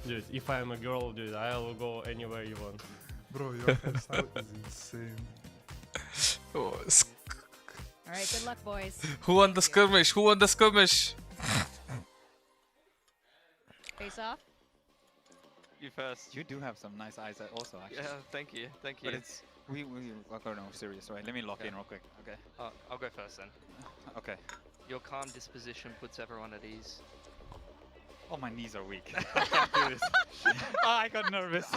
Dude, if I'm a girl, dude, I'll go anywhere you want. Bro, your hairstyle is insane. Oh, Alright, good luck, boys. who won the Thank you. skirmish? Who won the skirmish? Face off. You first. You do have some nice eyes also, actually. Yeah, thank you, thank you. But it's we are going serious, right? Let me lock in real quick. Okay. I'll go first then. Okay. Your calm disposition puts everyone at ease. Oh, my knees are weak. I can't do this. I got nervous.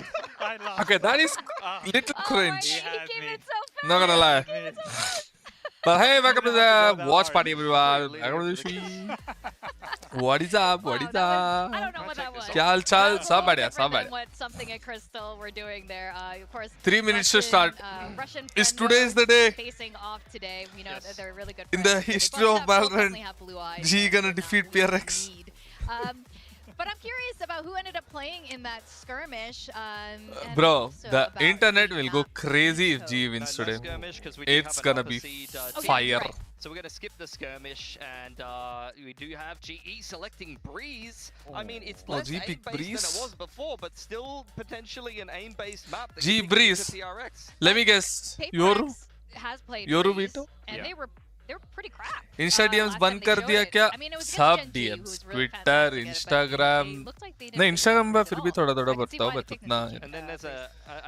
I laughed. Okay, that is Ah. little Oh, cringe. he had came me. in so fast. Not gonna lie. He came in so fast. But hey, welcome to You don't have to the go that watch hard. party, everyone. Leave Welcome to the it for the stream. What is up? What Wow, is that was- I up? don't know what that was. Kya hal chal? That was a Sab little badhiya, different sab than badhiya. what something at Crystal were doing there. Of course, 3 minutes to Russian, start. Russian Is friendo today is the day. facing off today. We know Yes. that they're really good In the friends, but they history both of both Valorant, definitely have blue eyes G that gonna we're not defeat really PRX. need. But I'm curious about who ended up playing in that skirmish. And Bro, also the about internet the will go map crazy if veto. G wins No today. skirmish, 'cause we do It's have an gonna upper be seed, Okay, fire. right. So we're going to skip the skirmish, and we do have GE selecting Breeze. I mean, it's Oh, less G picked aim-based than Breeze? it was before, but still potentially an aim-based map that G can be good Breeze. to PRX. Let me guess. PRX Yoru? has played Yoru Breeze, veto? and Yeah. they were pretty crap. Insta DMs last बंद time they कर showed दिया it. क्या? I mean, it was सब against Gen G, who DMs, was really Twitter, fantastic at it, but Instagram. they looked like they didn't नहीं really Instagram पे practice फिर at भी all. थोड़ा I थोड़ा can see बता why हूँ they but picked उतना Breeze. And then there's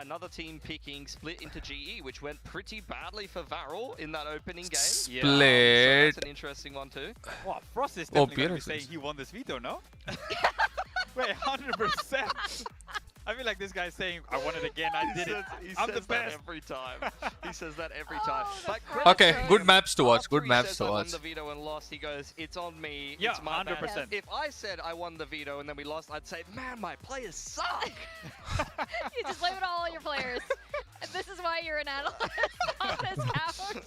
another team picking Split into GE, which went pretty badly for Varel in that opening game. So Split. that's an interesting one too. Wow, Frost is Oh, definitely going to be PRX. saying he won this veto, no? Wait, 100%. I feel like this guy's saying, I won it again, I did it. He I'm the says that best. every time. He says that every Oh, time. the Like, pressure. Okay, good maps to watch. after Good he maps says to I won watch. the veto and lost, he goes, it's on me, Yeah, it's my bad. 100%. If I said I won the veto and then we lost, I'd say, man, my players suck. You just blame it all on your players. And this is why you're an analyst on this couch.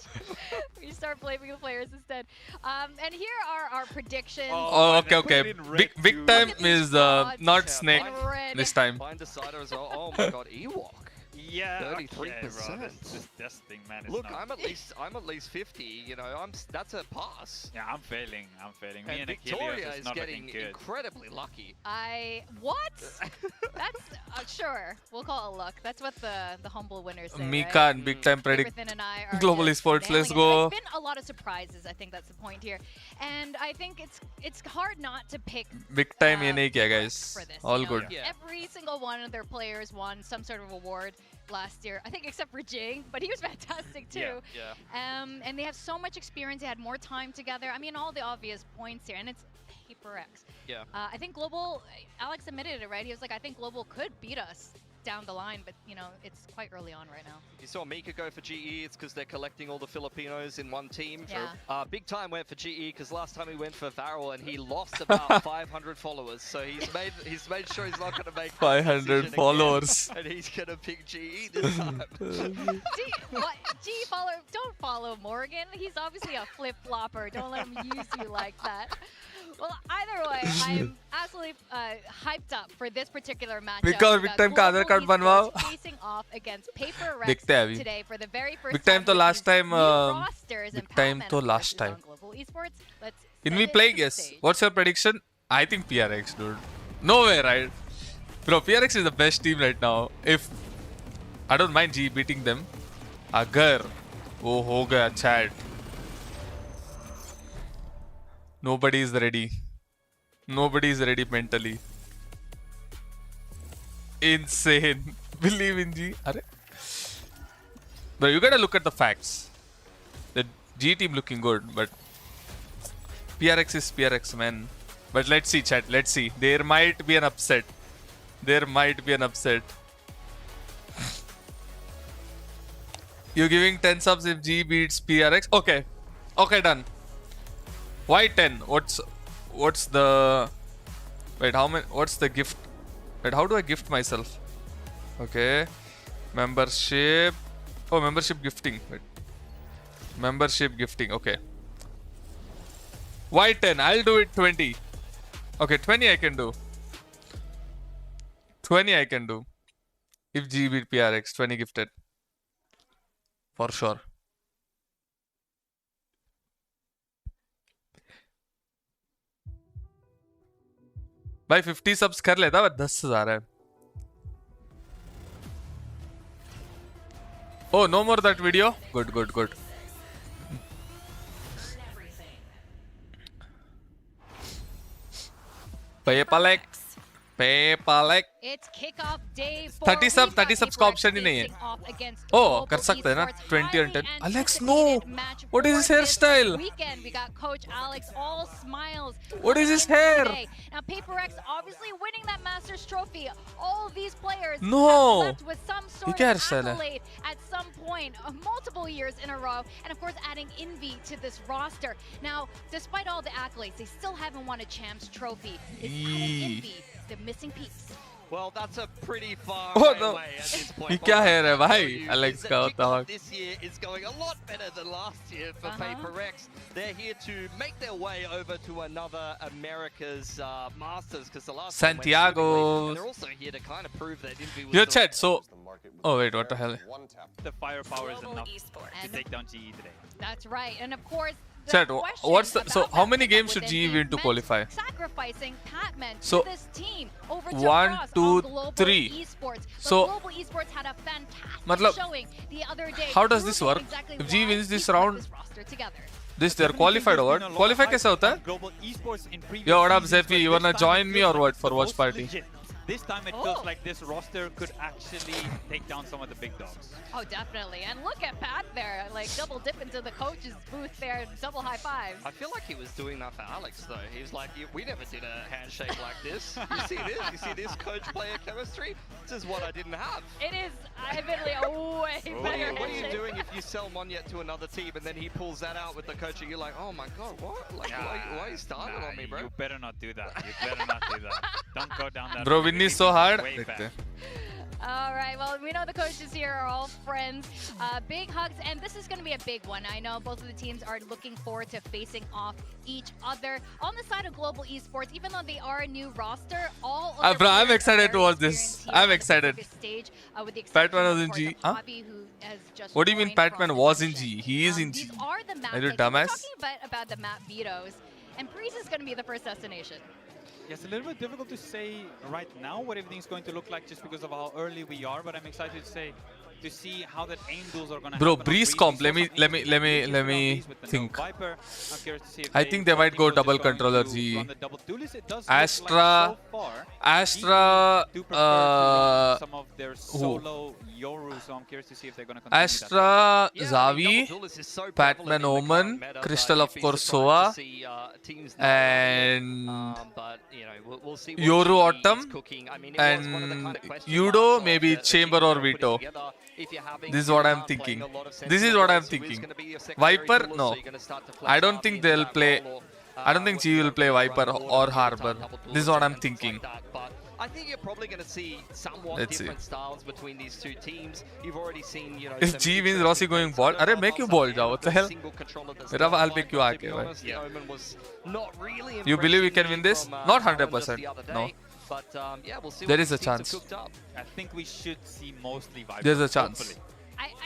You start blaming the players instead. And here are our predictions. Oh, okay, Put it okay. in red Big too. time Look at these is squads. not Yeah, Snake In red. this time. Find decider as well. Oh my god, Ewok. Yeah, 33%. okay, bro. This thing, man, is Look, not... I'm at least 50. You know, that's a pass. Yeah, I'm failing. Me And and Victoria Achilles is is not getting looking good. incredibly lucky. What? That's sure. We'll call it luck. That's what the humble winners say. Mika right? and big time predict. Everything and I are Global just Esports, nailing let's it. go. There's been a lot of surprises. I think that's the point here, and I think it's hard not to pick Big time ये नहीं किया luck guys. for this, All you know? good. Yeah. Every single one of their players won some sort of award last year. I think except for Jing, but he was fantastic too. Yeah. And they have so much experience. They had more time together. I mean, all the obvious points here, and it's PRX. Yeah. I think Global, Alex admitted it, right? He was like, I think Global could beat us down the line, but you know, it's quite early on right now. You saw Mika go for GE, it's because they're collecting all the Filipinos in one team. Yeah. Big Time went for GE because last time he went for Varel and he lost about 500 followers. So he's made sure he's not going to make that 500 decision again. followers. And he's going to pick GE this time. Don't follow Morgan. He's obviously a flip-flopper. Don't let him use you like that. Well, either way, I'm absolutely hyped up for this particular matchup. Because Big Time का आधार card बनवाओ. Facing off against PRX देखते हैं अभी. today for the very first Big Time तो with last these time, new rosters and Big Time Palman, तो of course, last is on time. Global Esports. Let's Can send we it play? to the Yes. stage. What's your prediction? I think PRX, dude. No way, right? Bro, PRX is the best team right now. If I don't mind G beating them. अगर वो हो गया chat. Nobody is ready. Nobody is ready mentally. Insane. Believe in G. Arre? But you gotta look at the facts. The G team looking good, but PRX is PRX, man. But let's see, chat. Let's see. There might be an upset. There might be an upset. You're giving 10 subs if G beats PRX? Okay. Okay, done. Why 10? What's the... Wait, how many... What's the gift? Wait, how do I gift myself? Okay. Membership. Oh, membership gifting. Wait. Membership gifting. Okay. Why 10? I'll do it 20. Okay, 20 I can do. 20 I can do. If G beat PRX, 20 gifted. For sure. भाई 50 subs कर लेता बस 10,000 है. Oh, no more that video. Good. PayPal. It's kickoff day 30 subs का option ही नहीं है. Oh, कर सकते हैं ना 20 and 10. Alex, no. What is his hairstyle? Weekend we got Coach Alex all smiles. What is his hair? Now PRX obviously winning that Masters trophy. All of these players No. have left with some sort क्या of hairstyle है? accolade at some point, multiple years in a row, and of course adding envy to this roster. Now, despite all the accolades, they still haven't won a champs trophy. Is adding envy the missing piece? Well, that's a pretty far no. away at this point. ये क्या hair है भाई? You Alex is that का होता Kickoff हुआ. This year is going a lot better than last year for PRX. They're here to make their way over to another America's Masters because the last one went Santiago. swimmingly, and they're also here to kind of prove that Envy was Yo, the chat. So, oh wait, what the hell? The firepower is enough to And take down GE today. that's right, and of course. Chat, question what's the so about how that many pickup games should within GE the win to men's qualify? Sacrificing Patman So, to this team over to 1, Ross 2, on Global 3. Esports. But So, Global Esports had a fantastic मतलब, showing the other day. how does this proving work? exactly If GE why wins this he put round, this roster together. This they're qualified or what? Qualify कैसे होता है? Global Esports in previous Yo, what up, seasons, Zephy? but You this wanna time join it me feels or like what it's for the watch most party? legit. This time it feels like this roster could actually take down some of the big dogs. Oh, definitely. And look at Pat there, like double dip into the coach's booth there, double high fives. I feel like he was doing that for Alex though. He was like, we never did a handshake like this. You see this? You see this coach-player chemistry? This is what I didn't have. It is admittedly a way What better are you handshake. doing if you sell Monyet to another team and then he pulls that out with the coach and you're like, oh my god, what? Like, why are you starting on me, bro? You better not do that. You better not do that. Don't go down that Bro, road. win is It so hard. way देखते back. हैं. All right, well, we know the coaches here are all friends. Big hugs, and this is going to be a big one. I know both of the teams are looking forward to facing off each other. On the side of Global Esports, even though they are a new roster, all of their Bro, I'm players are excited to very watch this. experienced here I'm on the excited. Pacific Stage, with the Patman exception, was of in course, G, of huh? Poppy, who has just What do you mean joined Patman from was in Ascension. G? He is in These G. are the map Are you picks. We're dumbass? talking about the map vetoes, and Breeze is going to be the first destination. Yeah, it's a little bit difficult to say right now what everything's going to look like just because of how early we are, but I'm excited to see how that aim duels are going to Bro, happen. on Breeze Breeze. comp. We Let saw me some interesting think. with the no think. Viper. I'm curious to see if I they think they might go are double just going controller to G. run the double duelist. It does Astra- look like so far, Astra, do prefer to run some of their solo Yoru, so I'm curious to see if they're going to continue that. Astra, Yeah, I Zavi, mean, double duelist is so Patman prevalent in the Omen, current meta that Crystal you'd of be course surprised to Soa, see, teams not running it. and But you know, we'll see what Yoru GE is Autumn, cooking. I mean, it was one of the kind and of question Yudo, marks of maybe the Chamber teams or they're putting Veto. together. If you're having This is what I'm Yudo playing thinking. a lot of This is what I'm sentinel roles, who's thinking. gonna be your secondary Viper, duelist, no. so you're gonna start to flex I don't Harvey think into they'll that play. role, I don't think with G will play run Viper order, or double Harbor. duelist This is what I'm and things thinking. like that, but I think you're probably going to see somewhat Let's see. different styles between these two teams. You've already seen, you know, If some G wins, interesting Rossi going things. ball. I don't Arey, know make you about ball some jao. What the of hell? single controller that's Mera not I'll fine, pick you but aake, to be bhai. honest, the Omen was not really You believe we can impressing win me this? from, Not Valorant 100%. the other No. day. But yeah, we'll see There what is a these teams have chance. cooked up. I think we should see mostly Viper. There's a chance. hopefully.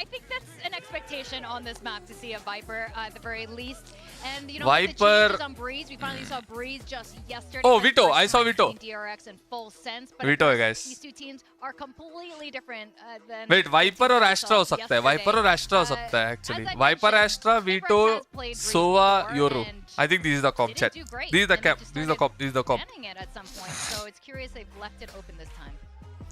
I think that's an expectation on this map to see a Viper at the very least. And you know, Viper- with the changes on Breeze, we finally saw Breeze just yesterday. Oh, for the Veto. first I saw time Veto. seeing DRX in full sense. But Veto of है, course, guys. these two teams are completely different than. Wait, the Viper teams और we Astra saw हो सकता है. yesterday. Viper और Astra हो Uh, सकता है actually. as I Viper, mentioned, Astra, PRX Veto, has played Breeze Sova, before, Yoru. and I think this is the comp didn't chat. do great, This is the and they cap. just This is the started comp. This is the comp. banning it at some point. So it's curious they've left it open this time.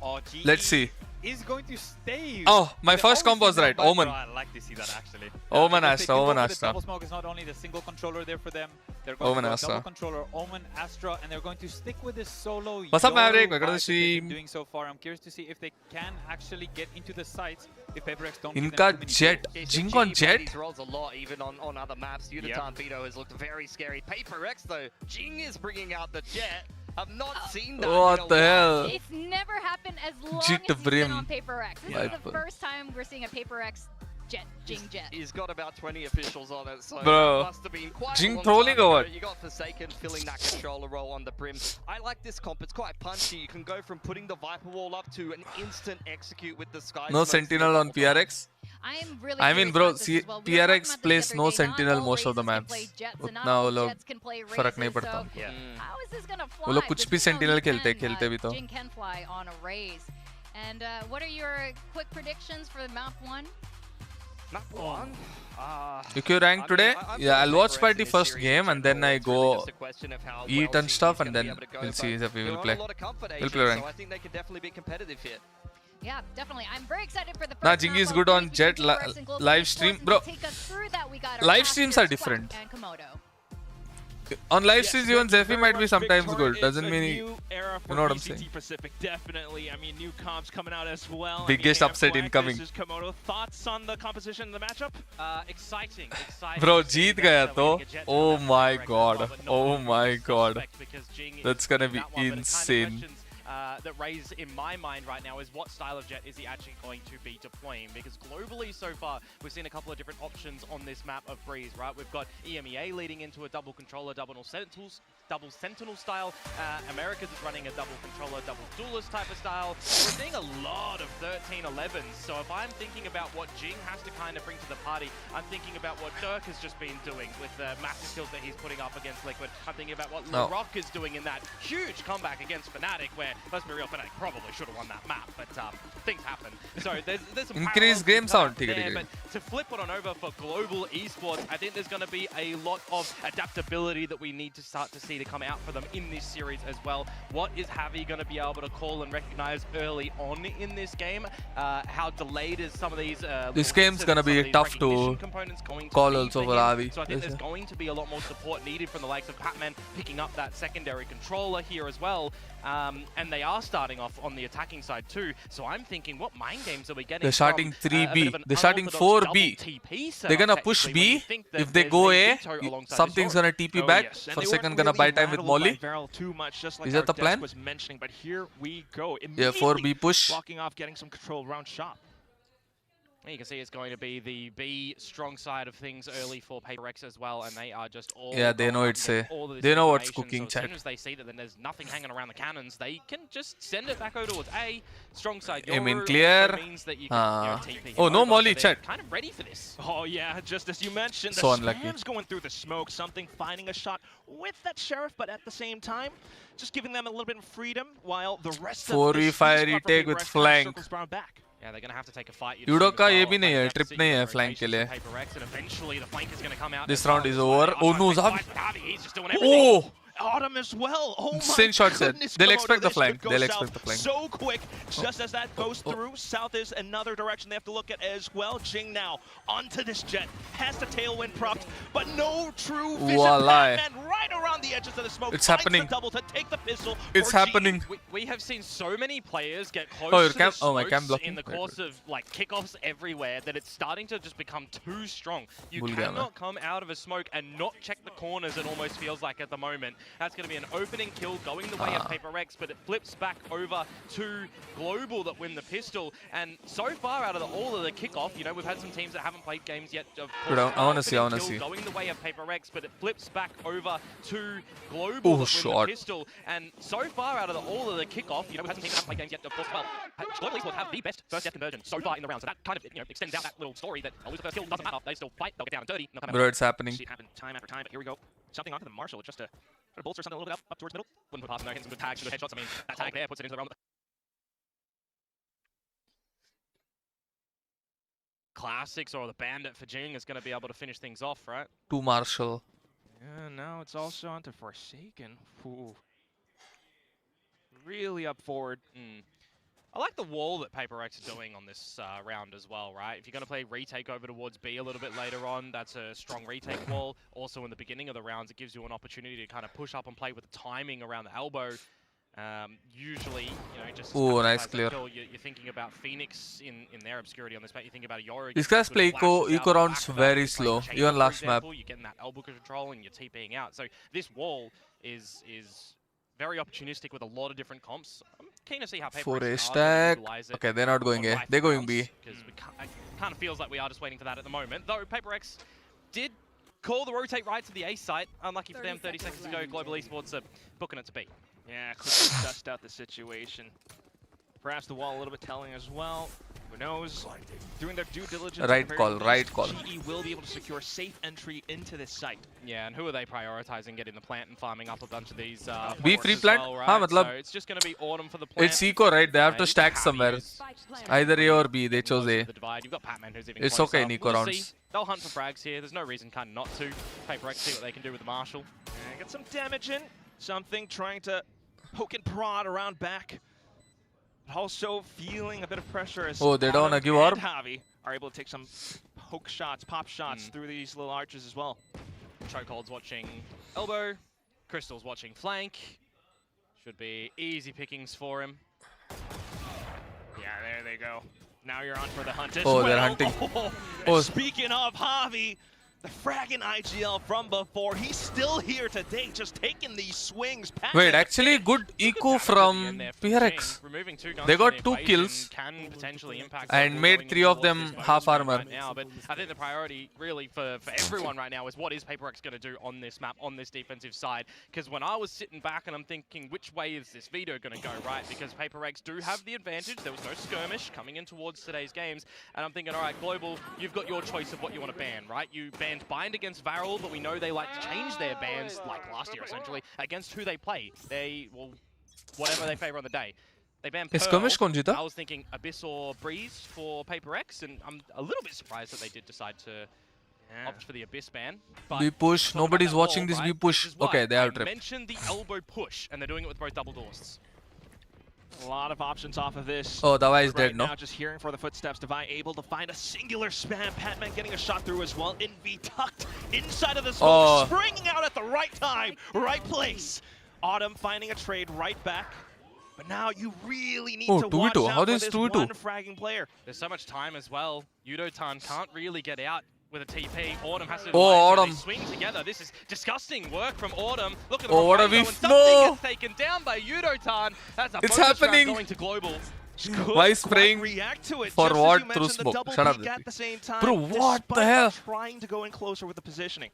Oh, GE Let's see. is going to stay. Oh, my They first always combo was seem to right. go Omen. Viper. I like to see that actually. Omen, Because Astra, they do Omen, go for the Astra. double smoke is not only the single controller there for them. They're going Omen, to go Astra. double controller, Omen, Astra, and they're going to stick with this solo. What's up, Yoru Maverick? vibe Welcome to the that they've been stream. doing so far. I'm curious to see if they can actually get into the sites if PRX don't. give them इनका too many jet. tools. Yeah, so Jing on GE play jet. these roles a lot, even on other maps. Unitime Veto has looked very scary. PRX though, Jing is bringing out the jet. I've not seen that. What in a the while. hell? It's never happened as long Jit as he's brim. been on PaperX. This is Viper. the first time we're seeing a PaperX jet, Jing jet. He's got about 20 officials on it, so Bro. it must have been quite Jing a long trolling time or ago. what? You got Forsaken filling that controller role on the brim. I like this comp. It's quite punchy. You can go from putting the Viper wall up to an instant execute with the Sky No Smokes Sentinel the on whole time. PRX. I'm really I mean, curious bro, about this see, as well. We were talking PRX about this plays the no other day. Not sentinel all most of the Razes can maps. play Jets, and not उतना all वो लोग Jets can play फर्क नहीं Razes, पड़ता. so Yeah. how is this gonna fly? वो लोग कुछ Just भी so you know, sentinel he खेलते can, खेलते भी तो. Jing can fly on a Raze. And what are your quick predictions for map 1? Map 1? If you rank today, yeah, I'll watch party first game and then I go eat and stuff and then we'll see if we will play. We'll play rank. So I think they could definitely be competitive here. Yeah, definitely. I'm very excited for the first Nah, Jing is good on Jet live stream. Bro, live streams are different. On live streams, even Zephy might be sometimes good. Doesn't mean he, you know what I'm saying. Pacific, definitely. I mean, new comps coming out as well. Biggest upset incoming. Thoughts on the composition of the matchup? Exciting. Bro, jeet gaya to. Oh my god. Oh my god. That's gonna be insane. That Raze in my mind right now is what style of jet is he actually going to be deploying, because globally so far we've seen a couple of different options on this map of Breeze, right? We've got EMEA leading into a double controller, double sentinel style. Americas is running a double controller, double duelist type of style. We're seeing a lot of 13-11s, so if I'm thinking about what Jing has to kind of bring to the party, I'm thinking about what Dirk has just been doing with the massive kills that he's putting up against Liquid. I'm thinking about what LaRock is doing in that huge comeback against Fnatic, where, let's be real, Fnatic probably should have won that map, but things happen. So there's some increase game sound there, but to flip it on over for global esports, I think there's going to be a lot of adaptability that we need to start to see to come out for them in this series as well. What is Javi going to be able to call and recognize early on in this game? How delayed is some of these this game's going to be tough to call also for Javi. So I think there's going to be a lot more support needed from the likes of Patman picking up that secondary controller here as well. And they are starting off on the attacking side too. So I'm thinking, what mind games are we getting? They're starting 3B. They're starting 4B. They're gonna push B. If they go A, something's gonna TP back. For a second, gonna buy time with Molly. Is that the plan? But here we go. Yeah, 4B push. Blocking off, getting some control around shop. You can see it's going to be the B strong side of things early for PRX as well, and they are just all... Yeah, they know it's A. They know what's cooking, so as soon as they see that then there's nothing hanging around the cannons, they can just send it back over towards A. Strong side Yoru clear. means that you can, TP oh, no Molly, so chat. Kind of ready for this. Oh yeah, just as you mentioned, So the unlucky. Spam's going through the smoke, something finding a shot with that Sheriff, but at the same time, just giving them a little bit of freedom, while the rest of this 4v5 retake with flank. Back. Yeah, they're going to have to take a fight. Judo का ये भी नहीं है, trip नहीं है flank के लिए. This round is over. Oh no, Zabi. Oh! Autumn as well. Oh my Insane shot set. goodness, They'll Komodo, expect the this flank. could go They'll south expect the flank. so quick. Just as that goes through, south is another direction they have to look at as well. Jing now onto this jet. Has the tailwind propped, but no true vision. Batman right around the edges of the smoke. It's happening. The double to take the pistol. It's happening. We have seen so many players get close Oh, your to cam- the oh, my smokes cam blocking. in the course of like kickoffs everywhere that it's starting to just become too strong. You Bhul gaya cannot come out of a smoke and not check the corners, it almost feels like at the moment. That's going to be an opening kill going the way of PRX, but it flips back over to Global that win the pistol. And so far out of all of the kickoff, you know, we've had some teams that haven't played games yet. Of course, I wanna see, going the way of PRX, but it flips back over to Global that win the pistol. And so far out of all of the kickoff, you know, we've had some teams that haven't played games yet. Of course, well, Global Esports have the best first death conversion so far in the round, so that kind of, you know, extends out that little story that they'll lose the first kill, doesn't matter, they still fight, they'll get down and dirty. Bro, it's happening. See it happen time after time, but here we go. Something onto the Marshall just to bolster something a little bit up towards middle. Wouldn't put past him there, hitting some good tags, some good headshots. I mean, that tag there puts it into the round. Classics or the Bandit for Jing is going to be able to finish things off, right? To Marshall. Yeah, now it's also onto Forsaken. Ooh. Really up forward. I like the wall that PRX is doing on this round as well, right? If you're going to play retake over towards B a little bit later on, that's a strong retake wall. Also in the beginning of the rounds, it gives you an opportunity to kind of push up and play with the timing around the elbow. Usually, you know, just nice clear. You're thinking about Phoenix in their obscurity on this map. You think about Yoru. These guys play eco rounds very slow, even last map. You're getting that elbow control and you're TPing out. So this wall is very opportunistic with a lot of different comps. I'm keen to see how For PRX a stack. Okay, they're not going A. They're going B. Because it kind of feels like we are just waiting for that at the moment. Though PRX did call the rotate right to the A site. Unlucky for them, 30 seconds ago, Global Esports are booking it to B. Yeah, quickly dust out the situation. Perhaps the wall a little bit telling as well. Who knows? Doing their due diligence. Right at the very call, least, right call. GE will be able to secure safe entry into this site. Yeah, and who are they prioritizing? Getting the plant and farming up a bunch of these. Be ports free as plant? well, हाँ, right? मतलब So it's just going to be Autumn for the plant. It's eco, right? They have to And stack how to somewhere. use Either A or B. They chose most of A. the divide. You've got Patman who's even It's closer. okay in eco We'll rounds. see. They'll hunt for frags here. There's no reason kind of not to. PaperX see what they can do with the Marshall. And get some damage in. Something trying to poke and prod around back. But also feeling a bit of pressure as Oh, they don't wanna Autumn give and orb? Javi are able to take some poke shots, pop shots through these little arches as well. Chokehold's watching elbow. Crystal's watching flank. Should be easy pickings for him. Yeah, there they go. Now you're on for the hunt as Oh, well. they're hunting. Oh, Oh. Speaking of Javi, the fragging IGL from before, he's still here today, just taking these swings. Wait, actually good eco from PRX. Removing two guns They from got the 2 equation kills can potentially impact and Global made going 3 of towards them this bonus half round armor. right now, but I think the priority really for everyone right now is what is PaperX going to do on this map, on this defensive side. Because when I was sitting back and I'm thinking, which way is this veto going to go, right? Because PaperX do have the advantage. There was no skirmish coming in towards today's games. And I'm thinking, all right, Global, you've got your choice of what you want to ban, right? You banned Bind against Varel, but we know they like to change their bans, like last year essentially, against who they play. They, well, whatever they favor on the day. They banned Pearl. skirmish कौन जीता? I was thinking Abyss or Breeze for PaperX, and I'm a little bit surprised that they did decide to opt for the Abyss ban. But B push. talking about Nobody's that watching wall, this right, B push. this is why Okay, they have I trip. mentioned the elbow push, and they're doing it with both double doors. A lot of options off of this. Oh, Dava is Right dead, no? now, just hearing for the footsteps. Devi able to find a singular spam. Patman getting a shot through as well. Envy tucked inside of the smoke, Oh. springing out at the right time, right place. Autumn finding a trade right back. But now you really need Oh, to 2v2. watch out How for is this 2v2? one fragging player. There's so much time as well. Yudotan can't really get out with a TP. Autumn has to Oh, delay, so Autumn. they swing together. This is disgusting work from Autumn. Look at the Oh, what a Rainbow, and whiff. something No. gets taken down by Yudotan. That's a It's bonus round happening. going to Global. Couldn't Why quite spraying react to it. for just what as you through mentioned, the smoke? double Shut up, peek at Thrifty. the same time. Bro, what the despite hell? Trying to go in closer with the positioning.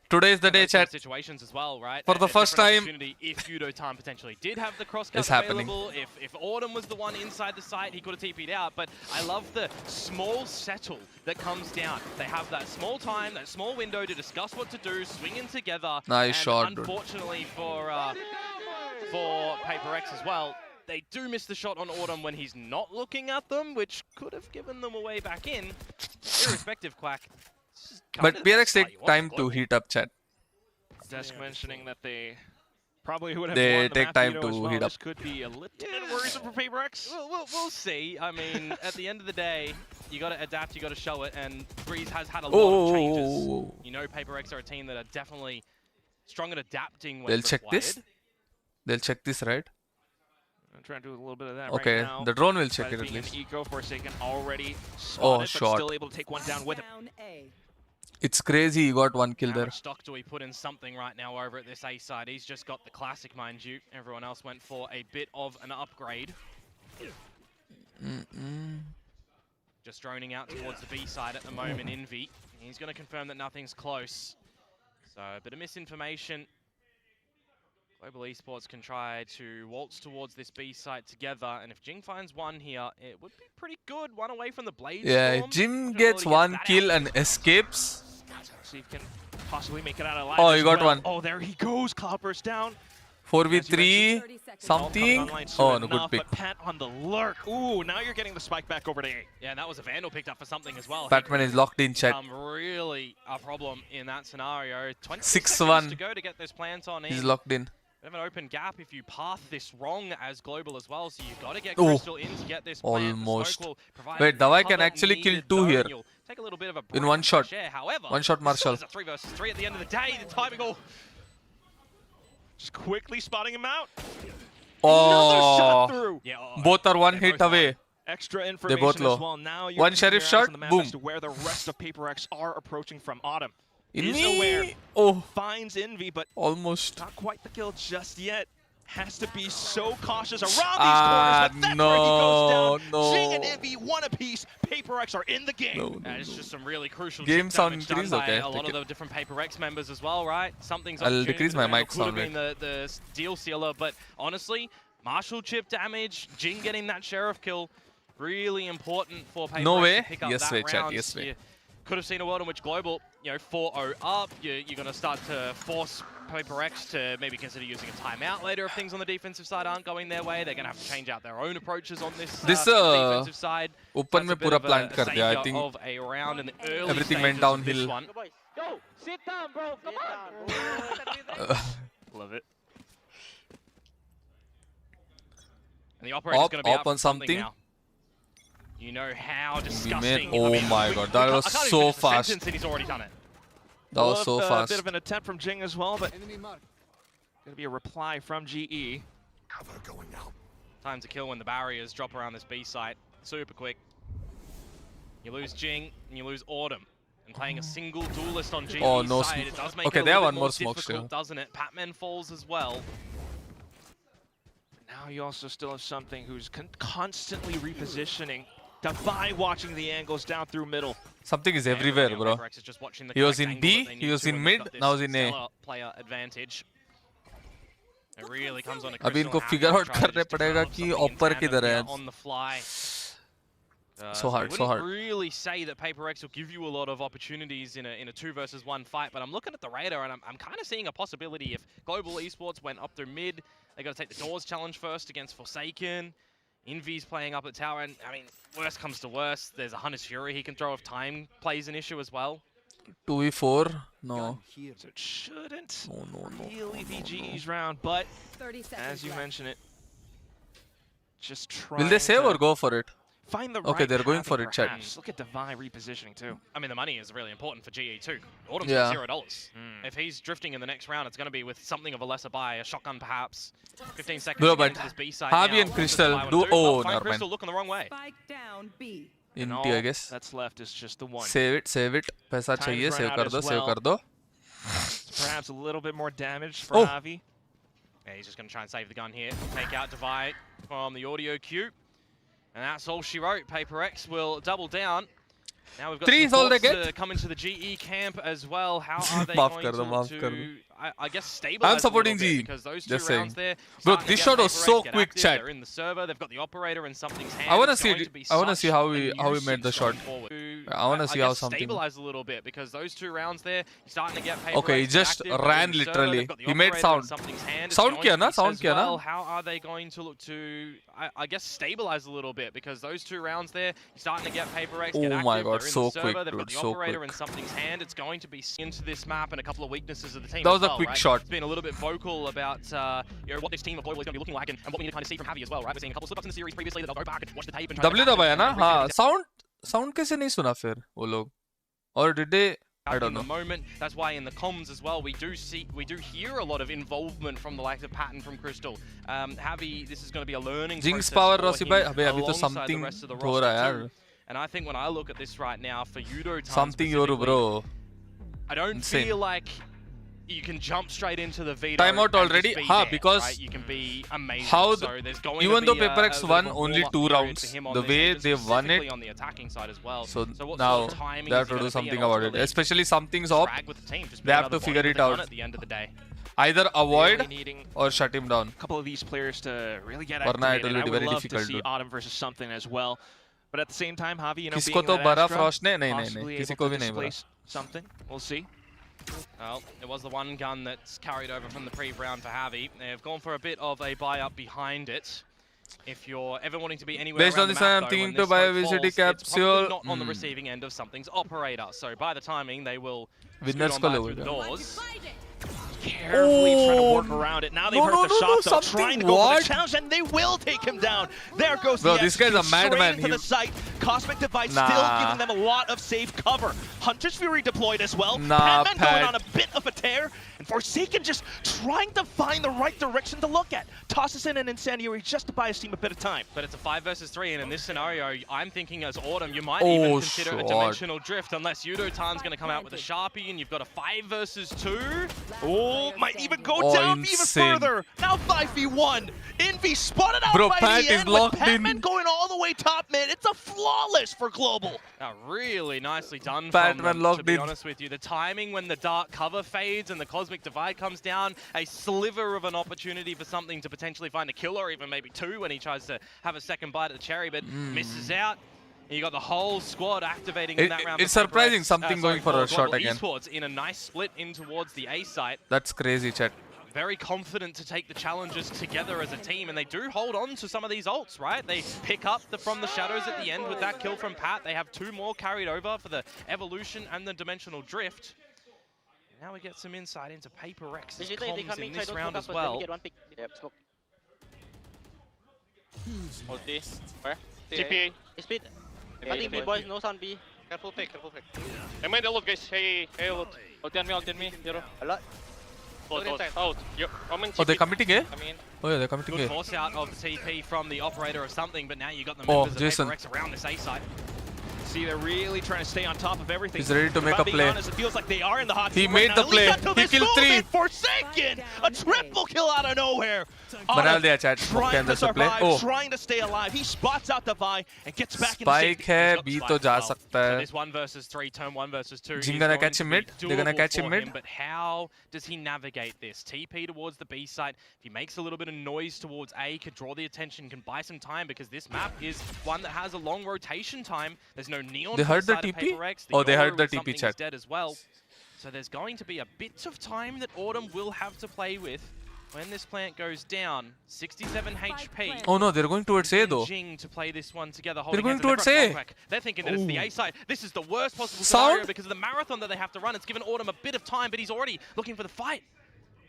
Today is the day, Those sort of chat. situations as well, right? For the A first different time- opportunity if Yudotan potentially did have the crosscut It's happening. available, if Autumn was the one inside the site, he could have TP'd out. But I love the small settle that comes down. They have that small time, that small window to discuss what to do, swing in together. Nice and shot, dude. unfortunately for PaperX as well, they do miss the shot on Autumn when he's not looking at them, which could have given them a way back in. Irrespective, Quack. this is kind But of the PRX start take you want time for to Global. heat up, chat. Desk mentioning that they probably would have They won the take map time veto as to well. heat up. This could be a little bit worrisome for PaperX. We'll see. I mean, at the end of the day, you got to adapt, you got to show it, and Breeze has had a lot of changes. Oh, You know, PaperX are a team that are definitely strong at adapting when they'll check required. this. They'll check this, right? I'm trying to do a little bit of that Okay, right now. the drone will check But it at being least. an eco Forsaken already spotted, Oh, but shot. still able to take one down with it. It's crazy. He got 1 kill How there. much stock do we put in something right now over at this A side? He's just got the classic, mind you. Everyone else went for a bit of an upgrade. Just droning out towards the B side at the moment, Envy. He's going to confirm that nothing's close. So, a bit of misinformation. Global Esports can try to waltz towards this B site together, and if Jing finds one here, it would be pretty good. One away from the Blade Yeah, Storm. Jim Don't gets know whether he 1 that kill out. and escapes. See if he can possibly make it out alive. Oh, as he got well. one. Oh, there he goes. Cloudburst down. 4v3 Coming something. online soon Oh, no, good enough, pick. but Pat on the lurk. Ooh, now you're getting the spike back over to A. Yeah, and that was a Vandal picked up for something as well. Batman is locked in, chat. Really a problem in that scenario. 20 6-1. seconds to go to get this plant on in. He's locked in. Bit of an open gap if you path this wrong as Global as well, so you've got to get Oh, Crystal in to get this plant. The almost. smoke will provide Wait, the Dawai can cover actually kill needed 2 though, here. and you'll take a little bit of a In breath one of shot. fresh air. However, One shot, Marshall. It's a 3 versus 3 at the end of the day. The timing all Just quickly spotting him out. Oh, Another shot through. yeah, both are 1 they're hit both away. Extra information both low. as well. Now you're One keeping sheriff your eyes shot, on the map boom. as to where the rest of PaperX are approaching from. Autumn In is aware, me. Oh, finds Envy, but almost. not quite the kill just yet. Has to be so cautious around these corners, but that's where he goes down. no. Jing and Envy, one apiece. PaperX are in the game. No, And it's just some really crucial Game chip sound damage done increase, by okay, a lot take of it. the different PaperX members as well, right? Something's I'll opportunity decrease for my the Vandal mic could have sound been the deal sealer, but honestly, Marshall chip damage, Jing getting that Sheriff kill, Really important for PRX No way. to pick up Yes that way, chat. round. Yes way. You could have seen a world in which Global, 4-0 up, you're going to start to force PRX to maybe consider using a timeout later if things on the defensive side aren't going their way. They're going to have to change out their own approaches on this defensive side. Open में पूरा plant कर दिया. I think of a round in the early everything went stages of this downhill. one. Yo, sit down, bro. Come on. Love it. And the operator's going to be Op up on for something something. now. You know how We disgusting. made, oh my god, that was so fast. And he's already done it. That was so A fast. bit of an attempt from Jing as well, but gonna be a reply from GE. Time to kill when the barriers drop around this B site. Super quick. You lose Jing and you lose Autumn. And playing a single duelist on GE's Oh, no side, smoke. it does make Okay, it a they have little one bit more more smoke difficult, still. doesn't it? Patman falls as well. Now you also still have something who's constantly repositioning. Devi watching the angles down through middle. Something is everywhere, bro. PRX is just watching the He was correct in angle B, that they he need was to, in and they've mid, got this now he's in A. stellar player advantage. It really comes on to अभी Crystal इनको having figure to out try to करने just पड़ेगा develop कि something in upper tandem किधर है. here on the fly. So hard, so I hard. wouldn't really say that PRX will give you a lot of opportunities in a 2 versus 1 fight, but I'm looking at the radar and I'm kind of seeing a possibility if Global Esports went up through mid, they got to take the Doors challenge first against Forsaken. Envy's playing up at tower, and I mean, worst comes to worst, there's a Hunter's Fury he can throw if time plays an issue as well. 2v4? No. So it shouldn't No. really be GE's round, but 30 seconds as you left. mentioned it, just trying Will they save to or go for it? find the Okay, right they're going pathing, for it, chat. perhaps. Look at Devi repositioning too. I mean, the money is really important for GE too. Autumn's Yeah. got $0. If he's drifting in the next round, it's going to be with something of a lesser buy, a shotgun perhaps. 15 seconds Bro, to get but into this B side Javi now. and What's Crystal the buy do- wanna oh, Find never Crystal mind. looking the wrong way. Spike down B. And In T, I all guess. that's left is just the one. Save it. पैसा Time's चाहिए, run save out कर as दो, save well. कर दो. Perhaps a little bit more damage for Oh. Javi. Yeah, he's just going to try and save the gun here. Take out Devi from the audio queue. And that's all she wrote. PRX will double down. Now we've got Three some is all they thoughts get. coming to the GE camp as well. How are they Maaf going kar do, to, maaf kar do. I guess, stabilize I'm supporting a little bit G. because those two Just rounds saying. there. Bro, starting to this get shot was PRX so get quick, active. chat. They're in the server. They've got the operator in something's hand. I wanna It's see going it. to be I wanna such see how a he nuisance made the shot. going forward. I wanna see how guess something- stabilize a little bit because those two rounds there, you're starting to get PRX Okay, he just active. They're ran in the server. literally. They've got the He made operator in sound. something's hand. It's Sound going kiya to na? be Sound as kiya na? well. How are they going to look to, I guess, stabilize a little bit because those two rounds there, you're starting to get PRX get Oh active. my god, They're in so the server. quick, They've got dude, the so operator quick. in something's hand. It's going to be into this map and a couple of weaknesses of the team. That as was a well, quick right? shot. It's been a little bit vocal about what this team of Global is going to be looking like and what we need to kind of see from Javi as well, right? We're seeing a couple of slip-ups in the series previously that they'll go back and watch the tape and try W to दबाया ना? and हाँ. really Sound कैसे नहीं सुना फिर वो लोग? Or did they? I in don't the know. moment. That's why in the comms as well, we do hear a lot of involvement from the likes of Patton from Crystal. Javi, this is going to be a learning Jinx process power for Rossi him भाई अबे अभी तो alongside the something rest of the हो रहा है roster यार. too. And I think when I look at this right now for Yudo time Something yoru specifically, bro. I don't Insane. feel like you can jump straight into the veto. Timeout and just already? be Ha, there, because right? You can be amazing. how so there's going even to though be a PRX bit won of a only warm-up 2 period rounds, for him on the this way end, they won specifically it, on the attacking side as well. so what now sort of timing they have is to he do gonna be something and about it. ultimately Especially something's up. drag with the team, just They be have another to figure body it to run out. at the end of the day. Either avoid Really needing or shut him down. a couple of these players to really get Varna it activated. will I be would very love difficult, to see dude. Autumn versus something as well. But at the same time, Javi, you know, किसको being तो that बरा Astra, Frost ने नहीं possibly किसी able को to भी नहीं बरा. displace something. We'll see. Well, it was the one gun that's carried over from the pre-round for Javi. They've gone for a bit of a buy-up behind it. If you're ever wanting to be anywhere Based around on the this, map, I'm though, thinking when to this buy a smoke VCT falls, it's probably capsule. not on the receiving end of something's operator. So by the timing, they will scoot Winners on को by low through the बेटा. doors. Carefully trying to work Oh, around it. Now they've no, heard no, the no, shot, no, though, something, trying to go for what? the challenge, and they will take him down. There goes Bro, the this guy's a straight madman. into He- the site. Cosmic Device Nah. still giving them a lot of safe cover. Hunter's Fury deployed as well. Nah, Padman Pat. going on a bit of a tear, and Forsaken just trying to find the right direction to look at. Tosses in an Incendiary just to buy his team a bit of time. But it's a 5 versus 3, and in this scenario, I'm thinking as Autumn, you might Oh, even consider a shot. dimensional drift, unless Yudo-Tan's going to come out with a Sharpie, and you've got a 5 versus 2. Oh, might even go Oh, down even insane. further. Now 5v1. Envy spotted out Bro, by Pat the is end locked with Padman in. going all the way top mid. It's a flawless for Global. Really nicely done Batman from them, to locked be in. honest with you. The timing when the dark cover fades and the Cosmic quick divide comes down. A sliver of an opportunity for something to potentially find a kill, or even maybe two when he tries to have a second bite at the cherry, but misses out. And you got the whole squad activating in that round. It's surprising something going for a shot again. Esports in a nice split in towards the A site. That's crazy, chat. Very confident to take the challenges together as a team, and they do hold on to some of these ults, right? They pick up from the shadows at the end with that kill from Pat. They have two more carried over for the evolution and the dimensional drift. Now we get some insight into PRX's comms in this round as well. Ulti. Where? TP. Speed. I think B boys knows on B. Careful pick, careful pick. I made a look, guys. Hey, look. Ulti on me, Hero. A lot. Out. Oh, they're committing A? Oh yeah, they're committing Good A. force out of the TP from the operator or something, but now you got the Oh, members Jason. of PRX around this A site. See, they're really trying to stay on top of everything. He's ready to make a Being play. honest, it feels like they are in the hot He seat made right the now. play. At least until He this killed moment, 3. Forsaken! A triple kill out of nowhere. बना दिया chat. Trying Okay, to there's a play. survive, Oh, trying to stay alive. He spots out the Vi and gets back in spike है. got B spike तो as जा well. सकता So है. this 1 versus 3, turn 1 versus 2. Jing is gonna going catch to him be mid. They're gonna doable catch for him mid. But how does he navigate this? TP towards the B site. If he makes a little bit of noise towards A, could draw the attention, can buy some time, because this map is one that has a long rotation time. There's no neon. They to heard the side of TP? PRX. Oh, they heard Yoru the with TP something chat. is dead as well. So there's going to be a bit of time that Autumn will have to play with when this plant goes down. 67 HP. Oh no, they're going towards A though. Jing to play this one together. They're going hands, and towards they've A. got Rockback. They're thinking that it's the A side. This is the worst possible Sound? scenario because of the marathon that they have to run. It's given Autumn a bit of time, but he's already looking for the fight.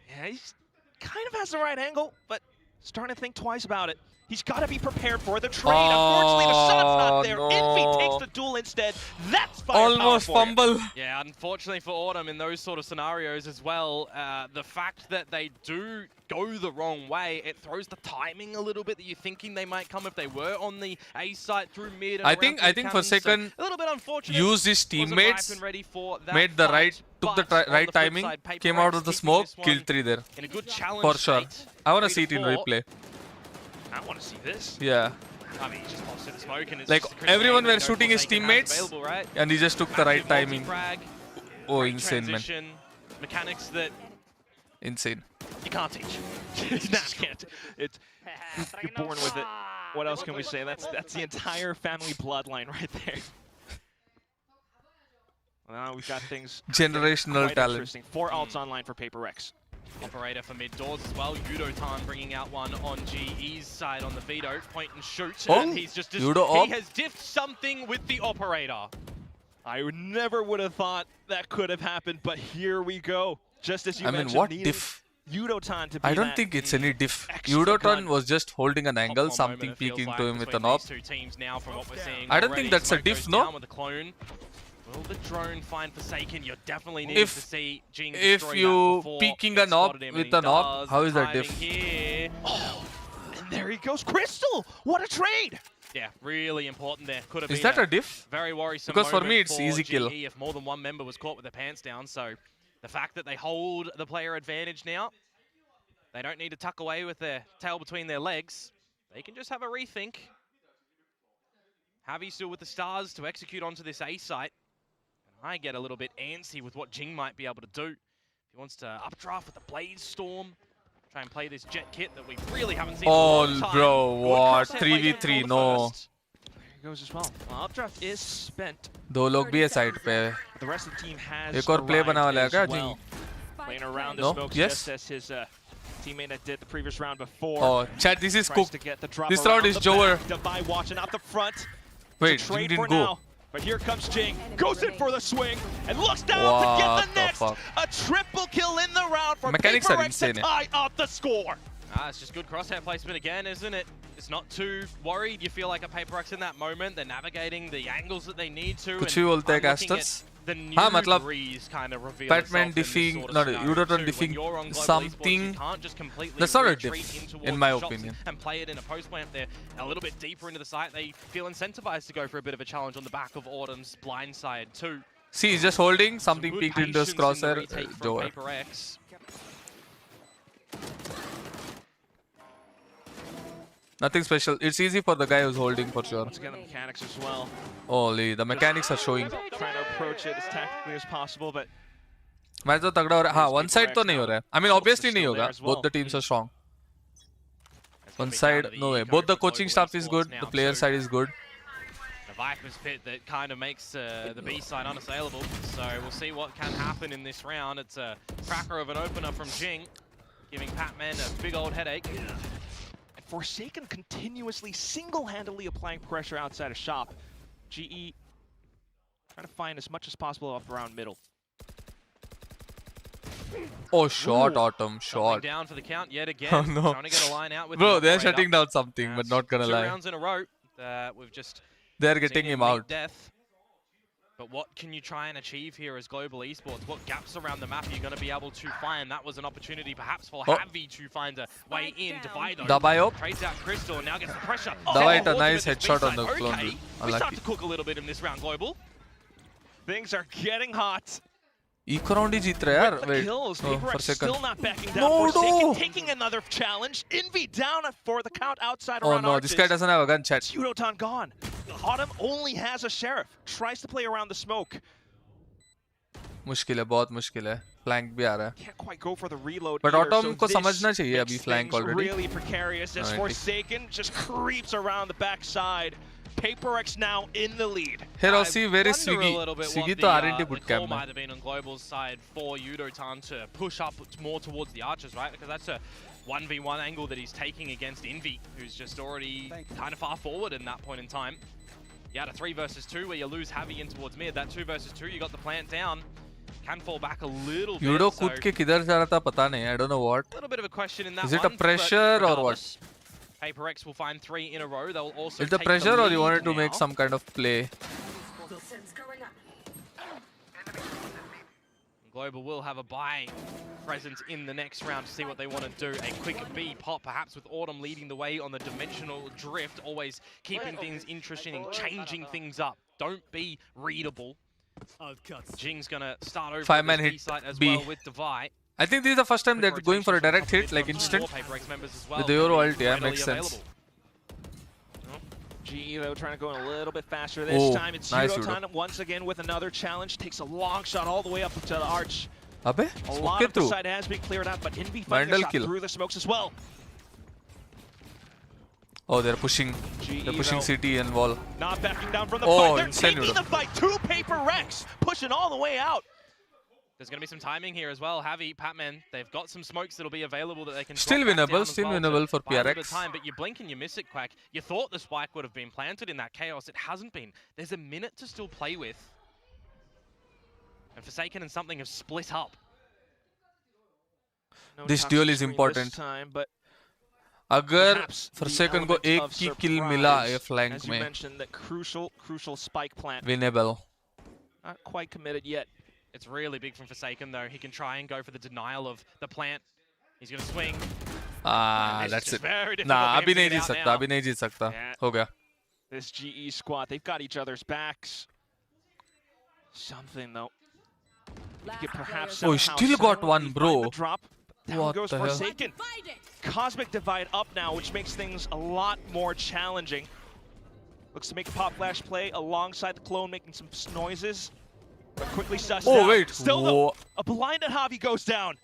Yeah, he's kind of has the right angle, but starting to think twice about it. He's got to be prepared for the trade. Unfortunately, the shot's not there. no. Envy takes the duel instead. That's firepower Almost for you. fumble. Yeah, unfortunately for Autumn in those sort of scenarios as well, the fact that they do go the wrong way, it throws the timing a little bit that you're thinking they might come if they were on the A side through mid. And I around think through cannon, Forsaken so a little bit unfortunate. used his Wasn't ripe teammates, and ready for that made the fight, took the but on right the flip timing, side, came out PRX of the keeping smoke, this one killed 3 there. in a good challenge For sure. state. I want to 3 see it in 4. replay. I want to see this. Yeah. I mean, he just pops to the smoke and it's Like, just a crisp everyone game, were no shooting his Forsaken has teammates, available, right? and he just took the right Massive timing. multi-frag, Oh, great insane, man. transition, mechanics that Insane. You can't teach. You just can't. It's you're born with it. What else can we say? That's the entire family bloodline right there. Well, now we've got things Generational quite talent. interesting. 4 ults online for PRX. operator for mid doors as well. Yudo-tan bringing out one on GE's side on the veto. Point and shoot. Oh, And he's just Yudo op. he has diffed something with the operator. I never would have thought that could have happened, but here we go. Just as you I mean, mentioned, what needed diff? Yudo-tan to be I don't that think it's any diff. extra Yudo-tan gun. was just holding an angle, Top one something moment, it feels peeking like, to him with between an op. these two teams now from what we're seeing I don't already. think that's a Smoke diff, goes no? down with the clone. Will the drone find Forsaken? You're definitely needing If- to see Jing if destroy you that before peeking it an op spotted him, with and he an op, does. how The is that timing diff? Here. Oh, and there he goes. Crystal! What a trade! Yeah, really important there. Could have Is been that a diff? very worrisome Because for moment me, it's for easy kill. GE if more than one member was caught with their pants down. So the fact that they hold the player advantage now, they don't need to tuck away with their tail between their legs. They can just have a rethink. Javi still with the stars to execute onto this A site. And I get a little bit antsy with what Jing might be able to do. If he wants to updraft with the Blaze Storm, try and play this jet kit that we really haven't seen in a long Oh, time. bro, Good what? crosshair 3v3, placement no. first. There he goes as well. Well, updraft is spent. दो लोग भी है side पे. The rest of the team has एक और play बना वाला है arrived क्या as well. Jing? Playing around the No? smokes Yes? just as his teammate that did the previous round before. Oh, chat, this is Tries cooked. to get the drop This around round is the Jower. back. Devi watching out the front. Wait, It's a trade Jing for didn't go. now. But here comes Jing. Goes in for the swing and looks down What to get the the next. fuck? A triple kill in the round for Mechanics are PRX insane, to tie up the score. It's just good crosshair placement again, isn't it? It's not too worried. You feel like a PRX in that moment. They're navigating the angles that they need to. कुछ and भी बोलते हैं I'm looking casters? at the new हाँ, मतलब Breeze kind of reveal Batman itself in this diffing, sort of no, scenario Yudo-tan too. diffing When you're on global something. esports, you can't just completely That's not a retreat diff, in in towards my the shops opinion. and play it in a post plant. They're a little bit deeper into the site. They feel incentivized to go for a bit of a challenge on the back of Autumn's blind side too. See, he's just holding, something Good peeked into his patience in the crosshair. retake from Jower. PRX. Nothing special. It's easy for the guy who's holding for sure. Once again, the mechanics as well. Holy, the mechanics are showing. Trying to approach it as tactically as possible, but match तो तगड़ा हो रहा है. हाँ, one side तो नहीं हो रहा है. I mean, obviously नहीं होगा. Both the teams are strong. One side, no way. Both the coaching staff is good. The player side is good. The Viper's pit that kind of makes the B side unassailable. So we'll see what can happen in this round. It's a cracker of an opener from Jing, giving Patman a big old headache. And Forsaken continuously, single-handedly applying pressure outside of shop. GE trying to find as much as possible up around middle. Oh, shot, Autumn, Something shot. down for the count yet again. Oh, no. Trying to get a line out with Bro, the they're operator. shutting down something, but not gonna Two lie. rounds in a row that we've just They're seen getting him meet out. death. But what can you try and achieve here as Global Esports? What gaps around the map are you going to be able to find? That was an opportunity perhaps for Javi to find a way in. Divido Dabayo. trades out Crystal and now gets the pressure. Dabai, Oh, a nice ultimate headshot on B-side. the clone. Okay, we start Unlucky. to cook a little bit in this round, Global. Things are getting hot. Eco round ही जीत रहे हैं यार. The Wait. kills. Oh, PRX Forsaken. still not backing down. No, Forsaken no. taking another challenge. Envy down for the count outside Oh around no, Arches. this guy doesn't have a gun, chat. Pseudoton gone. Autumn only has a sheriff. Tries to play around the smoke. मुश्किल है, बहुत मुश्किल है. Flank भी आ रहा है. Can't quite go for the reload. But either, Autumn so को this समझना चाहिए makes अभी flank things already. really precarious as 90. Forsaken just creeps around the backside. PRX now in the lead. Hey Rossi, where is Wonder a Swiggy? little bit Swiggy what तो the, R&D the boot call camp might में. have been on Global's side for Yudotan to push up more towards the archers, right? Because that's a 1v1 angle that he's taking against Envy, who's just already kind of far forward in that point in time. You had a 3 versus 2 where you lose Javi in towards mid. That 2 versus 2, you got the plant down. Can fall back a little bit. Yudo so कूद के किधर जा रहा था पता नहीं. I don't know what. a little bit of a question in that Is it a one, but pressure or what? regardless, PRX will find 3 in a row. They'll also Is the take pressure or you lead wanted to make now. some kind of play? Global will have a buy presence in the next round to see what they want to do. A quick B pop, perhaps with Autumn leading the way on the dimensional drift, always keeping things interesting and changing things up. Don't be readable. Jing's gonna start over 5-man on this hit B site as B. well with Divide. I think this is the first time they're going for a direct hit, like instant. With the Euro ult, yeah, makes sense. GE though trying to go a little bit faster this Oh, time. It's nice Yudotan once again with another challenge. Takes a long shot all the way up to the arch. अबे, A smoke lot के of the through. side has been cleared out, but Envy finding a Vandal shot kill. through the smokes as well. Oh, they're pushing. GE They're pushing though, CT and wall. not backing down from the Oh, fight. They're insane taking Yudo. the fight to PRX, pushing all the way out. There's going to be some timing here as well. Javi, Patman, they've got some smokes that'll be available that they can Still drop back winnable, down as still well to winnable for buy a little bit of PRX. time, but you blink and you miss it, Quack. You thought the spike would have been planted in that chaos. It hasn't been. There's a minute to still play with. And Forsaken and something have split up. No This top duel is screen important. This time, but अगर perhaps the Forsaken को element एक of की kill मिला surprise, ये flank as you में, mentioned, that crucial spike plant. winnable. Not quite committed yet. It's really big from Forsaken, though. He can try and go for the denial of the plant. He's going to swing. Ah, This is that's just it. very difficult Nah, for him अभी to नहीं get जीत out सकता, now. अभी नहीं जीत सकता. Yeah. हो गया. This GE squad, they've got each other's backs. Something though. You could perhaps Oh, somehow still got one, silently bro. find the drop. Down What goes the hell? Forsaken. Cosmic Divide up now, which makes things a lot more challenging. Looks to make a pop flash play alongside the clone, making some noises. But quickly sussed Oh, out. wait. Still though, Whoa. a blinded Javi goes down.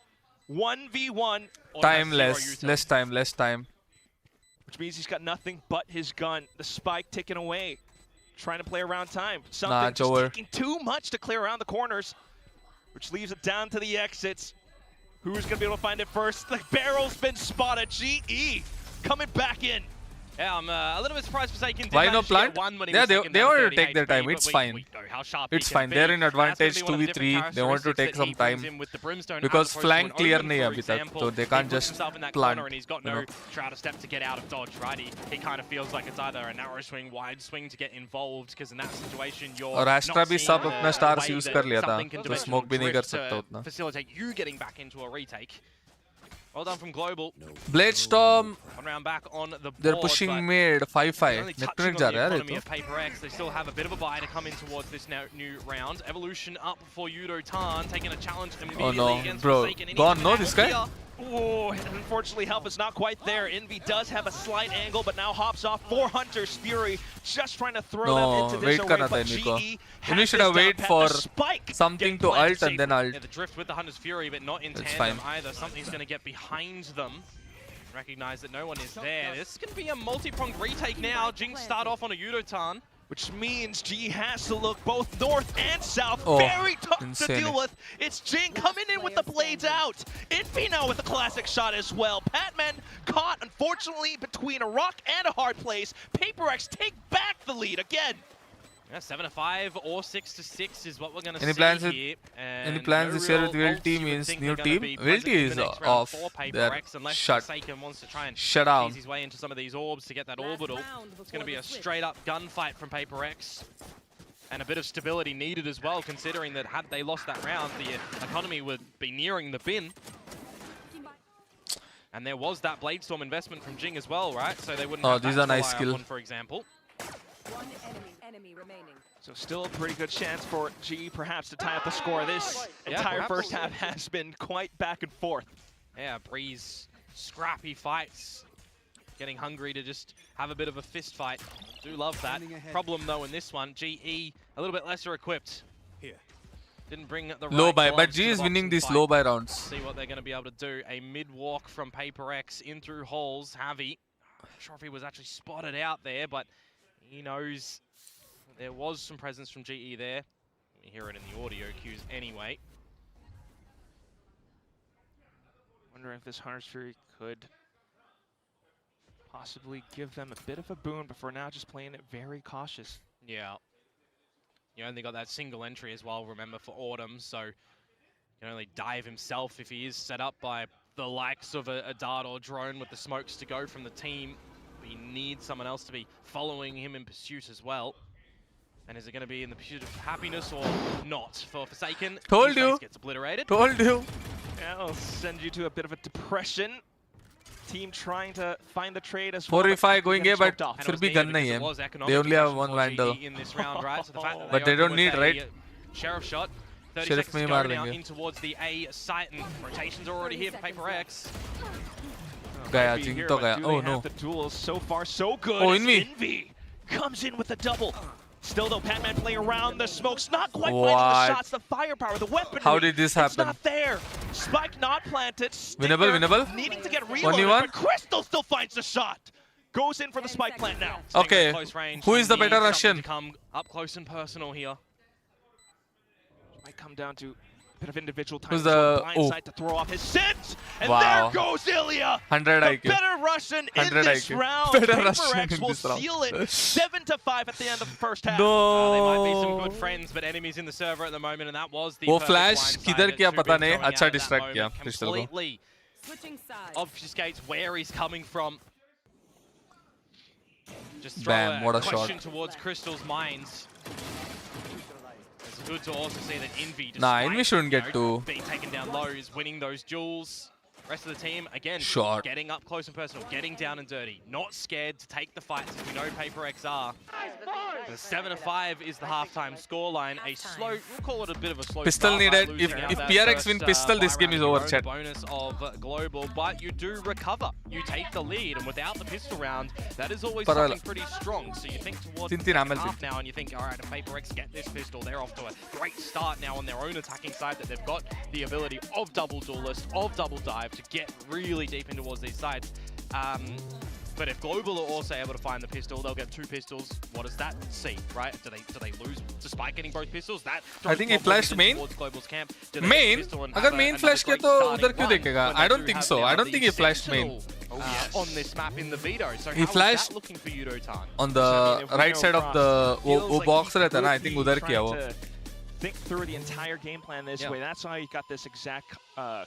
1v1, Time Zero less, user. less time. which means he's got nothing but his gun. The spike ticking away. Trying to play around time. Something it's just over. taking too much to clear around the corners, which leaves it down to the exits. Who's going to be able to find it first? The barrel's been spotted. GE coming back in. Yeah, I'm a little bit surprised Forsaken did Why no manage to get plant? one when he Yeah, was they second they down wanted to 30 take their HP, time. but It's we fine. know how sharp he It's can fine. be. They're in That's gonna advantage be one of the 2v3. different They want to characteristics take that some he brings time. in with the Brimstone Because as opposed to flank an clear Omen, नहीं है for अभी तक, example. so they He can't puts just himself in that plant, corner and he's got you no know. Shroud of Step to get out of dodge, right? He kind of feels like it's either a narrow swing, wide swing to get involved, because in that situation you're और not Astra भी seeing सब the अपना stars way use that कर लिया था, something can तो dimensional smoke भी नहीं कर drift to सकता उतना. facilitate you getting back into a retake. Well done from Global. Blade Storm, One round back on the board. they're but pushing mid they're 5-5. only Nectronic touching जा on the रहा है यार economy ये of PRX. They still have a bit of a buy to come in towards this new round. Evolution up for Yudotan, taking a challenge immediately no, against bro. Forsaken. And Gone, he's no, out this guy? here. Oh, unfortunately, help is not quite there. Envy does have a slight angle, but now hops off. 4 Hunters, Fury just trying to throw them into this wait array, karna tha but Envy ko. GE Envy has should have this wait down pat. for The spike something getting to planted ult and then ult. Yeah, the drift with the Hunter's Fury, but not in It's tandem fine. either. Something's going to get behind them. Recognize that no one is there. This is going to be a multi-pronged retake now. Jinx start off on a Yudotan. Which means G has to look both north and south. Oh, Very tough insane. to deal with. It's Jing coming in with the blades out. Envy now with a classic shot as well. Patman caught, unfortunately, between a rock and a hard place. PaperX take back the lead again. Yeah, 7-5 or 6-6 is what we're going to Any see plans with- here. Any plans this year with Wilty means new team? Wilty is off. They're shut. Wants to try and Shut down. ease his way into some of these orbs to get that orbital. It's going to be a straight-up gunfight from PaperX. And a bit of stability needed as well, considering that had they lost that round, the economy would be nearing the bin. And there was that Bladestorm investment from Jing as well, right? So they wouldn't have these that are to nice rely skill. on, for example. One enemy remaining. So still a pretty good chance for G perhaps to tie up the score. This Yeah, entire perhaps. first half has been quite back and forth. Yeah, Breeze, scrappy fights. Getting hungry to just have a bit of a fist fight. Do love that. Problem though in this one, GE a little bit lesser equipped. Didn't bring the Low right buy, but gloves to G the is winning boxing these fight. low buy rounds. See what they're going to be able to do. A mid-walk from PaperX in through holes. Javi, not sure if he was actually spotted out there, but he knows there was some presence from GE there. We hear it in the audio cues anyway. Wondering if this Hunter's Fury could possibly give them a bit of a boon, but for now just playing it very cautious. Yeah. You only got that single entry as well, remember, for Autumn, so you can only dive himself if he is set up by the likes of a dart or drone with the smokes to go from the team. But he needs someone else to be following him in pursuit as well. And is it going to be in the pursuit of happiness or not? For Forsaken, Told his you. face gets obliterated. Told you. That'll send you to a bit of a depression. Team trying to find the trade as well. 4v5 going A, but And it फिर was भी needed gun because नहीं it है. was They economic only have depression one for Vandal. GE in this round, right? So the fact that But they opened don't with need, a right? Sheriff shot. 30 Sheriff seconds में to he go मार now देंगे. in towards the A site, and rotations are already here for PaperX. गया, Be Jing here, तो but गया. do Oh they have no. the duels? So far, so good. Oh, as Envy. Envy comes in with a double. Still though, Patman playing around the smokes, not quite What? finding the shots, the firepower, the weaponry. How did this It's happen? not there. Spike not planted. Winnable, Stinger winnable. Needing to get Only reloaded, one? but Crystal still finds the shot. Goes in for the spike plant now. Okay, Close range, who is the needs better something Russian? to come up close and personal here. Might come down to a bit of individual time. Who's the- blindside to throw off his scent. And Wow. there goes Ilya. 100 The IQ. better Russian in 100 this IQ. round. Better Russian PaperX in will this round. seal it 7-5 at the end of the first half. They might be some No. good friends, but enemies in the server at the moment, and that was the वो perfect flash blindside किधर that किया Subin पता नहीं. throwing अच्छा out at that distract किया moment Crystal को. completely Switching sides. obfuscates where he's coming from. Just Bam, throw what a a shot. question towards Crystal's minds. It's good to also see that Envy, Nah, despite, Envy shouldn't you get know, to- being taken down low, is winning those duels. Rest of the team, again, Shot. getting up close and personal, getting down and dirty. Not scared to take the fights, as we know PaperX are. The 7-5 is the halftime scoreline. A slow, we'll call it a bit of a slow Pistol start by needed. losing out If that PRX first, win pistol, this buy game round is of your over, own, chat. Bonus of global, but you do recover. You take the lead, and without the pistol round, that is always Parala. something pretty strong. So you think towards the Tintin second Amel half now, and you think, all right, if PaperX get this pistol, they're off to a great start now on their own attacking side, that they've got the ability of double duelist, of double dive to get really deep in towards these sides. But if Global are also able to find the pistol, they'll get 2 pistols. What does that see, right? Do they lose despite getting both pistols? That I think he flashed main. Global's camp. Do they get Main? the pistol and अगर have main another flash किया great तो starting उधर क्यों run देखेगा? when I they don't do think have so. now I don't the think he flashed main. Sentinel, on this map in the veto. So He how is flashed that looking for Yudotan? On I the mean, if we right know side of Frost, the feels वो like box he रहता है ना. I could think be उधर किया trying वो. to think through the entire game plan this Yeah. way. That's how you got this exact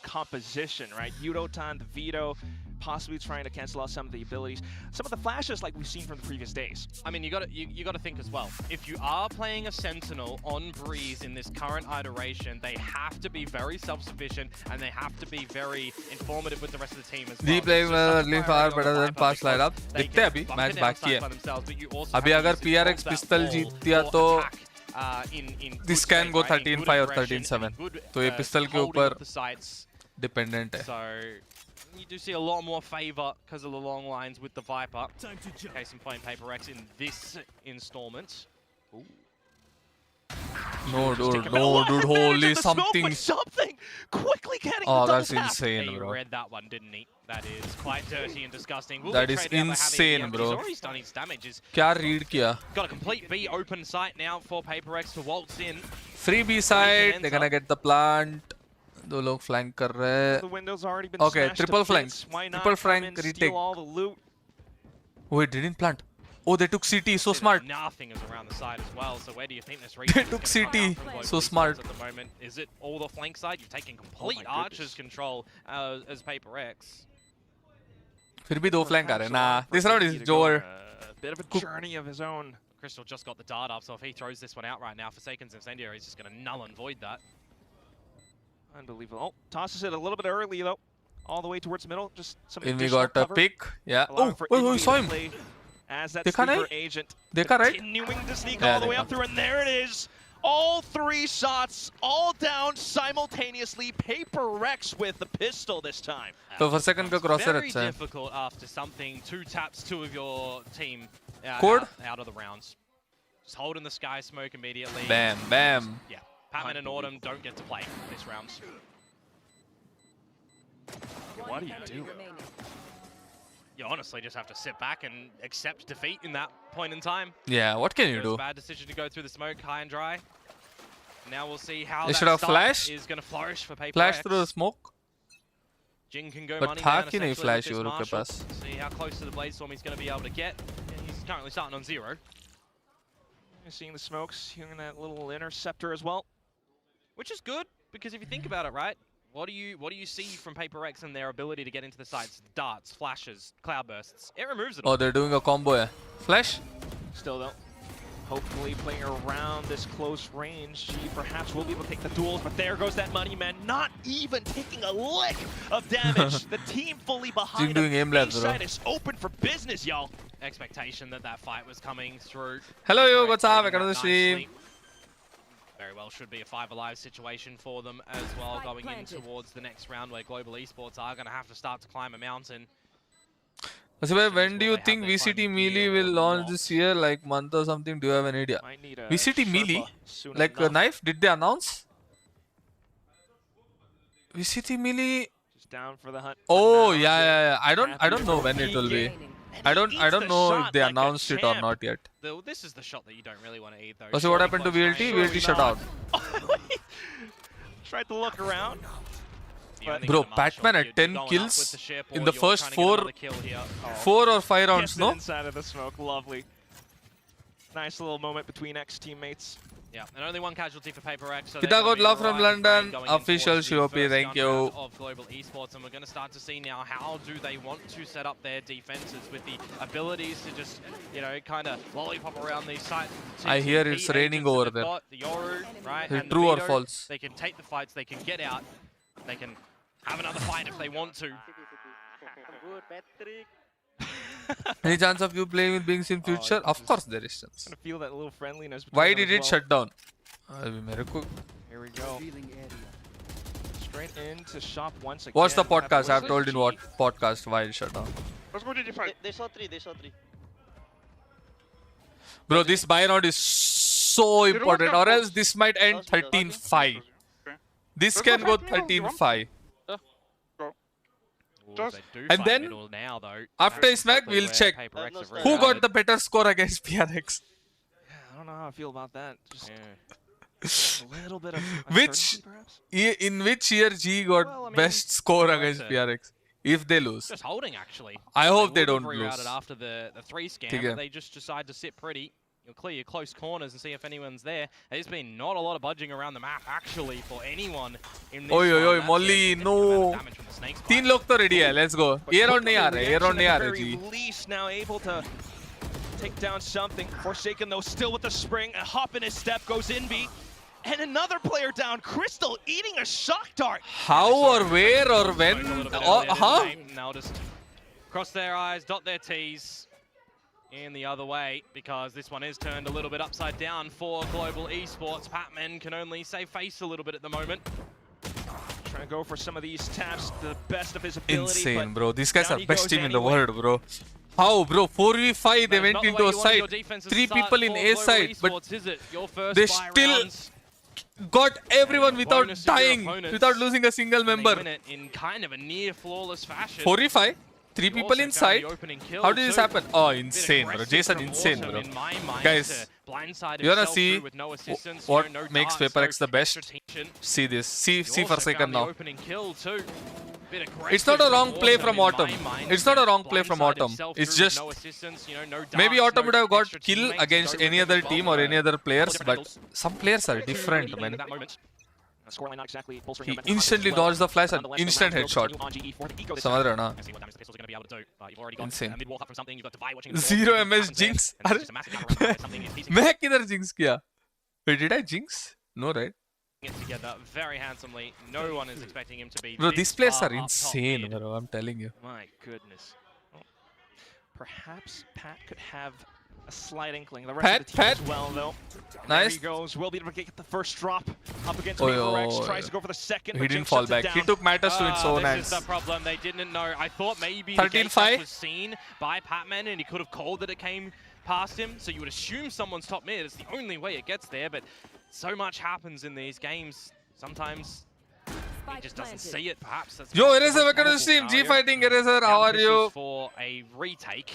composition, right? Yudotan, the veto, possibly trying to cancel out some of the abilities, some of the flashes like we've seen from the previous days. I mean, you got to think as well. If you are playing a Sentinel on Breeze in this current iteration, they have to be very self-sufficient and they have to be very informative with the rest of the team as well. G playing It's just early such far priority better on the than Viper past lineup. because they देखते can हैं अभी bump match it बाकी outside है. by themselves, but you also अभी have to अगर use PRX that pistol ball जीत दिया for तो attack, in good this can shape, go right? In good 13-5 or aggression, 13-7. in good, तो ये pistol के holding ऊपर of the sights. dependent है. So you do see a lot more favor because of the long lines with the Viper. Case in point, PaperX in this installment. Ooh. No, dude, holy something. Something quickly getting Oh, the that's double tap. insane, He bro. read that one, didn't he? That is quite dirty and disgusting. Will That be is traded out by insane, having the bro. He's already done his damage. क्या read किया? Got a complete B open site now for PaperX to waltz in. Free B side. They're gonna get the plant. दो लोग flank कर रहे The हैं. window's already been Okay, smashed to triple flank. bits. Why not Triple come flank, in, steal retake. all the loot? Wait, didn't plant. Oh, they took CT. So smart. Nothing is around the side as well. So where do you think this They region took is gonna come CT. out from Global So Esports smart. at the moment? Is it all the flank side? You've taken complete my Archer's goodness. control as PaperX. फिर भी दो flank आ रहे हैं. Nah, Perhaps this round is to go on Joer. a bit of a journey of his own. Crystal just got the dart up, so if he throws this one out right now, Forsaken's Incendiary is just going to null and void that. Unbelievable. Oh, tosses it a little bit early though. All the way towards middle. Just some And we additional got a cover, pick. Yeah. allowing Oh, for oh, Indy saw to him. play as that देखा sleeper नहीं? agent. देखा, right? Continuing to sneak Yeah, all the way देखा. up through, and there it is. All three shots, all down simultaneously. PaperX with the pistol this time. तो for second का crosser Very अच्छा है. difficult after something. 2 taps, 2 of your team Cord? out of the rounds. Just holding the sky smoke immediately. Bam, bam. Yeah, Patman and Autumn don't get to play this round. What do you do? Remaining. You honestly just have to sit back and accept defeat in that point in time. Yeah, what can you It was do? a bad decision to go through the smoke high and dry. Now we'll see how They that should have start flashed. is going to flourish for PaperX. Flash through the smoke. Jing can go But money था down कि नहीं essentially flash with this Euro के Marshall. Pass? See how close to the Bladestorm he's going to be able to get. He's currently starting on 0. You're seeing the smokes, hearing that little interceptor as well. Which is good, because if you think about it, right? What do you see from PaperX and their ability to get into the sites? Darts, flashes, cloudbursts. It removes it all. Oh, they're doing a combo. Yeah. Flash. Still though, hopefully playing around this close range, he perhaps will be able to take the duels, but there goes that money man, not even taking a lick of damage. The team fully behind doing him. aim left, Each bro. side is open for business, y'all. Expectation that that fight was coming through. Hello, yo, PaperX what's up? leading Welcome to the that stream. nicely. Very well should be a 5 alive situation for them as well, Spike going in planted. towards the next round where Global Esports are going to have to start to climb a mountain. So, when do Will you they think have their VCT fun Melee gear will or launch not? this year, like month or something? Do you have an idea? Might need a VCT Sherpa Melee, soon like a enough. knife? Did they announce? VCT Melee. Just down for the hunt. Oh Now, yeah. I don't Happy know when it will be. Remaining. And I he don't eats the know if shot they like a announced it or champ. not yet. This is the shot that you don't really want to eat, though. Oh, so what Surely happened to close VLT? range. VLT shut out. Tried to look around. The only Bro, kind of Marshall, Pac-Man at you're 10 going up kills with the share in ball, the you're first trying to get 4 another kill here. 4 or 5 rounds, Gets it no? inside of the smoke. Lovely. Nice little moment between ex-teammates. Yeah, and only one casualty for PaperX. So Kita they're gonna got be love from right in London. frame going in Official towards the Shiopi, first thank gun you. round of Global Esports, and we're going to start to see now how do they want to set up their defenses with the abilities to just, you know, kind of lollipop around these sites. I hear it's TP raining agents that over they've there. got, the Yoru, right? Is it and the true or Veto. false? They can take the fights, they can get out, they can have another fight if they want to. Any chance of you playing with Bings in future? Of course there is chance. Gonna feel that little friendliness. Why between did them it as shut down? मेरे को Here we go. Straight into shop once again. Watch the We'll have to podcast. I've listen told to in what G. podcast why it shut down. Let's go to D5. They saw 3, they saw 3. Bro, this buy round is so important, or else this might end 13-5. This can go 13-5. Ooh, Just- they do And fight then, middle now, though. after That's his match, exactly we'll where check PaperX have Who really Who got got it. the better score against PRX? I don't know how I feel about that. Just Yeah. a little bit of Which- uncertainty, perhaps? In which year G got Well, I mean, best score like against to- PRX? If they lose. Just holding, actually. I hope they would have don't rerouted lose. after the 3 scam, ठीक है. but they just decide to sit pretty. You'll clear your close corners and see if anyone's there. There's been not a lot of budging around the map, actually, for anyone in this Oi, oi, one. oi, That's a Molly, significant no. amount of damage from the Snake's तीन bite. लोग तो ready है. Let's go. But ये round quickly, नहीं आ रहे. ये reaction round नहीं आ at the रहे very G. least now able to take down something. Forsaken though, still with the spring. A hop in his step goes Envy. And another player down. Crystal eating a shock dart. How or where or when? A little bit Oh, earlier, huh? didn't they? And they'll just cross their eyes, dot their T's in the other way, because this one is turned a little bit upside down for Global Esports. Patman can only save face a little bit at the moment. Trying to go for some of these taps, the best of his ability. Insane, bro. These guys down are he best goes team in the anyway. world, bro. How, bro? 4v5, they That's went not the into way a you want side. your defense to 3 start people in for A Global side, but Esports, is it? Your first they buy still rounds, got everyone and without bonus to your dying, opponents, without losing a single and they member. win it in kind of a near flawless fashion. 4v5, 3 You people also inside. found the opening kill How did this too. happen? Oh, Bit insane, bro. aggressive Jason, from insane, Autumn bro. in my mind Guys, to blindside you wanna himself see through with no assistance, what no makes darts, PRX the no best? extra. See this. See You for a also second found the now. opening kill too. Bit It's not a aggressive wrong play from in my Autumn. mind It's not a to wrong play from blindside Autumn. himself It's through with just no assistance, you know, no maybe darts, Autumn no would have got extra kill teammates against to go any with other him team as or well. any other players, but Kills. some players are different, At man. that moment. Scoreline not exactly bolstering He their mental instantly confidence as dodged the flash and Nonetheless, the instant rounds will headshot. continue on GE for the eco this समझ time. रहे हो ना? And see what damage Pistol's going to be able to do. You've already got Insane. a mid walk up from something. You've got Divide watching. 0 MS jinx. अरे मैं किधर jinx किया? Wait, did I jinx? No, right? It together very handsomely. No one is expecting him to be. Bro, this these players far are up top insane, mid. bro. I'm telling you. My goodness. Well, perhaps Pat could have a slight inkling. The rest Pat, of the team Pat. as well, though. And Nice. There he goes. Will be able to get the first drop up against Oh, PRX. yo. Tries to go for the second. He but didn't Jinx fall shuts it back. He down. took matters to its own This hands. is the problem. They didn't know. I thought maybe 13-5? the was seen by Patman and he could have called that it came past him. So you would assume someone's top mid. It's the only way it gets there. But so much happens in these games. Sometimes he just doesn't see it. Perhaps that's Yo, the Eraser, most welcome to the probable stream. G scenario. Fighting Eraser, how are Pistols you? For a retake.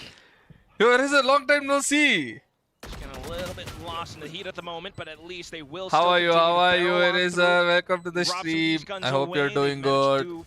Yo, Eraser, long time no see. Just getting a little bit lost in the heat at the moment, but at least they will How still are you? continue How to are you, barrel on Eraser? through. Welcome to the Rob some of stream. these guns I hope you're away. doing They managed good. to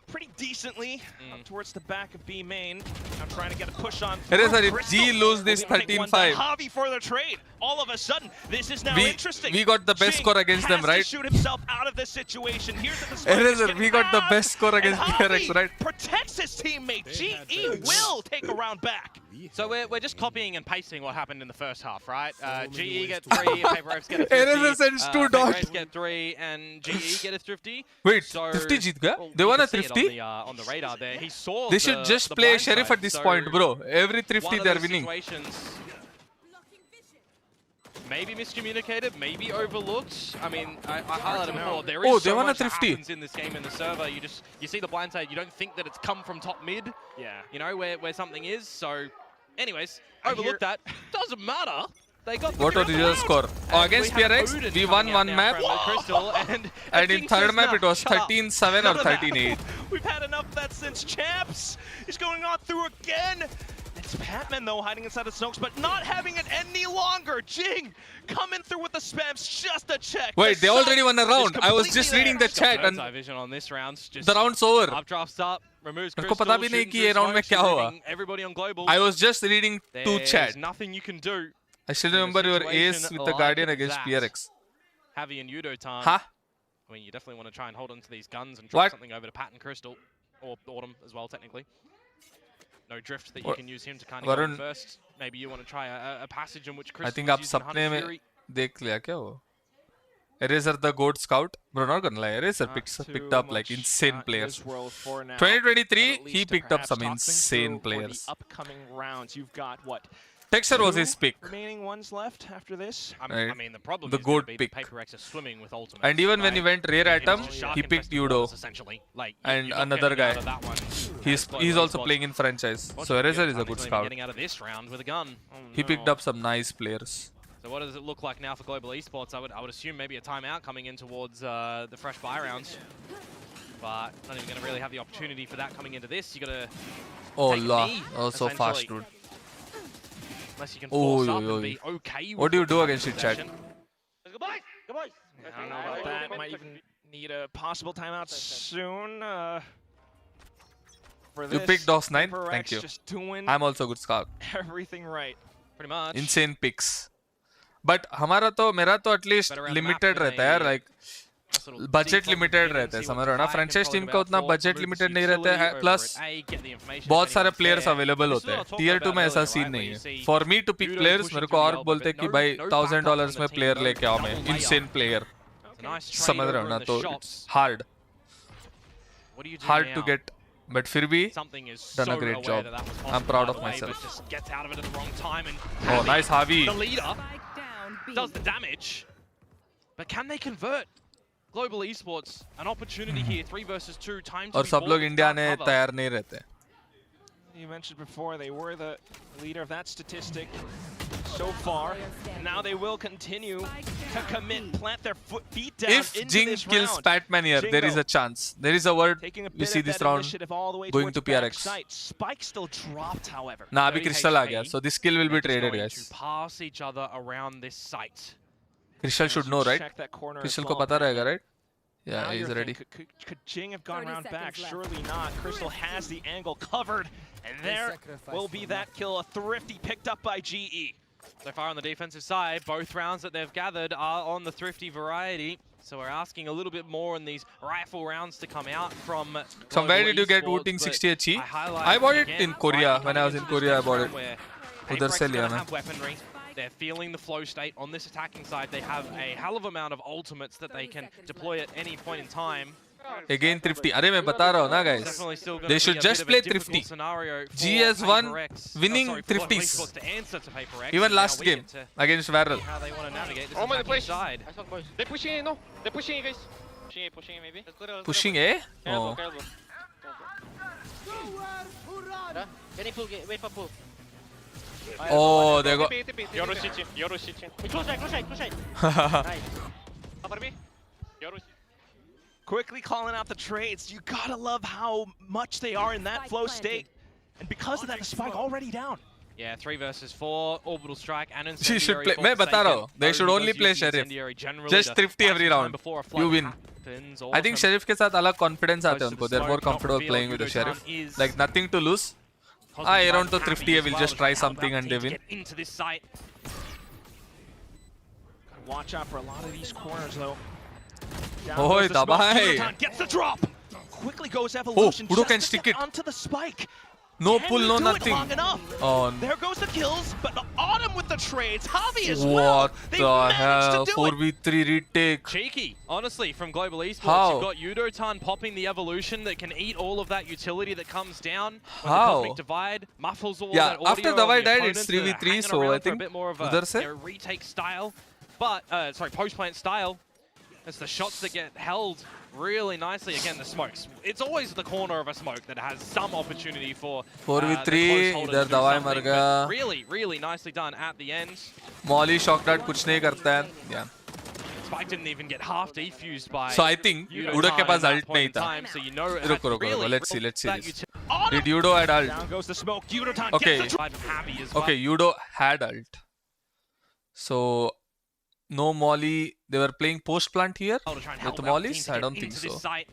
pretty decently up towards the back of B main. I'm trying to get a push on. Eraser, through. if Crystal G lose this will take one down. 13-5. Javi for the trade. All of a sudden, this is now We- interesting. we got the best Jing score against them, has right? To shoot himself out of this situation. Here's the spike Eraser, is getting we got the out, best score against and PRX, Javi right? protects his teammate. GE will take a round back. So we're just copying and pasting what happened in the first half, right? GE get 3, PaperX get a Thrifty. Eraser sends 2 dots. PaperX get 3, and GE get a Thrifty. Wait, So, 50 jeet gaya? well, They you won can a see it Thrifty? on the radar there. He saw They should just the play blind Sheriff side. at this So point, bro. Every one Thrifty of they're those winning. situations maybe miscommunicated, maybe overlooked. I mean, I highlighted before. There is Oh, they so won a much that Thrifty. happens in this game in the server. You see the blind side. You don't think that it's come from top mid. Yeah. You know where something is. So, anyways, overlooked that. Doesn't matter. They got the What was triple the out. score? Oh, And against we have PRX, Odin we coming won out one now map. from Crystal, and And in third map, it was 13-7 or None of that. 13-8. We've had enough of that since champs. He's going on through again. It's Patman though hiding inside the smokes, but not having it any longer. Jing coming through with the spams just to check. Wait, The they already won a site round. is I was completely just reading the there. chat Bird's and eye vision on this round. Just the round's over. up drafts up, removes मेरे Crystal, को पता भी नहीं shooting कि ये through round में smokes, क्या हुआ. removing everybody on global. I was just reading to There's chat. nothing you can do. I still in a remember your situation ace with the like Guardian against that. PRX. Javi and Yudo time. Huh? I mean, you definitely want to try and hold on to these guns and drop What? something over to Pat and Crystal, or Autumn as well, technically. No drift that you What? can use him to kind of go in Varun, first. Maybe you want to try a passage in which Crystal I think is आप using सपने Hunter में Fury. देख लिया क्या वो? Eraser the Goat Scout. Bro, not gonna lie. Eraser Not picked too up like much, insane in players. this world for now, 2023, but at he least to picked up perhaps some talk things insane through for players. The upcoming rounds, you've got what? Texture was his 2 pick. remaining ones left after this. I Right. mean, the problem The is gonna goat be pick. that PaperX is swimming with ultimates. And even when he right? went Rare It's Atom, just shark he picked infested Yudo. waters, essentially. Like, And you're not another getting out guy. of that one. He's Global also Esports. playing in franchise. So Fortunately, Eraser is a Javi's good not even scout. Getting out of this round with a gun. He picked up some nice players. So what does it look like now for Global Esports? I would assume maybe a timeout coming in towards the fresh buy rounds. But not even going to really have the opportunity for that coming into this. You got to Oh, take a la. knee, Oh, so fast, essentially. dude. Unless you can Oh, force yo, up yo, and yo. be okay. What do you with do the against it, Chad? possession. I don't know about that. Might even need a possible timeout soon. For You this, picked DOS 9? PRX Thank you. Just doing I'm also a good scout. everything right. Pretty much. Insane picks. But मेरा तो at least Better around the limited map रहता than है यार, a like sort of budget deep limited focus रहता है, in, समझ see रहे हो ना? what the Franchise fight team can का probably उतना about budget for, limited remove नहीं this रहता है, utility plus over at A, get the information बहुत if सारे anyone's players there. available This is होते what I हैं. talked Tier 2 about में ऐसा earlier, सीन right, नहीं where you है. see For me to pick Yudo players, pushing मेरे to को the और elbow, बोलते but कि no- भाई no $1000 backup में from the player team, लेके आओ no मैं. double layup. Insane player. It's a nice trade समझ रहे हो over ना? in the तो shops. it's hard. What do you do Hard now? to get. But फिर भी Something is done a so great aware job. that that was I'm possible proud either of way, myself. but just gets out of it at the wrong time and Oh, nice Javi. the leader Spike down B. does the damage. But can they convert? Global Esports, an opportunity here, 3 versus 2, time to और be सब bold लोग and India start ने cover. तैयार नहीं रहते. You mentioned before they were the leader of that statistic so far. And now they will continue to commit, plant their feet down If into Jing this kills round. Patman here, there is a chance. There is a word. Taking a We bit see of this that round initiative all the way going towards to back PRX. site. Spike still dropped, however. Nah, अभी 30 Crystal आ HP. गया. So this kill will be They're just traded, going guys. to pass each other around this site. Crystal should know, right? Check that corner as Crystal well, को पता Patman. रहेगा, right? Yeah, Now he's you're ready. thinking, could Jing have gone 30 around back? seconds left. Surely not. Crystal has the angle covered. And there will be that kill. A Thrifty picked up by GE. So far on the defensive side, both rounds that they've gathered are on the Thrifty variety. So we're asking a little bit more in these rifle rounds to come out from So where Global did you get Esports, Wooting but 60 HE? highlight I bought it again, in Korea. right When I was in into this Korea, I next bought round it. where उधर PRX से लिया gonna मैं. have weaponry. They're feeling the flow state on this attacking side. They have a hell of amount of ultimates that they can deploy at any point in time. Again Thrifty. अरे मैं बता रहा हूँ ना, guys. Definitely still gonna They be should a just bit of a play difficult Thrifty. scenario for GS won PaperX. winning Sorry, for Global Thrifties. Esports to answer to PaperX, Even and now last we game get to against Varel. see how they want to navigate this Oh my attacking place. side. Nice one, boys. They're pushing A, no? They're pushing A, guys. Pushing A maybe. Pushing A? Careful, Oh. careful. Can you pull? Wait for pull. Oh, they go. Yoru City. Yoru City. Close side. Nice. Upper B. Yoru City. Quickly calling out the trades. You gotta love how much they are in that flow state. And because of that, the Spike already down. Yeah, 3 versus 4, orbital strike and She should incendiary. play. मैं बता रहा हूँ. They should only play Sheriff. Just Thrifty every round. You win. I think Sheriff के साथ अलग confidence आता है उनको. They're more comfortable playing with the Sheriff. Like nothing to lose. Around to Thrifty, will just try something and they win. Into this site. Watch out for a lot of these corners, though. Oi, dabai. Gets the drop. Quickly goes Evolution. Udo just can to stick get it. onto the Spike. No Can pull, he no do it nothing. long enough? Oh, There goes the kills, but Autumn with the trades. Javi as well. what They the managed hell? to do it. 4v3 retake. Cheeky, honestly, from Global Esports. How? You've got Udotan popping the evolution that can eat all of that utility that comes down. When How? the Cosmic Divide muffles all Yeah, of that audio after on Divide the died, opponents it's that are 3v3, hanging so around I for a think bit more of udhar se? a retake style. But, sorry, post-plant style. It's the shots that get held really nicely. Again, the smokes. It's always the corner of a smoke that has some opportunity for 4v3, इधर दवाई मर गया. Really, really nicely done at the end. Molly shock dart कुछ नहीं करता है. Yeah. Spike didn't even get half defused by. So I think Udo के पास ult नहीं था. So you know it रुको had रुको really रुको. Let's see that this. Autumn. Did Udo had ult? Down goes the smoke. Udotan Okay. gets the drop. I'm happy as well. Okay, Udo had ult. So no Molly. They were playing post plant here To try and with help the out mollies. teams to I get don't think into this so. site.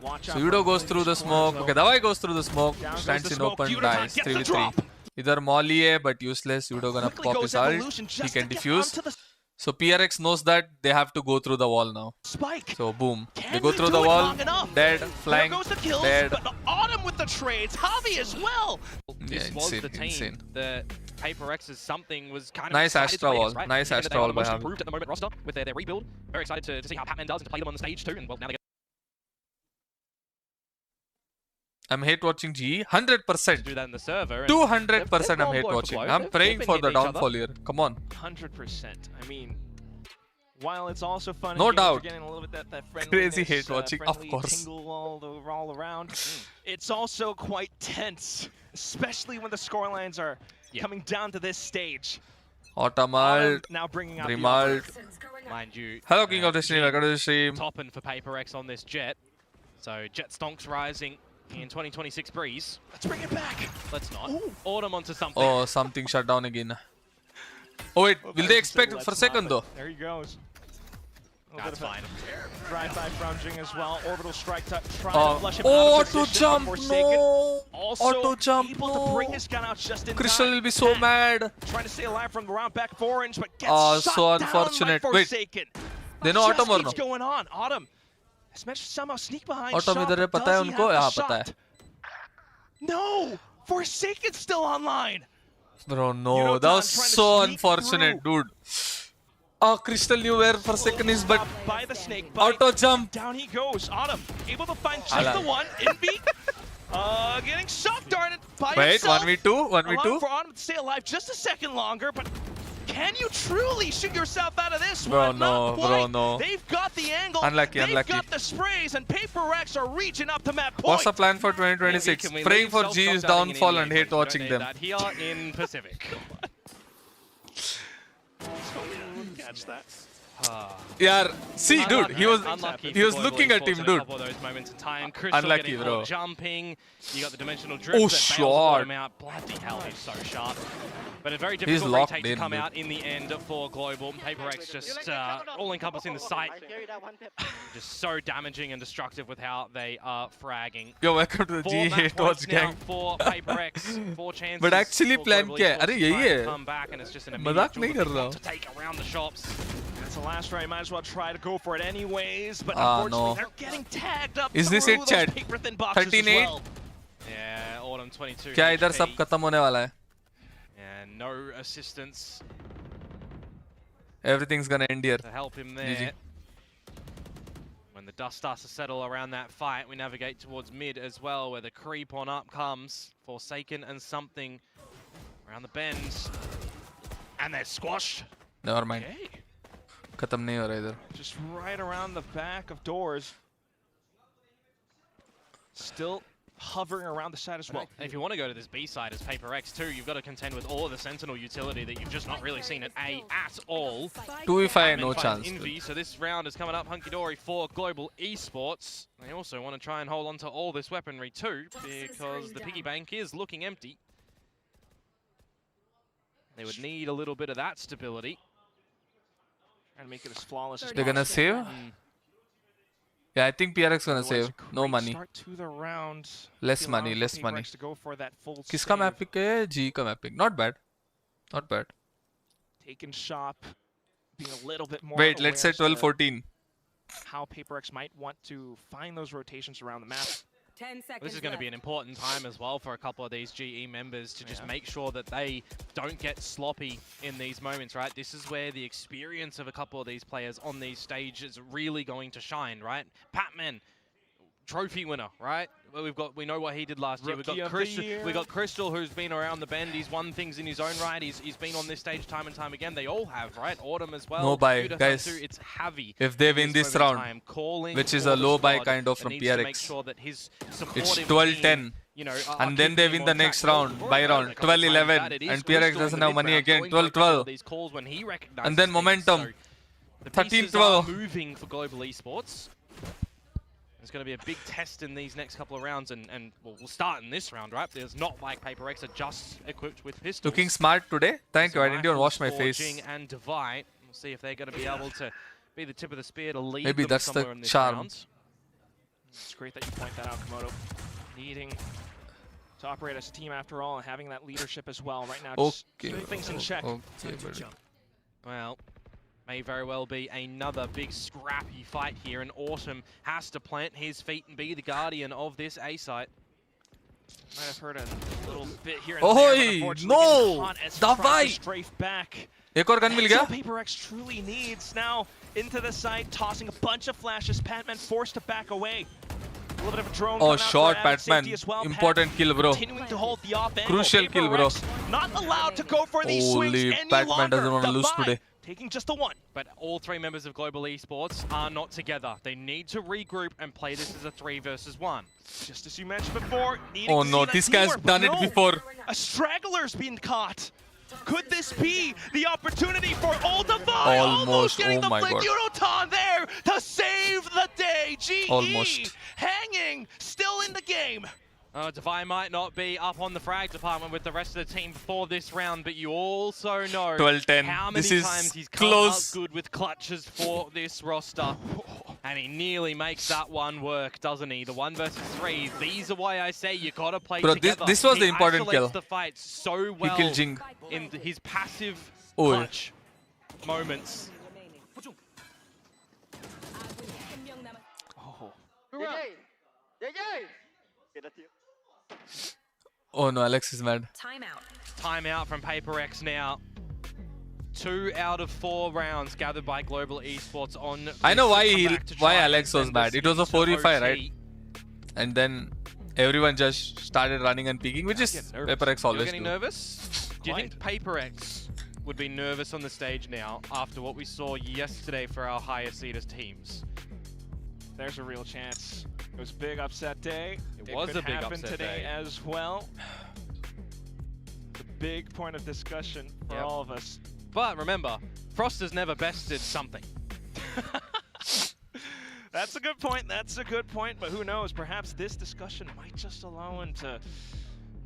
Watch out So for Udo all goes of through the these corners, smoke. Okay, though. Davai goes through the smoke. Down goes Stands the in smoke. open, Udotan dies. gets the 3v3. drop. Either Molly hai, but useless. Udo gonna Quickly pop goes his ult. Evolution He just can to get defuse. onto the So PRX knows that they have to go through the wall now. Spike. So boom. Can They go he through do the it wall. long enough? Dead. Flank. There goes the kills, Dead. but Autumn with the trades. Javi as well. Yeah, This was the insane, team insane. that PaperX is something was kind of Nice excited to Astra play wall. against, right? Nice Thinking that Astra they were wall the by most Javi. improved at the moment roster with their rebuild. Very excited to see how Patman does and to play them on the stage too. And well, now they I'm hate watching GE. 100%. do that in the server. And 200% I'm they've hate gone blow for watching. blow. I'm They've praying been for the hitting each other. downfall here. Come on. 100%. I mean, while it's also fun, No and games are doubt. getting a little bit that Crazy friendliness, hate watching, of friendly course. tingle all around. It's also quite tense, especially when the scorelines are coming down to this stage. Automalt. Now bringing out Rimalt. mind you. Hello, King of the Stream. Welcome to the stream. Topping for PaperX on this Jet. So Jet stonks rising in 2026 Breeze. Let's bring it back. Let's not. Ooh. Autumn onto something. Oh, something shut down again. Oh wait, will they expect it for a second though? There he goes. That's fine. Drive-by from Jing as well. Orbital strike trying to flush him Oh, out of auto position. jump, Forsaken. no! Also Auto jump, able to bring his gun out just in Crystal time. will be so mad. Trying to stay alive from the round back 4-inch, but gets Oh, shot so down unfortunate. by Wait, Forsaken. they know Just Autumn or keeps no? going on. Autumn has managed to somehow sneak behind Autumn shot, इधर है, but पता है does he उनको? have the हाँ, पता shot? है. No! Forsaken's still online. Bro, no, Udotan that was trying to so sneak unfortunate, dude. Oh, Crystal knew where for second is, but By the snake bite. auto jump. Down he goes. Autumn able to find just Alan. the one. Inbeat. Getting shock darted by Wait, himself. 1v2, Allowing 1v2. for Autumn to stay alive just a second longer, but Can you truly shoot yourself out of this Bro, one? no, Not bro, quite. no. They've got the angle. Unlucky, They've unlucky. got the sprays, and PRX are reaching up to map point. What's the plan for 2026? Can we Praying leave for self-stop G's doubting in downfall India, and hate please? We watching don't them. need that here in Pacific. Catch that. Yeah, see, dude, he was Unlucky he was for looking Global at him, Esports in a dude. couple of those moments in time. Crystal Unlucky, getting bro. caught jumping. You got the dimensional drift Oh, that bails shot. him out. Bloody hell, he's so sharp. But a very difficult locked retake to in, come dude. out in the end for Global. PRX just all-encompassing the site. Just so damaging and destructive with how they are fragging. Yo, welcome to the Four G match hate points watch now gang. for PRX. 4 chances. But actually for plan Global क्या है? Esports अरे to यही try and है. come back, and it's just an मजाक immediate नहीं कर रहा to हूँ. take around the shops. That's the last round. Might as well try to go for it anyways. But Ah, unfortunately, no. they're getting tagged up Is this through it, those chat? paper thin boxes 13-8? as well. Yeah, Autumn 22. क्या इधर सब HP. खत्म होने वाला है? And no assistance Everything's gonna end here. to help him GG. there. When the dust starts to settle around that fight, we navigate towards mid as well, where the creep on up comes. Forsaken and something around the bend. And they're squashed. Never mind. Okay. खत्म नहीं हो रहा इधर. Just right around the back of doors. Still hovering around the side as well. And if you want to go to this B side as PRX too, you've got to contend with all of the Sentinel utility that you've just not really seen at A at all. 2v5 no Finds chance. Envy, so this round is coming up hunky-dory for Global Esports. They also want to try and hold on to all this weaponry too, because the piggy bank is looking empty. They would need a little bit of that stability. Trying to make it as flawless as They're gonna possible. save? Yeah, I think PRX gonna Otherwise, save. a No great money. Start to the round. Less Be money, allowing less for money. PRX to go for that full किसका save. map pick है? G का map pick. Not bad. Not bad. Taking shop, being a little bit more. Wait, let's say aware as to 12-14. How PRX might want to find those rotations around the map. 10 seconds. This is going to be an important time as well for a couple of these GE members to just make sure that they don't get sloppy in these moments, right? This is where the experience of a couple of these players on these stages is really going to shine, right? Patman, trophy winner, right? Well, we know what he did last year. Rookie of the year. We got Crystal, who's been around the bend. He's won things in his own right. He's been on this stage time and time again. They all have, right? Autumn as well. No buy, Yuta guys. Hatsu, it's Javi. If they in win this moment in round, time, calling which is for a the low buy squad kind of and from needs to make PRX. sure that his It's supportive 12-10. team, you know, are And then they keeping win him the on next track round, going buy forward. round, A couple of times 12-11, that it is and Crystal PRX in doesn't the have money mid-round, again, going for a couple 12-12. of these calls when he recognizes And then things. momentum. So the pieces 13-12. are moving for Global Esports. It's going to be a big test in these next couple of rounds, and well, we'll start in this round, right? There's not like PRX are just equipped with pistols. Looking smart today. Thank you. I didn't even wash my face. Jing and Divide. We'll see if they're going to be able to be the tip of the spear to lead Maybe them that's the somewhere in this charm. round. It's great that you point that out, Komodo. Needing to operate as a team after all, and having that leadership as well. Right now, just Okay. keeping things in check. Okay, buddy. Well, may very well be another big scrappy fight here, and Autumn has to plant his feet and be the guardian of this A site. Might have heard a little bit here and Oi, there, but unfortunately no! getting caught as he tries to Davai! strafe back. एक और gun mill That's all गया? PRX truly needs. Now into the site, tossing a bunch of flashes. Patman forced to back away. A little bit of a drone. Oh, coming out shot, for added Patman. safety as well. Important kill, bro. Continuing to hold the off angle. Crucial kill, bro. PRX not allowed to go for these swings Holy, any Patman longer. doesn't want to lose Divide today. taking just the one. But all three members of Global Esports are not together. They need to regroup and play this as a 3 versus 1. Just as you mentioned before, needing Oh to no, see that this guy's teamwork, done but it no. before. A straggler's been caught. Could this be the opportunity for Oldavai? Almost, getting oh the my flick. God. Euroton there to save the day. GE Almost. hanging, still in the game. Divine might not be up on the frag department with the rest of the team for this round, but you also know 12-10. how many This is times he's come close. up good with clutches for this roster. And he nearly makes that one work, doesn't he? The 1 versus 3. These are why I say you gotta play Bro, together. this was the He important isolates kill. the fight so He well killed Jing. in his passive Oi. clutch moments. Oh no, Alex is mad. Timeout from PRX now. 2 out of 4 rounds gathered by Global Esports on. I know this why comeback to try why and Alex was send mad. this It was a into 4v5, OT. right? And then everyone just started running and peeking, which is PRX You're always getting do. nervous? Do you think PRX would be nervous on the stage now after what we saw yesterday for our higher seeded teams. There's a real chance. It was a big upset day. It was could a big happen upset today day. as well. The big point of discussion for Yep. all of us. But remember, Frost has never bested something. That's a good point. That's a good point. But who knows? Perhaps this discussion might just allow him to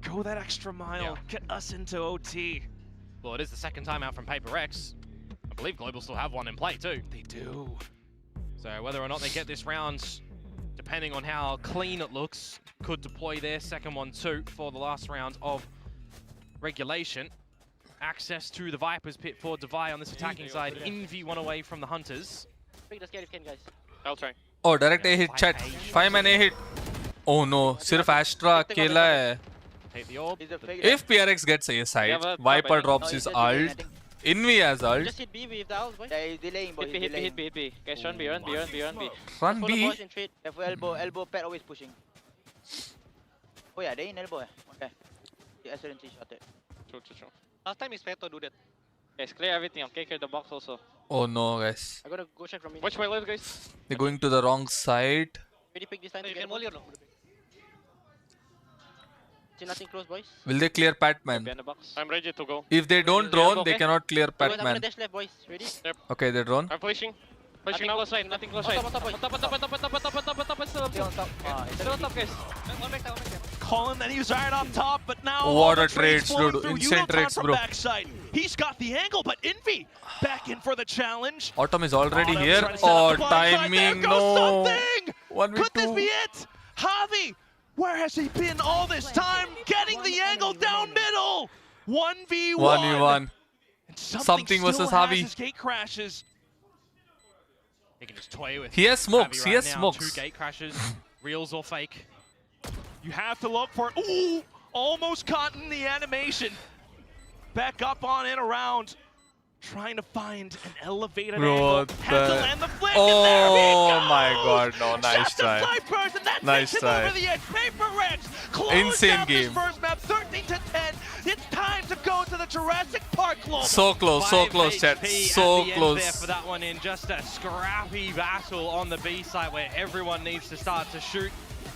go that extra mile, get us into OT. Well, it is the second time out from PRX. I believe Global still have one in play too. They do. So whether or not they get this round, depending on how clean it looks, could deploy their second one too for the last round of regulation. Access to the Viper's pit for Devi on this attacking side. Envy one away from the Hunters. Pick the scare if you can, guys. I'll try. Oh, direct A hit chat. 5-man A hit. Oh no, सिर्फ Astra अकेला है. Take the orb. If PRX gets A side, Viper drops his ult. Envy has ult. Just hit B with the ult, boys. They're delaying, boys. Hit B. Guys, run B. Run Follow B. boys in trade. Careful, elbow, pet always pushing. Oh yeah, they in elbow. Okay. The SRNT shot it. True. Last time is Veto do that. Guys, clear everything. Okay, clear the box also. Oh no, guys. I'm gonna go check from Watch my left, guys. They're going to the wrong side. Ready pick this time. You can molly or no? See nothing close, boys. Will they clear Patman? Behind the box. I'm ready to go. If they don't drone, they cannot clear I'm gonna Patman. dash left, boys. Ready? Okay, they drone. I'm pushing. Nothing close side. Nothing close side. On top, Still on top, guys. One back down. Colin, then he was right up top, but now What all the a trades trades, flowing dude. through. Insane Yunotan trades, from bro. backside. He's got the angle, but Envy back in for the challenge. Autumn is already Autumn here. trying to set up Oh, the blind side. timing, There goes no. something! Could this be it? Javi, where has he been all this time? Getting the angle down middle! 1v1! 1v1. And Something still versus has Javi. his gate crashes. They can just toy with He has smokes. Javi He right has now. smokes. 2 gate crashes, reals or fake. You have to look for it. Ooh! Almost caught in the animation. Back up on and around. Trying to find an elevated Bro, angle. Had to the- land the flick, Oh and there he goes! my god, no, nice Just a try. snipers, and that Nice takes him try. over the edge. PRX closed Insane out this game. first map, 13-10. It's time to go to the Jurassic Park Global. So close, so 5 chat. HP at So the end there close. for that one in. Just a scrappy battle on the B side where everyone needs to start to shoot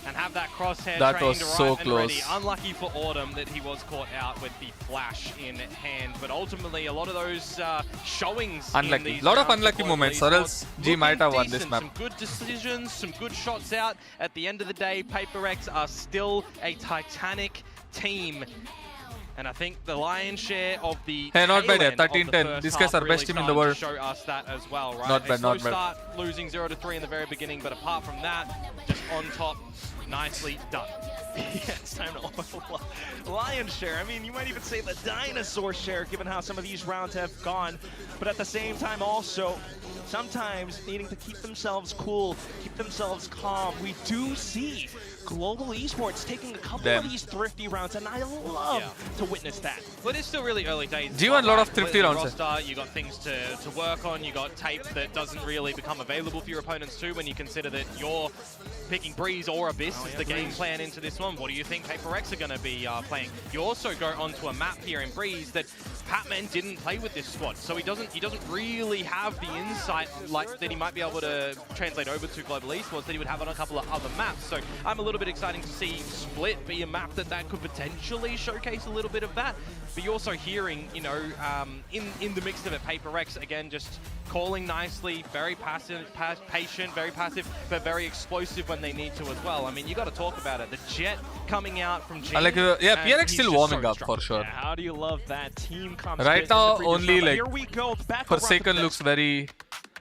and have that crosshair That trained was right so and ready. close. Unlucky for Autumn that he was caught out with the flash in hand, but ultimately a lot of those showings. Unlucky. In these Lot of rounds unlucky for moments, Global or else Esports G might looking have won this decent. map. Some good decisions, some good shots out. At the end of the day, PRX are still a titanic team. And I think the lion's share of the Hey, not tail bad, yeah, end of the 13-10. first These guys half are best really team in the started to world. show us that as well, right? Not A bad, slow not bad. start, losing 0-3 in the very beginning, but apart from that, just on top, nicely done. Yeah, it's time to oil lion's share. I mean, you might even say the dinosaur share, given how some of these rounds have gone. But at the same time, also, sometimes needing to keep themselves cool, keep themselves calm. We do see Global Esports taking a couple of these Thrifty rounds, and I love to witness that. But it's still really early days. G1 lot of Thrifty rounds. Roster, you got things to work on. You got tape that doesn't really become available for your opponents too when you consider that you're picking Breeze or Abyss as the game plan into this one. What do you think PRX are going to be playing? You also go onto a map here in Breeze that Patman didn't play with this squad, so he doesn't really have the insight like that he might be able to translate over to Global Esports that he would have on a couple of other maps. So I'm a little bit exciting to see Split be a map that could potentially showcase a little bit of that. But you're also hearing, you know, in the mix of it, PRX again just calling nicely, very passive, patient, very passive, but very explosive when they need to as well. I mean, you got to talk about it. The Jet coming out from G. Like, yeah, and PRX he's still just warming so up strong. for sure. Yeah, how do you love that team comes Right now, in the previous only round, but like here we go, back around the Forsaken fence. looks very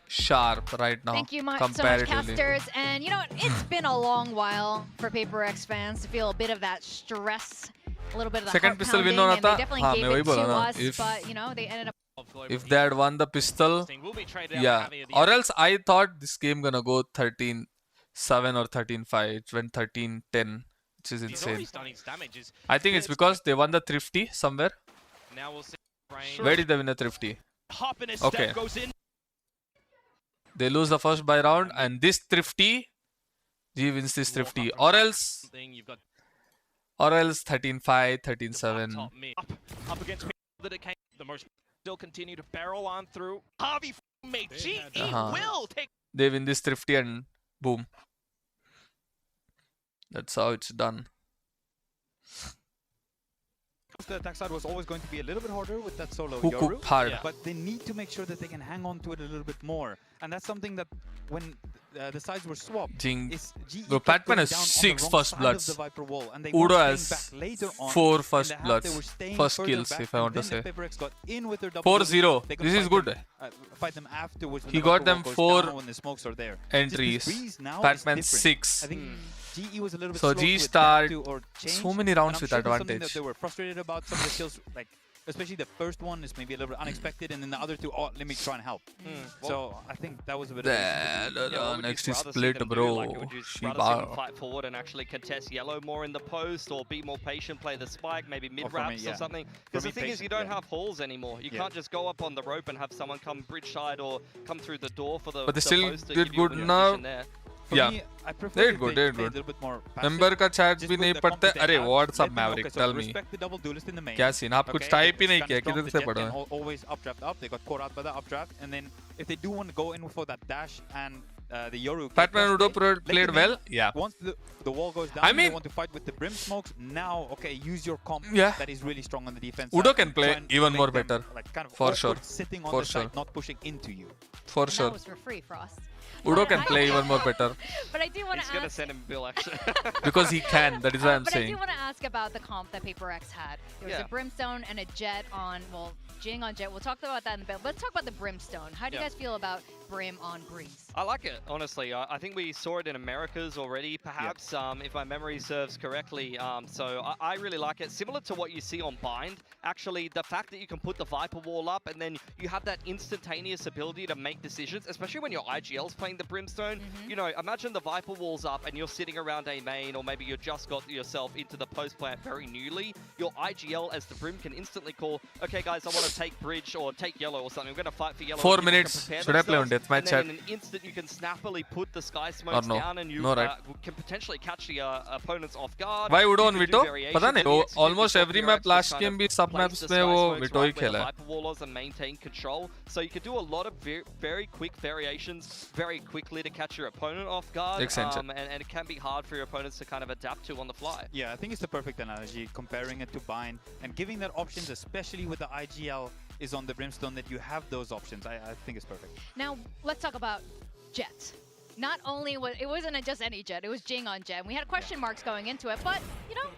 sharp right now. Thank you so much, comparatively. casters. And you know what? It's been a long while for PRX fans to feel a bit of that stress, a little bit of the Second heart pistol pounding, win होना and they था. definitely हाँ, gave मैं वही it बोला to ना. us, but you know, they ended up. If they had won the pistol, yeah. Or else I thought this game gonna go 13-7 or 13-5. It went 13-10, which is insane. I think it's because they won the Thrifty somewhere. Now we'll see. Where did they win the Thrifty? Hop in his Okay. step, goes in. They lose the first buy round, and this Thrifty, G wins this Thrifty. Or else 13-5, 13-7. Up against that it came still continue to barrel on through. Javi made GE will take. They win this Thrifty and boom. That's how it's done. The attack side was always going to be a little bit harder with that solo Who Yoru, cooked hard. but they need to make sure that they can hang on to it a little bit more. And that's something that when the sides were swapped, Jing. is GE Bro, kept Patman going has down on the 6 wrong first side of bloods. the Viper wall, and they Udo were has staying back later on 4 in first the half. bloods. They were staying First further kills, back, if I want to and say. then the PRX got in with their double 4-0. they could This is fight good. them, fight them afterwards when He the got Viper them wall goes 4 down when the smokes are there. entries. Just this Breeze now is Patman different. 6. I think GE was a little bit So slow G to adapt start to or change, so many and rounds I'm with sure that's something advantage. that they were frustrated about. Some of the kills, like especially the first one, is maybe a little bit unexpected, and then the other two, oh, let me try and help. So I think that was a bit of Next is split, bro. Would you rather see them fight forward and actually contest yellow more in the post, or be more patient, play the spike, maybe mid wraps or something? Because the thing is, you don't have halls anymore. You can't just go up on the rope and have someone come bridge side or come through the door for the. But they the still post to did give you a good good now. position there. Yeah, I prefer they're if good, they they're play a good. little bit more passive. Member का chat Just भी with नहीं the पढ़ते. comp they अरे have, what's let up them know, Maverick? okay, so Tell me. respect the double duelist in the main. क्या scene? आप कुछ Okay, type he they नहीं kind किया. of jumped किधर the से jet पढ़ा? and always updraft up. They got caught out by the updraft, and then if they do want to go in for that dash and the Yoru. Patman Udo played well. Yeah. Once the wall goes down, I mean, they want to fight with the brim smokes. Now, okay, use your comp that is really strong on the defense. Udo side can and play try and even make more them, better. like, kind of For awkward sure. Sitting on For the sure. side, not pushing into you. For And sure. that was for free, Frost. Udo But can play even more better. But I do want to He's gonna ask. send him a bill actually. Because he can. That is what I'm But I saying. do want to ask about the comp that Paper X had. There was a Brimstone and a Jet on, well, Jing on Jet. We'll talk about that in a bit. Let's talk about the Brimstone. How do you guys feel about Brim on Breeze? I like it, honestly. I think we saw it in Americas already, perhaps, if my memory serves correctly. So I really like it. Similar to what you see on Bind, actually, the fact that you can put the Viper wall up and then you have that instantaneous ability to make decisions, especially when your IGL's playing the Brimstone. You know, imagine the Viper wall's up and you're sitting around a main, or maybe you just got yourself into the post plant very newly. Your IGL as the Brim can instantly call, okay, guys, I want to take bridge or take yellow or something. We're going to fight for yellow. 4 minutes. Should I play on deathmatch chat? In an instant, you can snappily put the sky smokes down and you can potentially catch the opponents off guard. Why Udo on veto? पता नहीं. वो almost every map last game भी sub maps में वो veto ही खेला है. Viper wallers and maintain control, so you can do a lot of very quick variations very quickly to catch your opponent off guard. And it can be hard for your opponents to kind of adapt to on the fly. Yeah, I think it's the perfect analogy, comparing it to Bind and giving that options, especially with the IGL is on the Brimstone, that you have those options. I think it's perfect. Now, let's talk about Jet. Not only it wasn't just any Jet, it was Jing on Jet. We had question marks going into it, but, you know,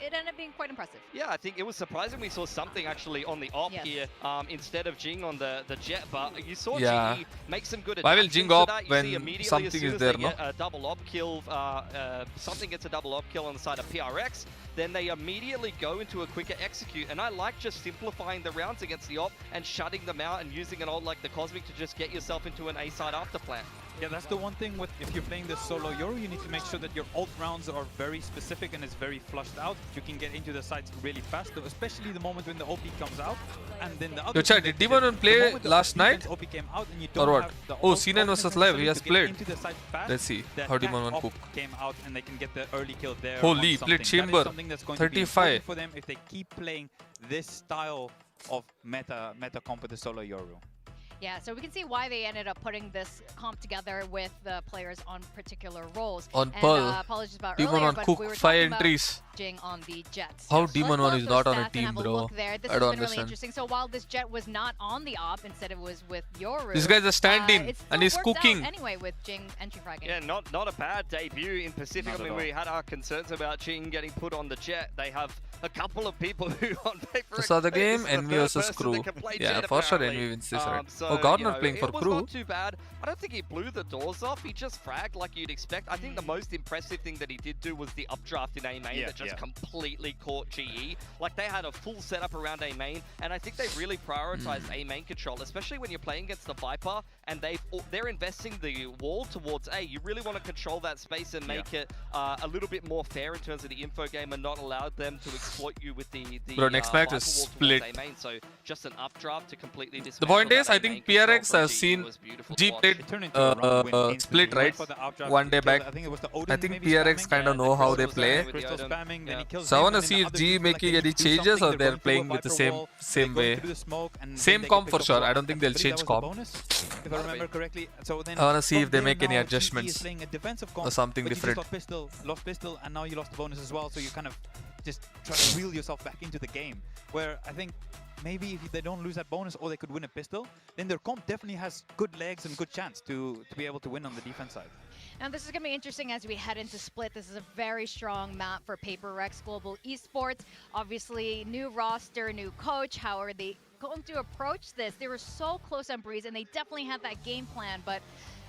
it ended up being quite impressive. Yeah, I think it was surprising we saw something actually on the op here instead of Jing on the Jet, but you saw GE make some good Why will adaptations Jing to op that. You when see immediately something as soon is as there, they no? get a double op kill, something gets a double op kill on the side of PRX, then they immediately go into a quicker execute, and I like just simplifying the rounds against the op and shutting them out and using an ult like the Cosmic to just get yourself into an A-side after plant. Yeah, that's the one thing with if you're playing the solo Yoru, you need to make sure that your ult rounds are very specific and it's very flushed out. You can get into the sites really fast, especially the moment when the OP comes out. And then the other Yo, chat, did Demon play last night? OP came out and you Or don't what? have the Oh, ult C9 versus live. He has to get played. into the site fast, Let's see that how Demon op cook. came out and they can get the early kill there. Holy, on something. played chamber. That is something that's going 35. to be important for them if they keep playing this style of meta comp with the solo Yoru. Yeah, so we can see why they ended up putting this comp together with the players on particular roles. On and, Pearl, apologies about Demon earlier, on but Cook, we were 5 talking entries. about Jing on the Jets. How Let's Demon pull 1 up is those not on a stats and team, have bro. look there. This I has don't been really understand. interesting. So while this Jet was not on the op, instead it was with Yoru. This guy's a stand-in it still and he's worked out cooking. anyway with Jing entry fragging. Yeah, not a bad debut in Pacific. I mean, we had our concerns about Jing getting put on the Jet. They have a couple of people who on paper. So the game, this is the Envy third versus person Crew. that can play Yeah, Jet, for sure apparently. Envy wins this, right? So, Oh, Gardner you know, playing for it was Crew. not too bad. I don't think he blew the doors off. He just fragged like you'd expect. I think the most impressive thing that he did do was the updraft in A main that just completely caught GE. Like they had a full setup around A main, and I think they really prioritized A main control, especially when you're playing against the Viper and they're investing the wall towards A. You really want to control that space and make it a little bit more fair in terms of the info game and not allow them to exploit you with the Bro, next match Viper is wall split. towards A main. So just an updraft to completely dismantle. The point is, that I main think control PRX from has GE seen was beautiful G to watch. played It turned into a round win instantly. split, right? For the outdraft, One day he back. killed- I think it was the Odin I think maybe PRX spamming. kind of Yeah, know the how they Crystal play. with the Crystal Odin. spamming, then he kills So I him, wanna and then see the if other G people, like, making they any need to do changes something. or they're going playing through a with the Viper wall, same they're going way. through the smoke, and Same then they comp get for picked sure. up. I don't think I they'll believe change that was the comp. bonus, if I remember correctly. So then I wanna see from if they there make any now, GE is adjustments playing a defensive comp, or something but you different. just lost pistol, and now you lost the bonus as well. So you kind of just try to reel yourself back into the game. Where I think maybe if they don't lose that bonus or they could win a pistol, then their comp definitely has good legs and good chance to be able to win on the defense side. Now this is going to be interesting as we head into Split. This is a very strong map for PRX Global Esports. Obviously, new roster, new coach. How are they going to approach this? They were so close on Breeze, and they definitely had that game plan, but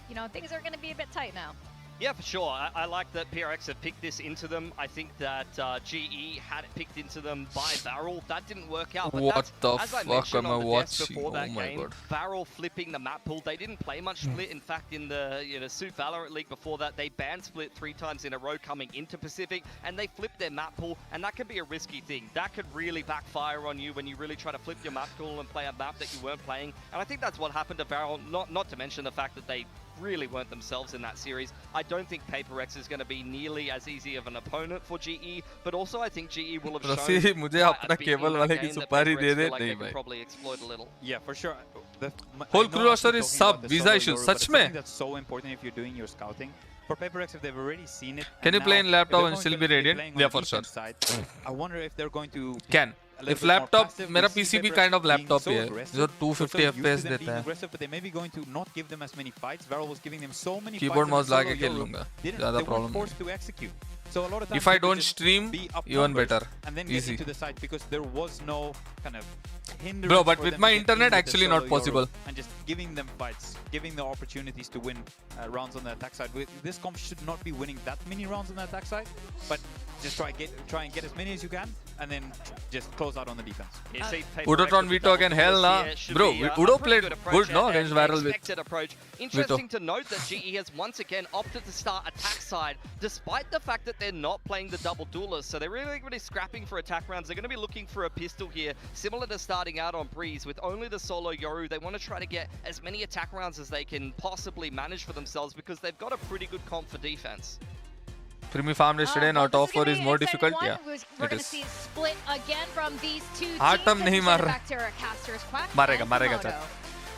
you know, things are going to be a bit tight now. Yeah, for sure. I like that PRX have picked this into them. I think that GE had it picked into them by Varel. That didn't work out. But What that's, the as I fuck mentioned am I on the desk watching? before that Oh my game, god. Varel flipping the map pool. They didn't play much Split. In fact, in the Suit Valorant League before that, they banned Split 3 times in a row coming into Pacific, and they flipped their map pool, and that can be a risky thing. That could really backfire on you when you really try to flip your map pool and play a map that you weren't playing. And I think that's what happened to Varel, not to mention the fact that they really weren't themselves in that series. I don't think PRX is going to be nearly as easy of an opponent for GE, but also I think GE will have shown रसी मुझे अपना cable वाले की सुपारी दे दे नहीं भाई. probably exploit a little. Yeah, for sure. Whole crew roster is sub visa issues. सच में? That's so important if you're doing your scouting. For PRX, if they've already seen it. Can you play in laptop and still be radiant? Yeah, for sure. I wonder if they're going to. Can. If laptop, मेरा PC भी kind of laptop ही है, जो 250 FPS देता है. But they may be going to not give them as many fights. Varel was giving them so many Keyboard fights. mouse ला के खेल लूँगा. ज़्यादा problem नहीं. Forced to execute. So a lot of times If I don't stream, even better. And then Easy. get into the site because there was no kind of hindrance. Bro, but for with them my to get internet, into the actually solo not possible. Euro and just giving them fights, giving the opportunities to win rounds on the attack side. This comp should not be winning that many rounds on the attack side, but just try and get as many as you can, and then just close out on the defense. Udotron Veto again, hell nah. Bro, Udo played good, no, against Varel with approach. Interesting to note that GE has once again opted to start attack side, despite the fact that they're not playing the double duelist. So they're really scrapping for attack rounds. They're going to be looking for a pistol here, similar to starting out on Breeze with only the solo Yoru. They want to try to get as many attack rounds as they can possibly manage for themselves because they've got a pretty good comp for defense. Primi farm yesterday, now top 4 is more difficult. Yeah, We're it going to is. see split again from these two teams. Atom नहीं मार रहा. Back to our casters, Quack मारेगा, and मारेगा Komodo. chat.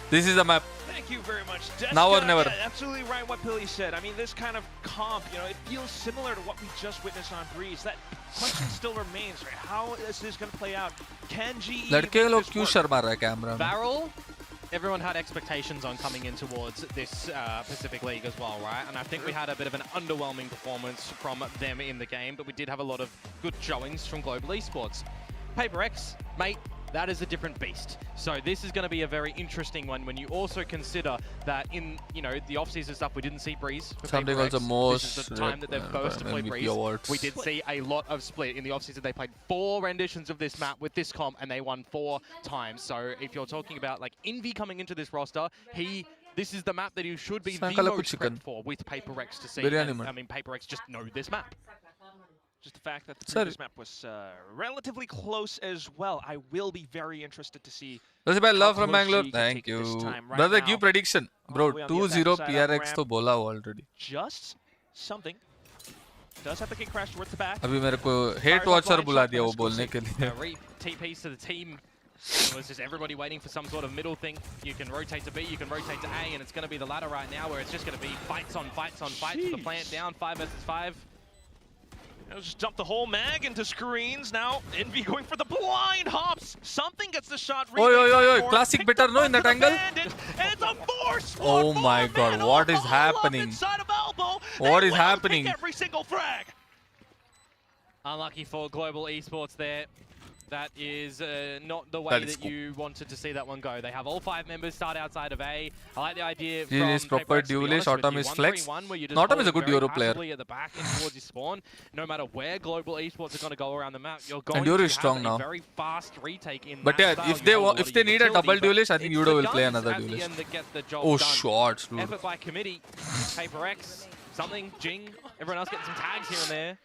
This is the map. Thank you very much. Now or Deska, never. yeah, absolutely right what Billy said. I mean, this kind of comp, you know, it feels similar to what we just witnessed on Breeze. That question still remains, right? How is this going to play out? Can GE लड़के लोग make क्यों this work? Sharma रहा है camera में? Varel, everyone had expectations on coming in towards this Pacific League as well, right? And I think we had a bit of an underwhelming performance from them in the game, but we did have a lot of good showings from Global Esports. PRX, mate, that is a different beast. So this is going to be a very interesting one when you also consider that in, you know, the off-season stuff, we didn't see Breeze for Something PRX. also most This is the time that they're first to play MVP Breeze. awards. We did see a lot of split in the off-season. They played 4 renditions of this map with this comp, and they won 4 times. So if you're talking about like Envy coming into this roster, this is the map that you should be the most prepped for with PRX to see. And, I mean, PRX just know this map. Just the fact that the previous map was relatively close as well. I will be very interested to see. Rasibhai, love from close Bangalore. she can Thank take this you. time. Right Brother, now, give prediction. Bro, all the way on the 2-0 attack side, PRX ramp. तो बोला हुआ already. Just something. Does have the king crash towards the back. अभी मेरे को hate watcher बुला दिया वो बोलने के लिए. TPs to the team. It was just everybody waiting for some sort of middle thing. You can rotate to B, you can rotate to A, and it's going to be the ladder right now where it's just going to be fights on fights on fights. The plant down, 5 versus 5. I'll just dump the whole mag into screens. Now Envy going for the blind hops. Something gets the shot. Oi, classic better no in that angle. And it's a force. Oh my god, what is happening? What is happening? Every single frag. Unlucky for Global Esports there. That is not the way that you wanted to see that one go. They have all 5 members start outside of A. I like the idea from is proper duelist, Autumn is flex. Autumn is a good Euro player. At the back and towards your spawn. No matter where Global Esports are going to go around the map, you're going and Euro to is strong have now. a very fast retake in but that yeah, style. if they need a double duelist, I think Yudo will play another duelist. duelist. Oh, shots, dude. Effort by committee. PRX, something, Jing. Everyone else getting some tags here and there.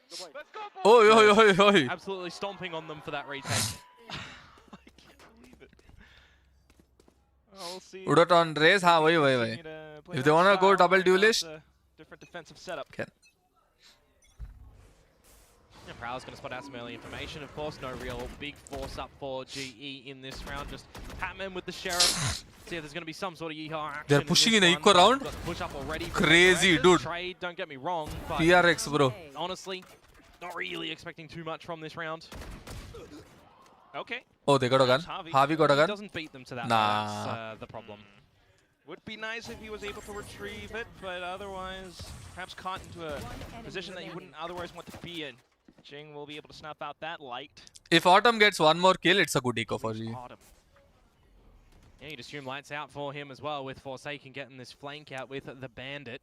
Oi. Absolutely stomping on them for that retake. I can't believe it. we'll see. Udot on race, हाँ वही वही वही. If they wanna go double duelist, different defensive setup. can. Yeah, Prowl's going to spot out some early information, of course. No real big force up for GE in this round. Just Patman with the Sheriff. See if there's going to be some sort of yeehaw action. They're pushing in eco round. Push up already. Crazy, dude. Trade, don't get me wrong, but PRX, bro. honestly, not really expecting too much from this round. Okay. Oh, they got a gun. Javi got a He gun. doesn't beat them to that. Nah. That's the problem. Would be nice if he was able to retrieve it, but otherwise, perhaps caught into a position that you wouldn't otherwise want to be in. Jing will be able to snuff out that light. If Autumn gets one more kill, it's a good eco for G. Autumn. Yeah, you'd assume lights out for him as well, with Forsaken getting this flank out with the Bandit.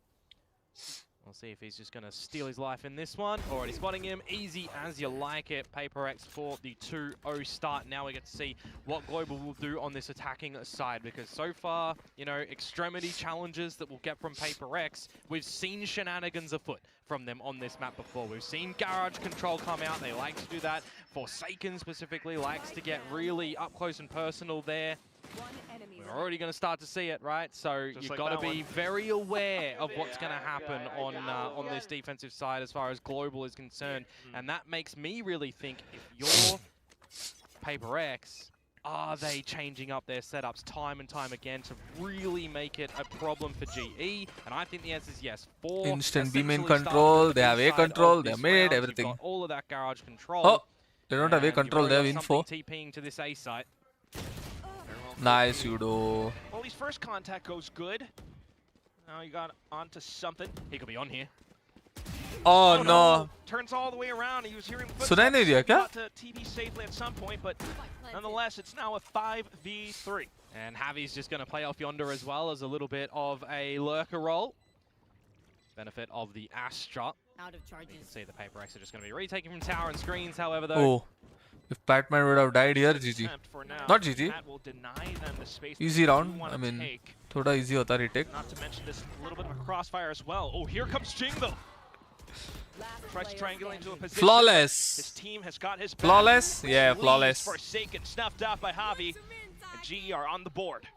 We'll see if he's just going to steal his life in this one. Already spotting him. Easy as you like it. PRX for the 2-0 start. Now we get to see what Global will do on this attacking side. Because so far, you know, extremity challenges that we'll get from PRX, we've seen shenanigans afoot from them on this map before. We've seen Garage Control come out. They like to do that. Forsaken specifically likes to get really up close and personal there. We're already going to start to see it, right? So you've got to be very aware of what's going to happen on this defensive side as far as Global is concerned. And that makes me really think, if you're PRX, are they changing up their setups time and time again to really make it a problem for GE? And I think the answer is yes. Instant B main control, they have A control, they have mid, everything. Got all of that Garage Control. Oh, they don't have A control, they have info. TPing to this A site. Nice, Udo. Well, his first contact goes good. Now he got onto something. He could be on here. Oh no. Turns all the way around. He was hearing footsteps. सुनाई नहीं दिया क्या? Got to TP safely at some point, but nonetheless, it's now a 5v3. And Javi's just going to play off yonder as well as a little bit of a lurker roll. Benefit of the Astra. Out of charges. You can see the PRX are just going to be retaking from tower and screens, however, though. Oh. If Batman would have died here, GG. Not GG. Easy round. I mean, thoda easy hota retake. Not to mention this little bit of a crossfire as well. Oh, here comes Jing though. Tries to triangulate into a position. Flawless. His team has got his back. Flawless? Yeah, flawless. Forsaken, snuffed out by Javi. And GE are on the board.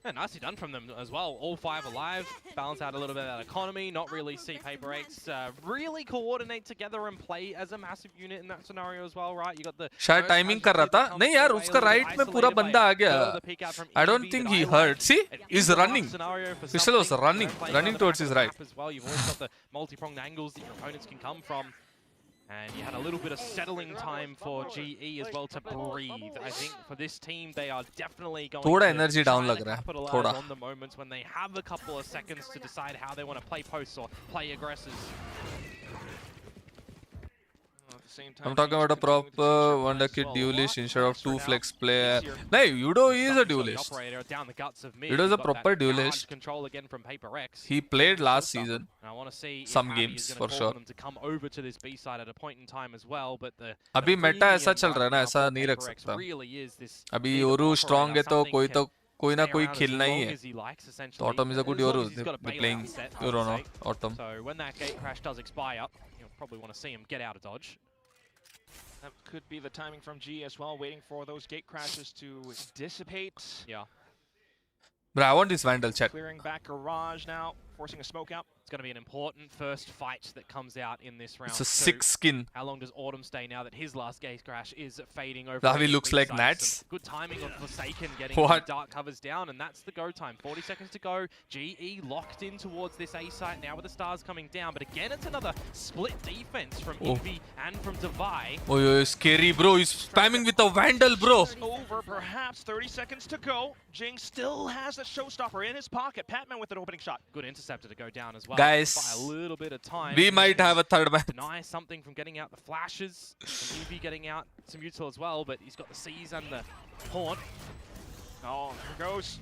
Yeah, nicely done from them as well. All 5 alive. Balance out a little bit of that economy. Not really see PRX really coordinate together and play as a massive unit in that scenario as well, right? You got the शायद timing कर रहा था नहीं यार उसका right में पूरा बंदा आ गया. I don't think he heard. See, he's running. Pistol was running towards his right. As well, you've always got the multi-pronged angles that your opponents can come from. And you had a little bit of settling time for GE as well to breathe. I think for this team, they are definitely going थोड़ा to energy down लग रहा है. capitalize थोड़ा. on the moments when they have a couple of seconds to decide how they want to play posts or play aggressors. I'm talking about a proper Wonder Kid duelist instead of 2 flex player. No, Udo is a duelist. Udo is a proper duelist. He played last season. Some games for sure. अभी Meta ऐसा चल रहा है ना, ऐसा नहीं रख सकता. अभी Yoru strong है तो कोई ना कोई खेलना ही है. So Autumn is a good Yoru. They're playing Yoru now. Autumn. So when that gate crash does expire, you'll probably want to see him get out of dodge. That could be the timing from G as well, waiting for those gate crashes to dissipate. Yeah. But I want this Vandal check. Clearing back garage now, forcing a smoke out. It's going to be an important first fight that comes out in this round. It's a 6 skin. How long does Autumn stay now that his last gate crash is fading over? Ravi looks like Nats. Good timing of Forsaken getting the dark covers down, and that's the go time. 40 seconds to go. GE locked in towards this A site now with the stars coming down. But again, it's another split defense from Envy and from Divide. Oh, scary, bro. He's spamming with a Vandal, bro. Over, perhaps 30 seconds to go. Jing still has a showstopper in his pocket. Patman with an opening shot. Good interceptor to go down as well. Guys, by a little bit of time. We might have a third man. Deny something from getting out the flashes. From Envy getting out some util as well, but he's got the C's and the Haunt. Oh, there goes.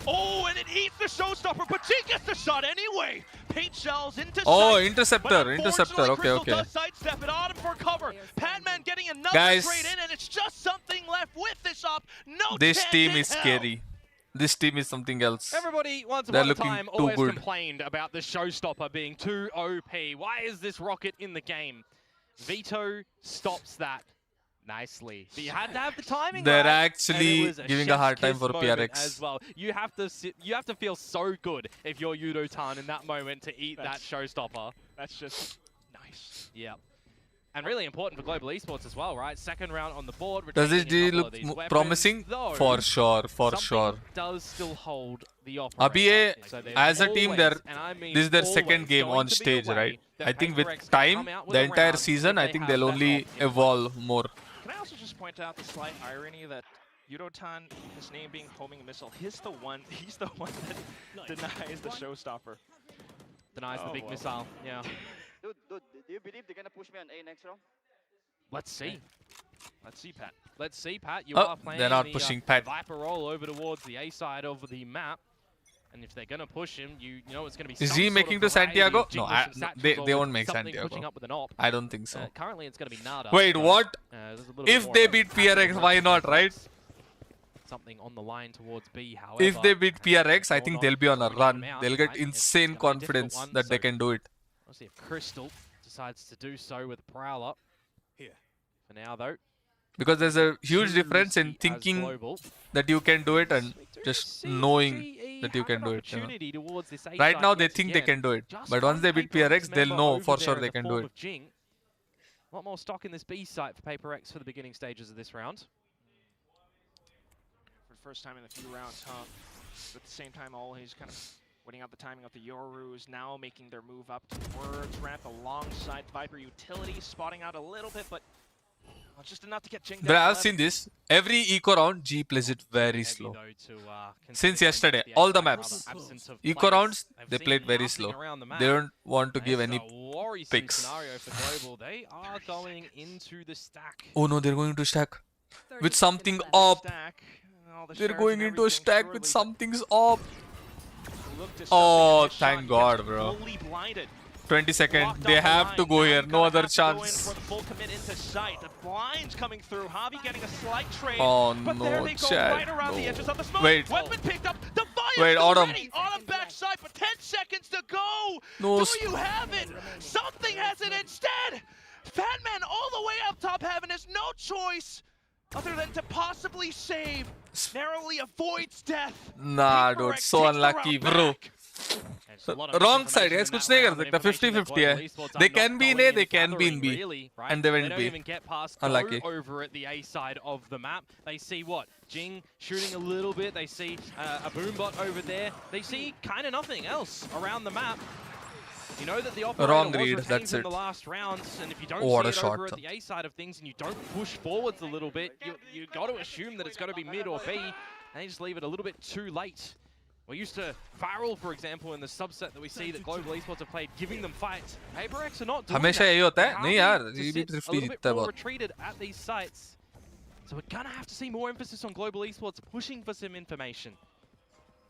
Oh, and it eats the showstopper, but Jing gets the shot anyway. Paint shells into oh, sight, interceptor. Okay, okay. Does sidestep it on him for cover. Padman getting another trade in, and it's just something left with this up. No, this team is scary. This team is something else. Everybody, once upon a time, always complained about the showstopper being too OP. Why is this rocket in the game? Veto stops that nicely. But you had to have the timing They're right, actually and it was giving a chef's hard time kiss for moment PRX. as well. You have to feel so good if you're Yudo-tan in that moment to eat that showstopper. That's just nice. Yeah. And really important for global esports as well, right? Second round on the board. Does this retaining a G couple look of these weapons, promising? though For sure, for something sure. does still hold the Abhi, operator. So they're as a team, always, and I mean this is their always, second game going on to be stage, the way right? that I think with PRX time, come out with the a entire round season, if I they think have they'll that only op in evolve more. Can I also just point out the slight irony that Yudo-tan, his name being homing missile, he's the one that denies the showstopper. Denies the big missile, yeah. Dude, do you believe they're gonna push me on A next round? Let's see. Let's see, Pat. Let's see, Pat. You Oh, are playing they're not the, pushing Pat. Viper roll over towards the A side of the map. And if they're going to push him, you know it's going to be Is some he sort making of to variety Santiago? of No, jinglers and satchels they or won't make something pushing Santiago. up with an op. I don't think so. Currently, it's going to be nada. Wait, so, what? there's a little bit If more they of a beat tactical PRX, why not, right? Something on the line towards B, however. If they beat PRX, I or think not they'll be on a bringing run. them out, They'll get right? It's insane gonna be a difficult confidence one, that they so can do it. We'll see if Crystal decides to do so with Prowler. Here. For now, though. Because there's a huge difference in As thinking global. that you can do it and We do just see knowing GE that you have can an do it. You know. opportunity towards this A Right side now, they yet think they again. can do it. Just But once they beat PRX, they'll member know over for there sure in they the can do form it. of Jing. A lot more stock in this B site for PaperX for the beginning stages of this round. For the first time in a few rounds, huh? But at the same time, he's kind of waiting out the timing of the Yorus, now making their move up towards ramp alongside Viper utility, spotting out a little bit, but just enough to get Jing down. But I've seen this. Every eco round, G plays it very slow. Since yesterday, all the maps. Eco rounds, they played very slow. They don't want to give any picks. They are going into the stack. Oh no, they're going to stack with something up. They're going into a stack with something's up. Oh, thank God, bro. 20 seconds. They have to go here. No other chance. Full commit into sight. The blinds coming through. Javi getting a slight trade. Oh but there no, they go, Chad. right around the edges of the smoke. Wait. Weapon picked up. The Wait, Autumn. ready. Autumn backside, but 10 seconds to go. No. Do you have it? Something has it instead. Fatman all the way up top having his no choice other than to possibly save. Narrowly avoids death. Nah, dude, so unlucky, bro. Wrong side, guys. कुछ नहीं कर सकता. 50-50 है. They can be in A, they can be in B, and they went don't B. even get past Unlucky. Go over at the A side of the map. They see what? Jing shooting a little bit. They see a boombot over there. They see kind of nothing else around the map. You know that the operator Wrong was read, retained that's in it. the last rounds, and if you don't Oh, what see a it shot. over at the A side of things and you don't push forwards a little bit, you got to assume that it's going to be mid or B, and they just leave it a little bit too late. We're used to Farrell, for example, in the subset that we see that Global Esports have played, giving them fights. PaperX are not doing हमेशा that. यही होता है. They're नहीं happy यार, to ये भी sit Thrifty a little जीतता bit है more बहुत. retreated at these sites. So we're going to have to see more emphasis on Global Esports pushing for some information.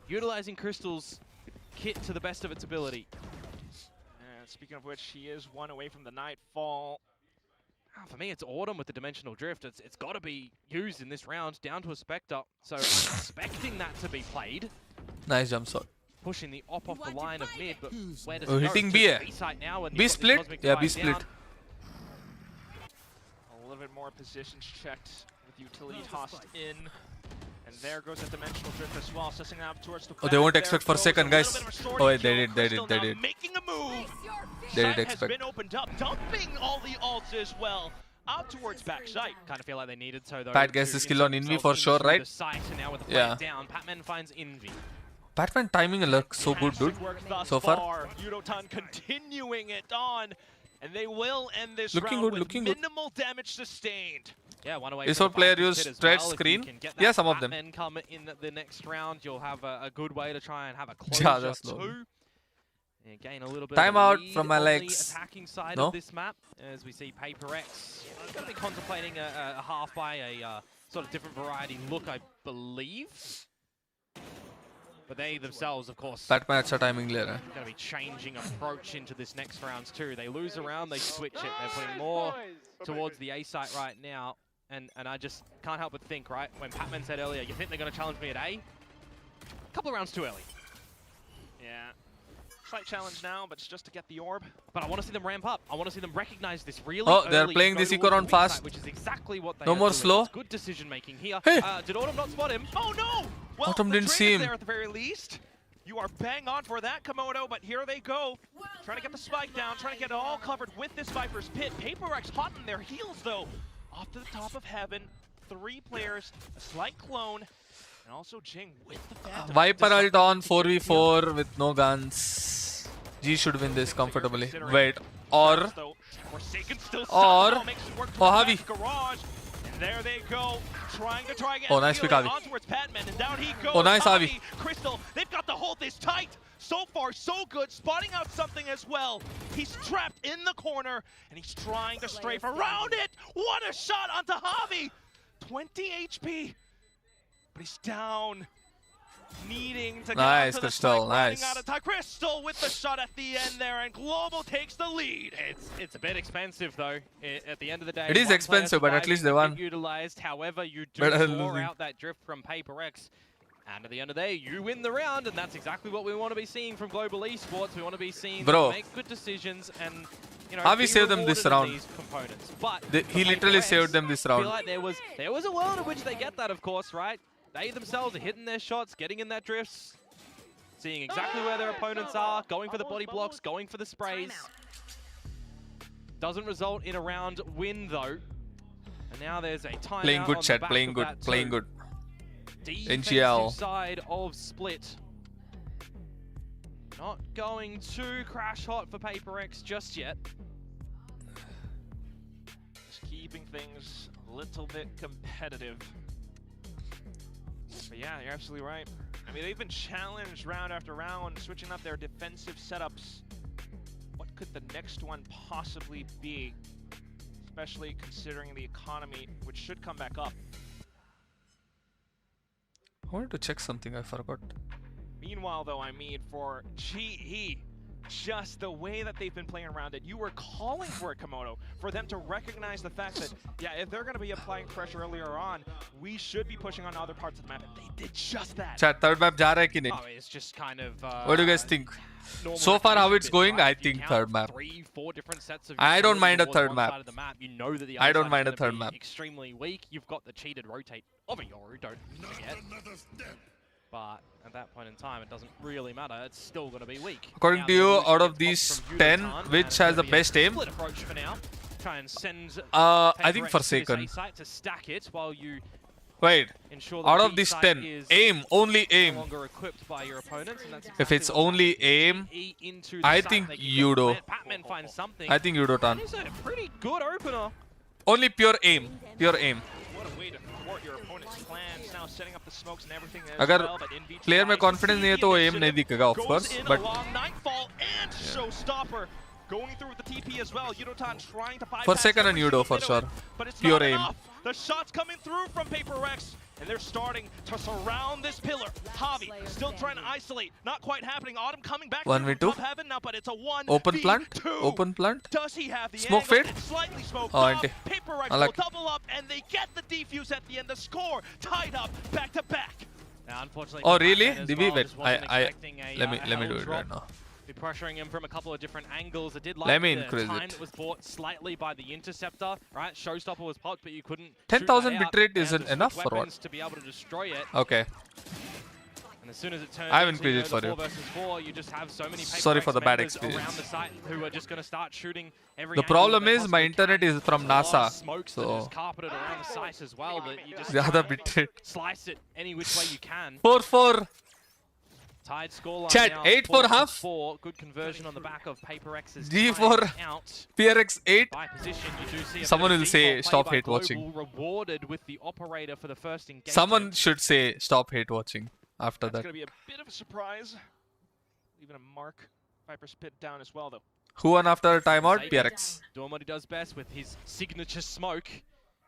Utilizing Crystal's kit to the best of its ability. And speaking of which, he is one away from the Nightfall. For me, it's Autumn with the Dimensional Drift. It's got to be used in this round, down to a Spectre. So I'm expecting that to be played. Nice jump shot. Pushing the op off the line of mid, but where does Oh, it go? hitting To B, the eh? B site now, and B you've got the split? Cosmic Yeah, Divide B split. down. A little bit more positions checked with utility tossed in. And there goes a Dimensional Drift as well, sussing out towards the Oh, they won't back. expect There for goes second, a guys. little bit of a shorty Oh, wait, they kill. did, they Crystal did, they now did. making a move. They Site did has expect. been opened up, dumping all the ults as well. Out towards backside. Kind of feel like they needed to, though. Pat gets to the skill on insert Envy for themselves sure, into right? the site, and now with the Yeah. flag down, Patman finds Envy. Batman timing looks so good, dude. Fantastic work thus So far. Yudo-tan continuing it on. And they will end this Looking round good, with looking good. minimal damage sustained. Yeah, one away. Is from our the player Viper use pit as stretch well. If you screen? can get Yeah, that some of them. Batman come in the next round, you'll have a good way to try and have a closure Yeah, that's low. too. And gain a little bit Timeout of a lead from on Alex. the attacking side No? of this map, as we see PaperX going to be contemplating a half by a sort of different variety look, I believe. But they themselves, of course, Batman अच्छा timing ले रहा है. going to be changing approach into this next round too. They lose a round, they switch it. They're putting more towards the A site right now. And I just can't help but think, right, when Patman said earlier, you think they're going to challenge me at A? A couple of rounds too early. Yeah. Slight challenge now, but it's just to get the orb. But I want to see them ramp up. I want to see them recognize this really Oh, they're early playing and this go eco towards round the weak fast. side, which is exactly what they No are more doing. slow. It's good decision making here. Hey. Did Autumn not spot him? Oh no! Well, Autumn the didn't trade see is him. there at the very least. You are bang on for that, Komodo, but here they go. Trying to get the spike down, trying to get it all covered with this Viper's Pit. PRX hot in their heels, though. Off to the top of heaven. 3 players, a slight clone, and also Jing with the Phantom. Viper ult on 4v4 with no guns. G should win this comfortably. Wait, or Javi. Garage. And there they go, trying to try again. Oh, nice pick, Javi. On towards Patman, and down he goes. Oh, nice, Javi. Crystal, they've got to hold this tight. So far, so good. Spotting out something as well. He's trapped in the corner, and he's trying to strafe around it. What a shot onto Javi. 20 HP, but he's down. Needing to get Nice, onto the Crystal, spike, running nice. out of time. Crystal with the shot at the end there, and Global takes the lead. It's a bit expensive though. At the end of the day, It is one expensive, player but at least they surviving, won. a bit utilized. However, you do Better than draw losing. out that drift from PRX. And at the end of the day, you win the round, and that's exactly what we want to be seeing from Global Esports. We want to be seeing Bro. them make good decisions and, you know, Javi be saved them this rewarded in round. these components. But He for literally PRX, saved them this I feel round. like there was a world in which they get that, of course, right? They themselves are hitting their shots, getting in that drifts, seeing exactly where their opponents are, going for the body blocks, going for the sprays. Doesn't result in a round win though. And now there's a timeout Playing good, on the chat. back Playing of good. that Playing too. good. Defensive NGL. side of Split. Not going too crash hot for PRX just yet. Just keeping things a little bit competitive. But yeah, you're absolutely right. I mean, they've been challenged round after round, switching up their defensive setups. What could the next one possibly be? Especially considering the economy, which should come back up. I wanted to check something, I forgot. Meanwhile, though, I mean, for GE, just the way that they've been playing around it, you were calling for it, Komodo, for them to recognize the fact that, yeah, if they're going to be applying pressure earlier on, we should be pushing on other parts of the map, and they did just that. Chat, third map जा रहा है कि नहीं? Oh, it's just kind of. What do you guys think? normal So far, how rotation it's bits, going, right? I If you think count third map. 3-4 different sets of I don't utility mind a towards third one map. side of the map. You know that the I other don't side mind is a gonna third be map. extremely weak. You've got the cheated rotate of a Yoru, don't forget. But at that point in time, it doesn't really matter. It's still going to be weak. According Now, to you, Evolution out of gets these popped from 10, Yudotan, and which it's has gonna the be a best aim? split approach for now. Try and send I think PRX to this Forsaken. A site to stack it while you Wait, ensure that out the of B these site 10, is aim, only no aim. longer equipped by your opponents, and that's If exactly it's what's only happening. aim, GE into the I site, think they can Yudo. get Patman finds something. I think Yudotan. It's a pretty good opener. Only pure aim. Pure aim. What a way to thwart your opponent's plans, now setting up the smokes and everything as अगर well, but in vitro player में eyes, confidence नहीं है तो aim नहीं दिखेगा, of goes course. in But along Nightfall and Showstopper going through with the TP as well. Yudotan trying to bypass Forsaken and every Yudo single for middle, sure. but it's Pure not aim. enough. The shots coming through from PRX, and they're starting to surround this pillar. Javi still trying to isolate, not quite happening. Autumn coming back 1v2. through top heaven now, but it's a 1v2. Open plant. Open plant. Does he have the Smoke angle? fade? It's slightly smoked Oh, off. anti. PRX I will like it. double up, and they get the defuse at the end. The score tied up, back to back. Now, unfortunately, Oh for really? Patman as Did we well, wait? just wasn't expecting Let me a do hell it drop. right now. Be pressuring him from a couple of different angles. I did like Let me the increase time it. that was bought slightly by the interceptor. Right, Showstopper was popped, but you couldn't. 10,000 shoot that out. bitrate Now isn't the enough switch for what? weapons to be able to destroy it. Okay. And as soon as it turns I've into, increased it the for you. 4 versus 4, you just have so many Sorry for the bad members experience. around the site who are just going to start shooting every The angle problem they is my possibly internet can. is from There's a lot NASA, of smokes that are so just carpeted around the site as well, that you just ज़्यादा try and bitrate. slice it any which way you can. 4-4. Tied scoreline Chat, now, 8 for 4 to half. 4. Good conversion on the back of PRX's G time for out. PRX 8. By position, you do see a Someone bit of will say, default play "Stop by hate Global, watching." Rewarded with the operator for the first engagement. Someone should say stop hate watching after That's that. going to be a bit of a surprise. Leaving a mark. Viper spit down as well, though. Who won after timeout? Saban PRX. doing what he does best with his signature smoke.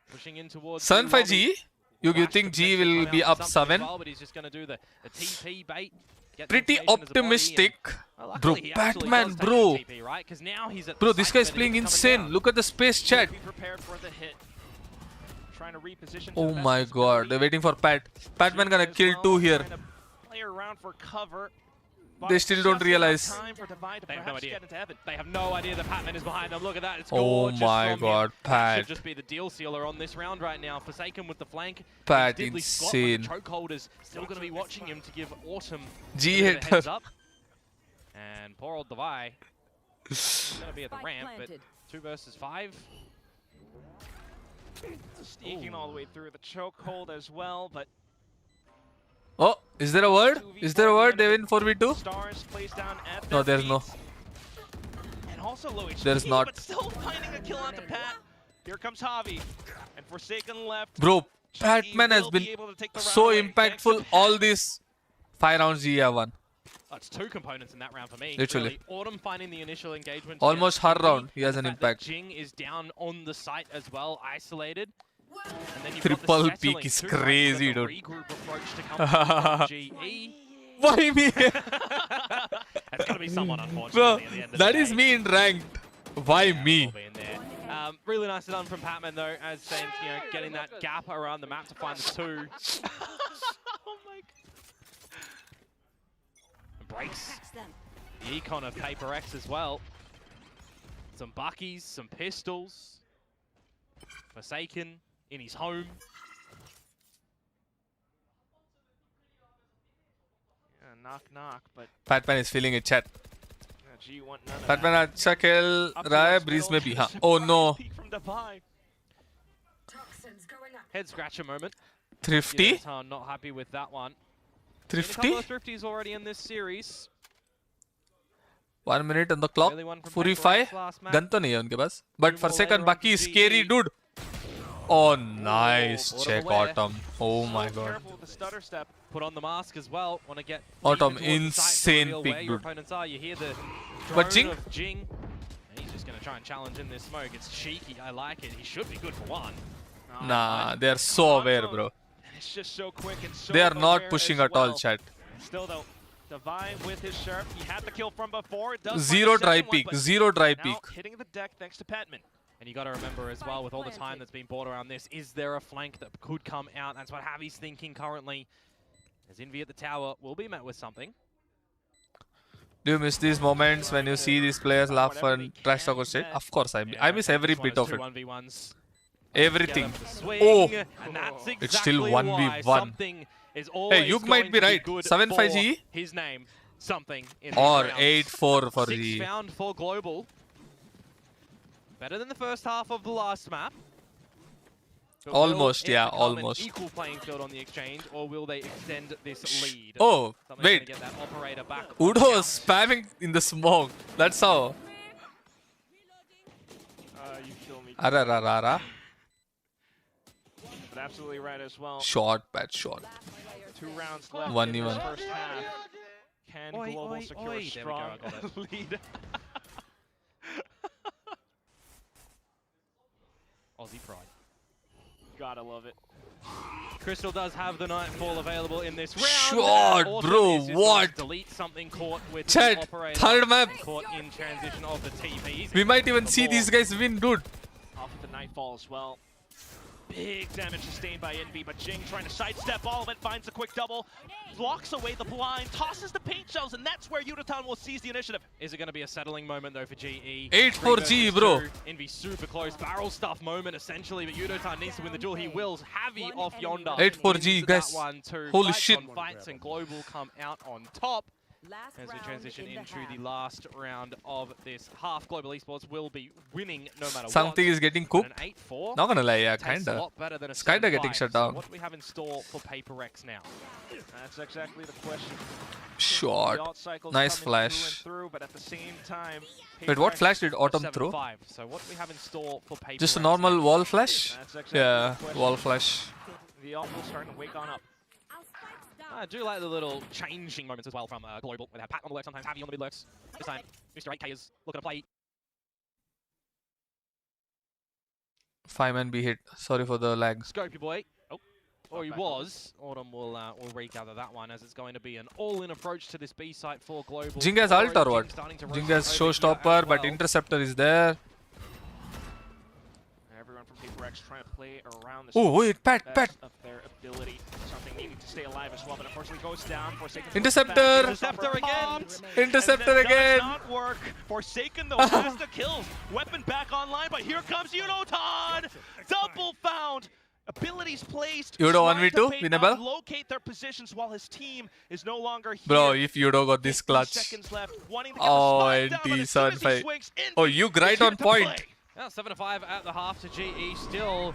Pushing in towards 7-5 G. You Flash think G potentially will come be out up with something as 7? well, but he's just going to do the TP bait. Get the Pretty information as a body, optimistic. and, well, Bro, luckily he actually Batman, does take bro. the TP, right? 'Cause now he's at Bro, the this site guy's and playing it's coming insane. down. Look at the space, chat. Be prepared for the hit. Trying to reposition. Oh my god. They're waiting for Pat. Patman gonna kill 2 here. Play around for cover. They still don't realize. They have no idea. They have no idea that Patman is behind them. Look at that. It's Oh gorgeous my from god, him. That Pat. should just be the deal sealer on this round right now. Forsaken with the flank. Pat, Diddley Scott insane. with the chokeholders. Still going to be watching him to give Autumn G a bit hit of a her. heads up. And poor old Devi. He's going to be at the ramp, but 2 versus 5. Sneaking all the way through the chokehold as well, but Oh, is there a word? Is there a word? They win 4v2? Stars plays down at No, their there's no. feet. And also low HP, There's not. but still finding a kill onto Pat. Here comes Javi, and Forsaken left. Bro, GE Patman has will been be able to take the round so away, thanks to impactful all these 5 rounds GE have won. That's 2 components in that round for me. Literally. Really. Autumn finding the initial engagement. Almost her against round, GE, he has and an the fact that impact. Jing is down on the site as well, isolated. And then you've Triple got the peak settling is too, right? crazy, You've got dude. the regroup approach to come from GE. Why me? That's going to be someone, unfortunately, Bro, at the end of that the is day. me in ranked. Why me? Will be in there. Really nicely done from Patman, though, as saying, you know, getting that gap around the map to find the 2. Oh my god. Breaks the econ of PRX as well. Some buckies, some pistols. Forsaken in his home. Yeah, knock knock, but Patman is feeling it, chat. G want none of Patman that. अच्छा खेल रहा है breeze में भी हाँ. Oh no. Peek from Devi. Head scratcher moment. Thrifty. Unitard not happy with that one. Thrifty. A couple of Thrifties already in this series. 1 minute on the clock. Really one from 45. PRX last match. Gun तो नहीं है उनके पास. But Two for more second, later on Bucky to is scary, GE. dude. Oh, nice Autumn check, aware. Autumn. Oh my So god. careful with the stutter step. Put on the mask as well. Want to get Autumn, deeper towards the site to insane reveal pick, where your dude. opponents are. You hear the But drone Jing? of Jing. And he's just going to try and challenge in this smoke. It's cheeky. I like it. He should be good for 1. Nah, they are so aware, bro. And it's just so quick and so They are not aware pushing as at all, well. chat. Still though, Devi with his sharp. He had the kill from before. It does Zero find the dry second one, peak. but Zero dry now peak. hitting the deck thanks to Patman. And you got to remember as well, with all the time that's been bought around this, is there a flank that could come out? That's what Javi's thinking currently. As Envy at the tower will be met with something. Do you miss these moments when you see these players laugh and trash talk or shit? Of course, I miss every bit of it. 1v1s. Everything. Swing, Oh, and that's exactly it's still why 1v1. something is always Yug might going be to right. good 7-5 for GE? his name. Something in Or these rounds. 8-4 for 6 GE. found for Global. Better than the first half of the last map. But Almost, will it yeah, become almost. An equal playing field on the exchange, or will they extend this lead? Oh, Someone's wait. gonna get that operator back on Udo count. was spamming in the smoke. That's how. You kill me. Arararara. But absolutely right as well. Shot, bad shot. 2 rounds left One in even. this first half. Can Oi, Global oi, secure oi. a There we go, strong I got it. lead? Aussie pride. Gotta love it. Crystal does have the Nightfall available in this round. Shot, Autumn bro, is just going what? to delete something caught with Chat, the operator. third map. and caught in transition of the TP. We might even see these guys win, dude. Off with the Nightfall as well. Big damage sustained by Envy, but Jing trying to sidestep all of it, finds a quick double, blocks away the blind, tosses the paint shells, and that's where Unitown will seize the initiative. Is it going to be a settling moment though for GE? 8-4 GE, bro. Envy super close, barrel stuff moment essentially, but Udotan needs to win the duel. He wills Javi off yonder. 8-4 GE, Wins guys. that one too. Holy Fights shit. on fights, and Global come out on top. Last As we round transition in the into half. the last round of this half, Global Esports will be winning no matter Something what. is getting And cooked. an 8-4. Not gonna lie, yeah, tastes a kinda. lot better than a It's kinda 7-5. getting shut So down. what do we have in store for PRX now? That's exactly the question. The Shot. alt cycles Nice coming flash. through and through, but at the same time, Wait, what PRX flash did Autumn throw? 7-5. So what do we have in store for PRX? Just a normal now? wall flash? That's exactly Yeah, the question. wall flash. The alt will start to wake on up. I do like the little changing moments as well from Global, where they have Pat on the lurk, sometimes Javi on the mid lurks. This time, Mr. 8K is looking to play. 5-man B hit. Sorry for the lag. Scopey boy. Oh, or he was. Autumn will regather that one as it's going to be an all-in approach to this B site for Global. Jing has ult or what? Starting to Jing rotate has over here showstopper, as but well. interceptor is there. everyone from PRX trying to play around the Oh, wait, Pat. of their ability. Something needing to stay alive as well, but unfortunately goes down. Forsaken Interceptor! Interceptor again! Interceptor and again! Does not work. Forsaken though has the kills. Weapon back online, but here comes Yudotan! Double found! Abilities placed. Yudo trying 1v2, to winnable. locate their positions while his team is no longer here. Bro, if Yudo got this 15 clutch. seconds left, wanting to get Oh, the spike down, but as soon as he 7-5. swings, Oh, Envy you is right here on to point. play. Now 7-5 at the half to GE. Still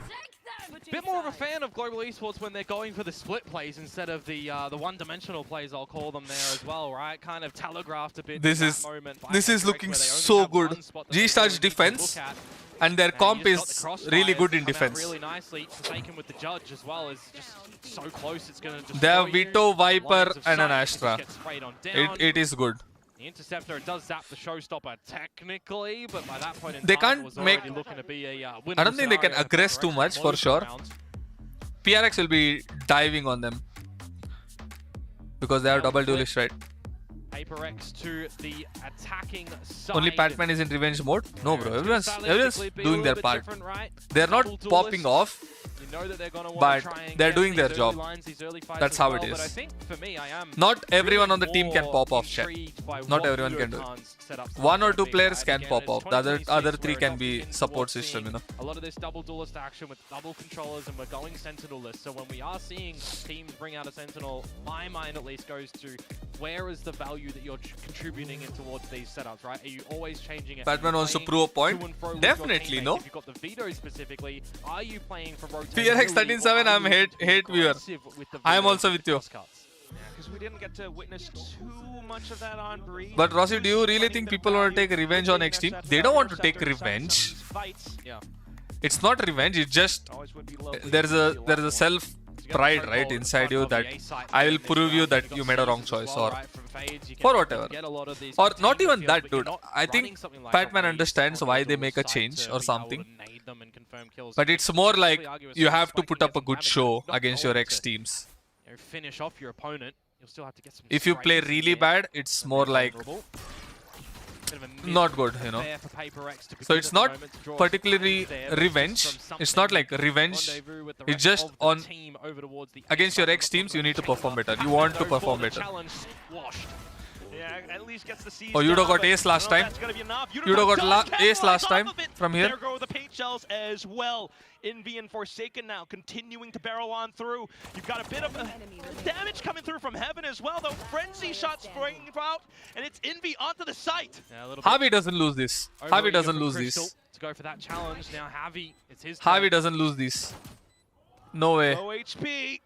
a bit more of a fan of Global Esports when they're going for the split plays instead of the one-dimensional plays, I'll call them there as well, right? Kind of telegraphed a bit. This in is that moment by this is PRX, looking where they only so have good. one spot that they G-Star's really need to defense look at. and their And comp you just is got the really good in crossfires come out defense. Really nicely. Forsaken with the judge as well is just so close. It's going to They have destroy you. Veto, Viper Lines of and an sight, Astra. just get sprayed on down. It is good. The Interceptor does zap the showstopper technically, but by that point in They time, can't it was make- already looking to be a I don't think they can aggress too much for sure. PRX will be diving on them because they have double duelist, right? PRX to the attacking side. Only Patman is in revenge mode? No, bro. Everyone's Stylistically be a doing their little bit part. different, right? They're not Double popping duelist. off. You know that they're gonna want but to try and they're get doing these their early job. lines, these early fights That's as how well, it But I is. think for me, I am Not everyone on the team can more pop off, chat. intrigued by Not what everyone can do it. Yudotan's setups are One or gonna two be, players right? can Again, pop it's off. The other 2026, three we're can be adopting support towards system, seeing you know. A lot of this double duelist action with double controllers, and we're going sentinel-less. So when we are seeing teams bring out a sentinel, my mind at least goes to where is the value that you're contributing in towards these setups, right? Are you always changing it? Batman wants to Playing prove a point. to and fro with your Definitely, teammates? no. If you've got the veto specifically, are you playing for rotation? PRX 13-7, I'm hate viewer. I am also with you. Because we didn't get to witness too much of that on Breeze. But Rossi, do you really think people want to take revenge on X team? They don't want to take revenge. Yeah. It's not revenge. It's just there's a self pride right inside you that I will prove you that you made a wrong choice or for whatever. Or not even that, dude. I think Batman understands why they make a change or something. But it's more like you have to put up a good show against your X teams. Finish off your opponent. You'll still have to get some. If you play really bad, it's more like not good, you know. So it's not particularly revenge. It's not like revenge. It's just on against your X teams, you need to perform better. You want to perform better. Yeah, at least gets the seize Oh, Yudo down, got but ace last I time. don't know if that's gonna be enough. Yudo got does ace capitalize last off time of it. from here. There go the paint shells as well. Envy and Forsaken now continuing to barrel on through. You've got a bit of damage coming through from Heaven as well, though. Frenzy shot spraying out, and it's Envy onto the site. Yeah, Javi doesn't lose this. Javi doesn't lose this. To go for that challenge now, Javi. It's his. Javi doesn't lose this. No way. Low HP.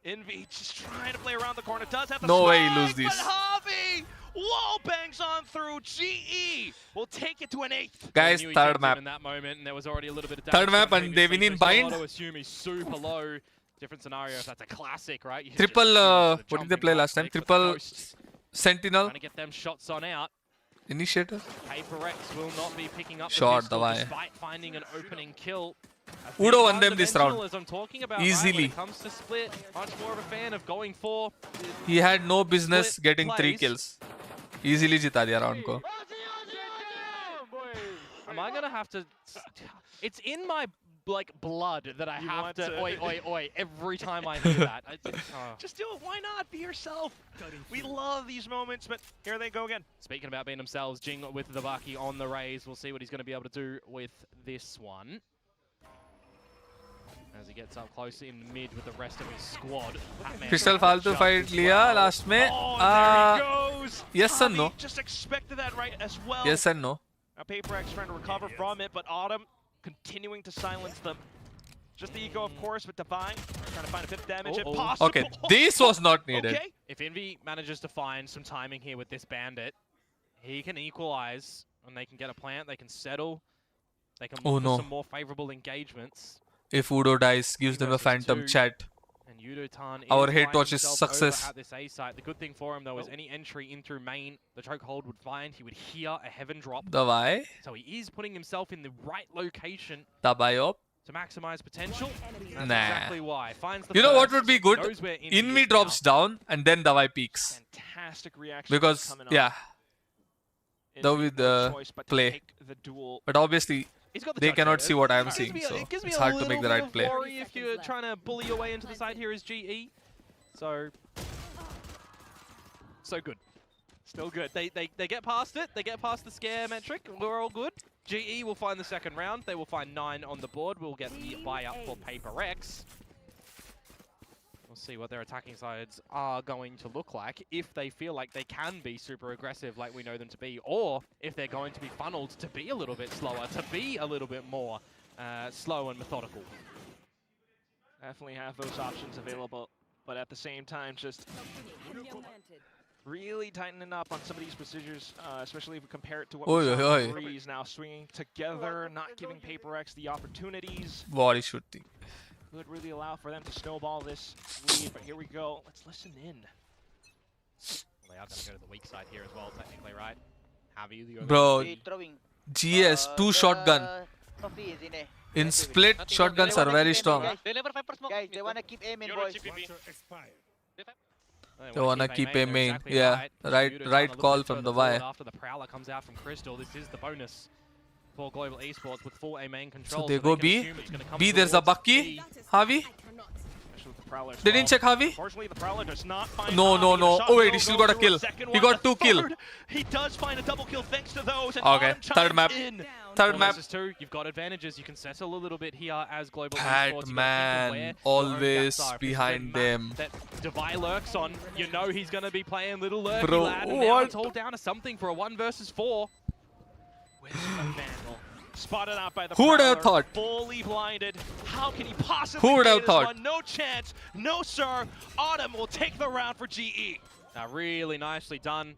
Envy just trying to play around the corner. Does have the No way he spike, lose this. But Javi wall bangs on through. GE will take it to an 8th. Guys, third map. In that moment, and there was already a little bit of Third damage map done and they win previously, in so bind. Auto assume he's super low. Different scenario if that's a classic, right? You Triple, just what did they jumping play right last time? click with Triple Ghosts, Sentinel trying to get them shots on out. Initiator. PRX will not be picking up Shot the pistol dawai. despite finding an opening kill. Udo won them this round. As I'm talking about, Easily. Right? When it comes to split, much more of a fan of going for. He had no business Split getting 3 plays. kills. Easily jita diya round ko. Am I gonna have to? It's in my like blood that I have to oi oi oi every time I hear that. Just do it. Why not? Be yourself. We love these moments, but here they go again. Speaking about being themselves, Jing with the Baki on the raise. We'll see what he's going to be able to do with this one. As he gets up close in mid with the rest of his squad. Crystal Faltu fight liya last mein. There he goes. Yes and no. Just expected that right as well. Yes and no. Now PRX trying to recover from it, but Autumn continuing to silence them. Just the eco, of course, with Divine trying to find a bit of damage if possible. Okay, this was not needed. Okay. If Envy manages to find some timing here with this Bandit, he can equalize and they can get a plant, they can settle, they can look for some more favorable engagements. If Udo dies, gives them a phantom chat. And Yudotan Our hate watch is success. At this A site. The good thing for him though is any entry in through main, the chokehold would find, he would hear a heaven drop. Dawai. So he is putting himself in the right location Dabayop. to maximize potential. Nah. Exactly why. Finds the You know what first, would be good? knows where Envy is drops now. down and then Dawai peaks. Fantastic reaction. Because, coming yeah. on. Though with the choice but to play. take the duel. But obviously, He's got the They judge cannot there. see what I'm It gives seeing, me so it gives me it's a hard to make little the bit right of play. worry if you're trying to bully your way into the side here as GE. So good. Still good. They get past it. They get past the scare metric. We're all good. GE will find the second round. They will find 9 on the board. We'll get the buy up for PRX. We'll see what their attacking sides are going to look like, if they feel like they can be super aggressive like we know them to be, or if they're going to be funneled to be a little bit slower, to be a little bit more slow and methodical. Definitely have those options available, but at the same time, just really tightening up on some of these procedures, especially if we compare it to what we saw in Breeze now swinging together, not giving PRX the opportunities. Body shooting. Could really allow for them to snowball this lead, but here we go. Let's listen in. They are going to go to the weak side here as well, technically, right? Javi, Bro, GS 2 shotgun. In split, shotguns are very strong. Guys, they wanna keep aiming, boys. They wanna keep aiming. Exactly Yeah, right Yudo's right trying to call look from the further Y. forward after the Prowler comes out from Crystal. This is the bonus for Global Esports with full A main control. So they go can B. assume it's gonna come B, there's a towards Bucky. B. Javi? They didn't check Javi? Unfortunately, the Prowler does not find No. Javi. Oh wait, he still got a kill. He got 2 kills. He does find a double kill thanks to those. And Okay, Autumn third map. chimes in. Third map. Versus 2, you've got advantages. You can settle a little bit here as Global Esports. You gotta keep Batman, aware your own always gaps are. If this is a behind map them. That Devi lurks on, you know he's gonna be playing little lurky Bro, lad, and now what? it's all down to something for a 1 versus 4. Where's the Vandal? Spotted out by the Who would have Prowler, thought? Fully blinded. How can he possibly Who would play have this thought? one? No chance. No, sir. Autumn will take the round for GE. Really nicely done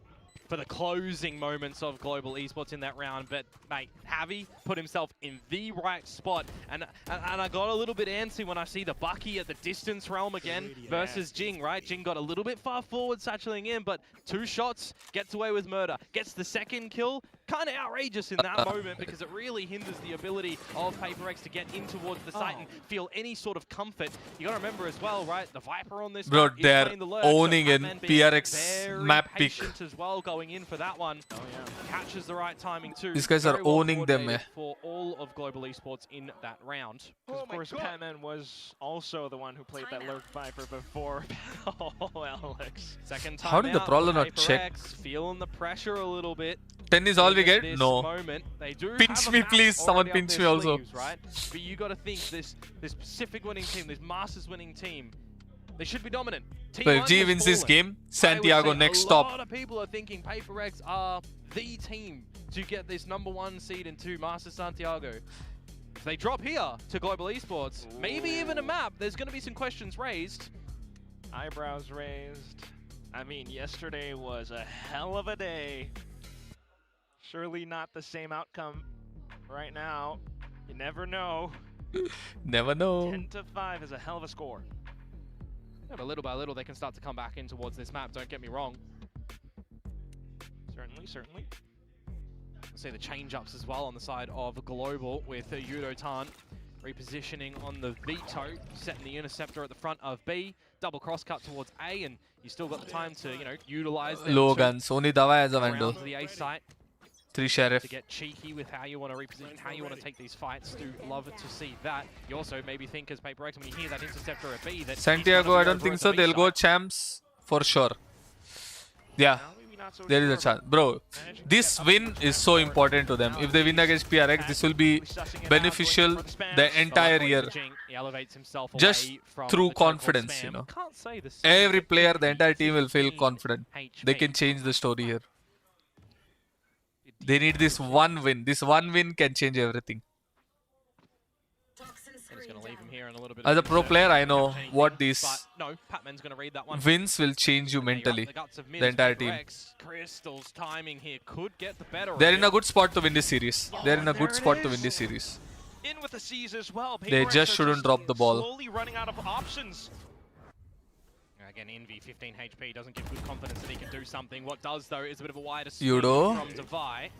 for the closing moments of Global Esports in that round. But, mate, Javi put himself in the right spot. And I got a little bit antsy when I see the Bucky at the distance realm again versus Jing, right? Jing got a little bit far forward, satcheling in, but 2 shots, gets away with murder. Gets the second kill. Kind of outrageous in that moment because it really hinders the ability of PRX to get in towards the site and feel any sort of comfort. You got to remember as well, right? The Viper on this Bro, map is they're playing the lurk, owning so in Batman being PRX very map pick. patient as well going in for that one. Catches the right timing too. These guys are Very well owning them, coordinated for all of Global Esports in that round. Of course, Batman was also the one who played that Lurk Viper before. Oh, Alex. Second time How did the out Prowler for not check? PRX, feeling the pressure a little bit. 10 is all we in get? this No. Moment. They do Pinch have a me, map please. Someone already up pinch their me also. sleeves, right? But you got to think this Pacific winning team, this Masters winning team, they should be dominant. So if T1 G has wins this fallen. game, I would Santiago say next A stop. lot of people are thinking PRX are the team to get this #1 seed into Masters Santiago. If they drop here to Global Esports, maybe even a map, there's going to be some questions raised. Eyebrows raised. I mean, yesterday was a hell of a day. Surely not the same outcome right now. You never know. Never know. 10-5 is a hell of a score. Yeah, but little by little, they can start to come back in towards this map, don't get me wrong. Certainly. We'll see the change-ups as well on the side of Global with Yudo repositioning on the veto, setting the interceptor at the front of B, double cross-cut towards A, and you still got the time to, utilize them Low to guns. Only Dava has a around Vandal. to the A site 3 Sheriff. to get cheeky with how you want to reposition, how you want to take these fights. Do love to see that. You also maybe think as PRX when you hear that interceptor at B that Santiago, I don't think so. They'll go champs for sure. Yeah. There is a chance. Bro, this win is so important to them. If they win against PRX, this will be beneficial the entire year. He elevates himself Just away from through the so-called confidence, spam. you know. Can't say the same Every player, the for entire team will feel confident. They HP. can change the story here. They need this one win. This one win can change everything. I'm just gonna leave him here in a little bit As a of pro research. player, I Don't know have anything, what but these no, Patman's gonna read that one. wins will change you And there you are, mentally. the guts of mid The as entire team. PRX. Crystal's timing here could get the better They're of in it. a good spot to win this series. They're in a there good it spot to is. win this series. In with the C's as well. They PRX just are shouldn't drop the ball. Slowly running out of options. Again, Envy, 15 HP, doesn't give good confidence that he can do something. What does, though, is a bit of a wider swing Yudo. from Devi.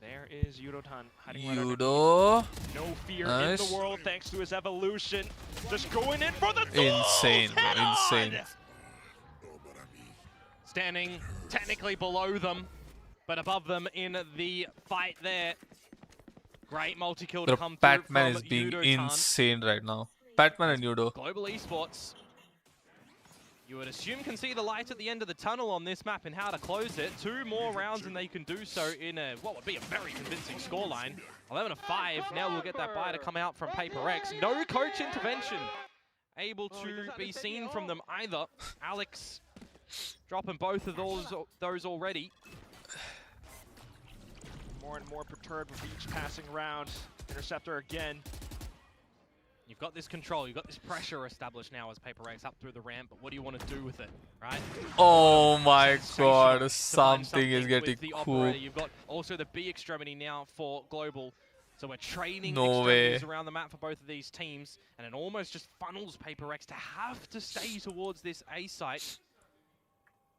There is Yudotan hiding right underneath. Yudo. No fear Nice. in the world thanks to his evolution. Just going in for the Insane, bro, head on! insane. Standing technically below them, but above them in the fight there. Great multi-kill to Bro, come through Patman from is being Yudo-tan. insane right now. Patman and Yudo. Global Esports, you would assume, can see the light at the end of the tunnel on this map and how to close it. 2 more rounds and they can do so in a what would be a very convincing scoreline. 11-5. Now we'll get that buy to come out from PRX. No coach intervention able to be seen from them either. Alex dropping both of those already. More and more perturbed with each passing round. Interceptor again. You've got this control, you've got this pressure established now as PRX up through the ramp, but what do you want to do with it, right? Oh my god, To find something is with getting the cool. operator. You've got also the B extremity now for Global. So we're training No extremities way. around the map for both of these teams, and it almost just funnels PRX to have to stay towards this A site,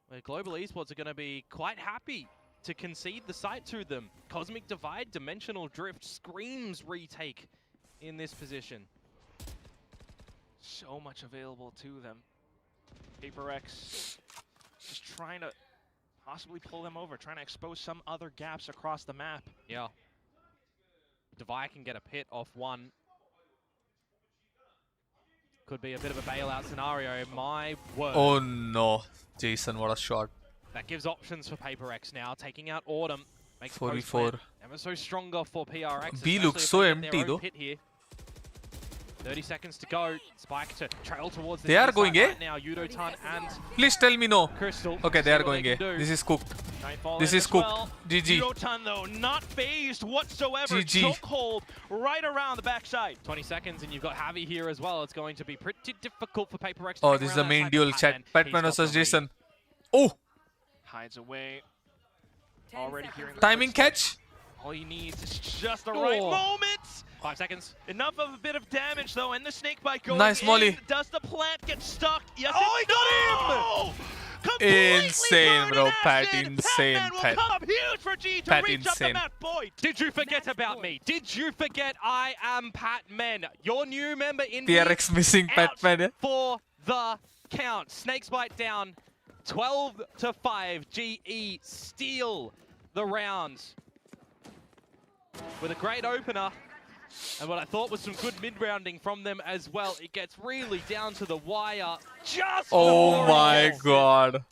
where Global Esports are going to be quite happy to concede the site to them. Cosmic Divide, Dimensional Drift screams retake in this position. So much available to them. PRX just trying to possibly pull them over, trying to expose some other gaps across the map. Yeah. Divide can get a pit off one. Could be a bit of a bailout scenario, my word. Oh no. Jason, what a shot. That gives options for PRX now, taking out Autumn. Makes 44. Ever so stronger for PRX. B looks so empty though. Pit here. 30 seconds to go. Spike to trail towards the They are going A? right now. Yudo-tan and Please tell me no. Crystal. Okay, they See are what going A. can do. This is cooked. Nightfall This in is as cooked. well. GG. Yudo-tan, though, not phased whatsoever. GG. Chokehold right around the backside. 20 seconds, and you've got Javi here as well. It's going to be pretty difficult for PRX to Oh, hang this is around the that main side duel of chat. He's Patman got versus the lead. Jason. Oh! Hides away. Already hearing the Timing footsteps. catch? All he needs is just the right Oh. moment. 5 seconds. Enough of a bit of damage though, and the snake bite going Nice in. molly. Does the plant get stuck? Yes, Oh, he got him! Completely Insane, burned bro. in Pat, acid. insane, Patman will Pat. come up huge for G to Pat, reach up insane. to Matt Boyd. Did you forget about me? Did you forget I am Patman, your new member in PRX missing out Patman. for the count. Snakes bite down, 12-5. GE steal the round with a great opener. And what I thought was some good mid-rounding from them as well. It gets really down to the wire. Just Oh before my it gets god.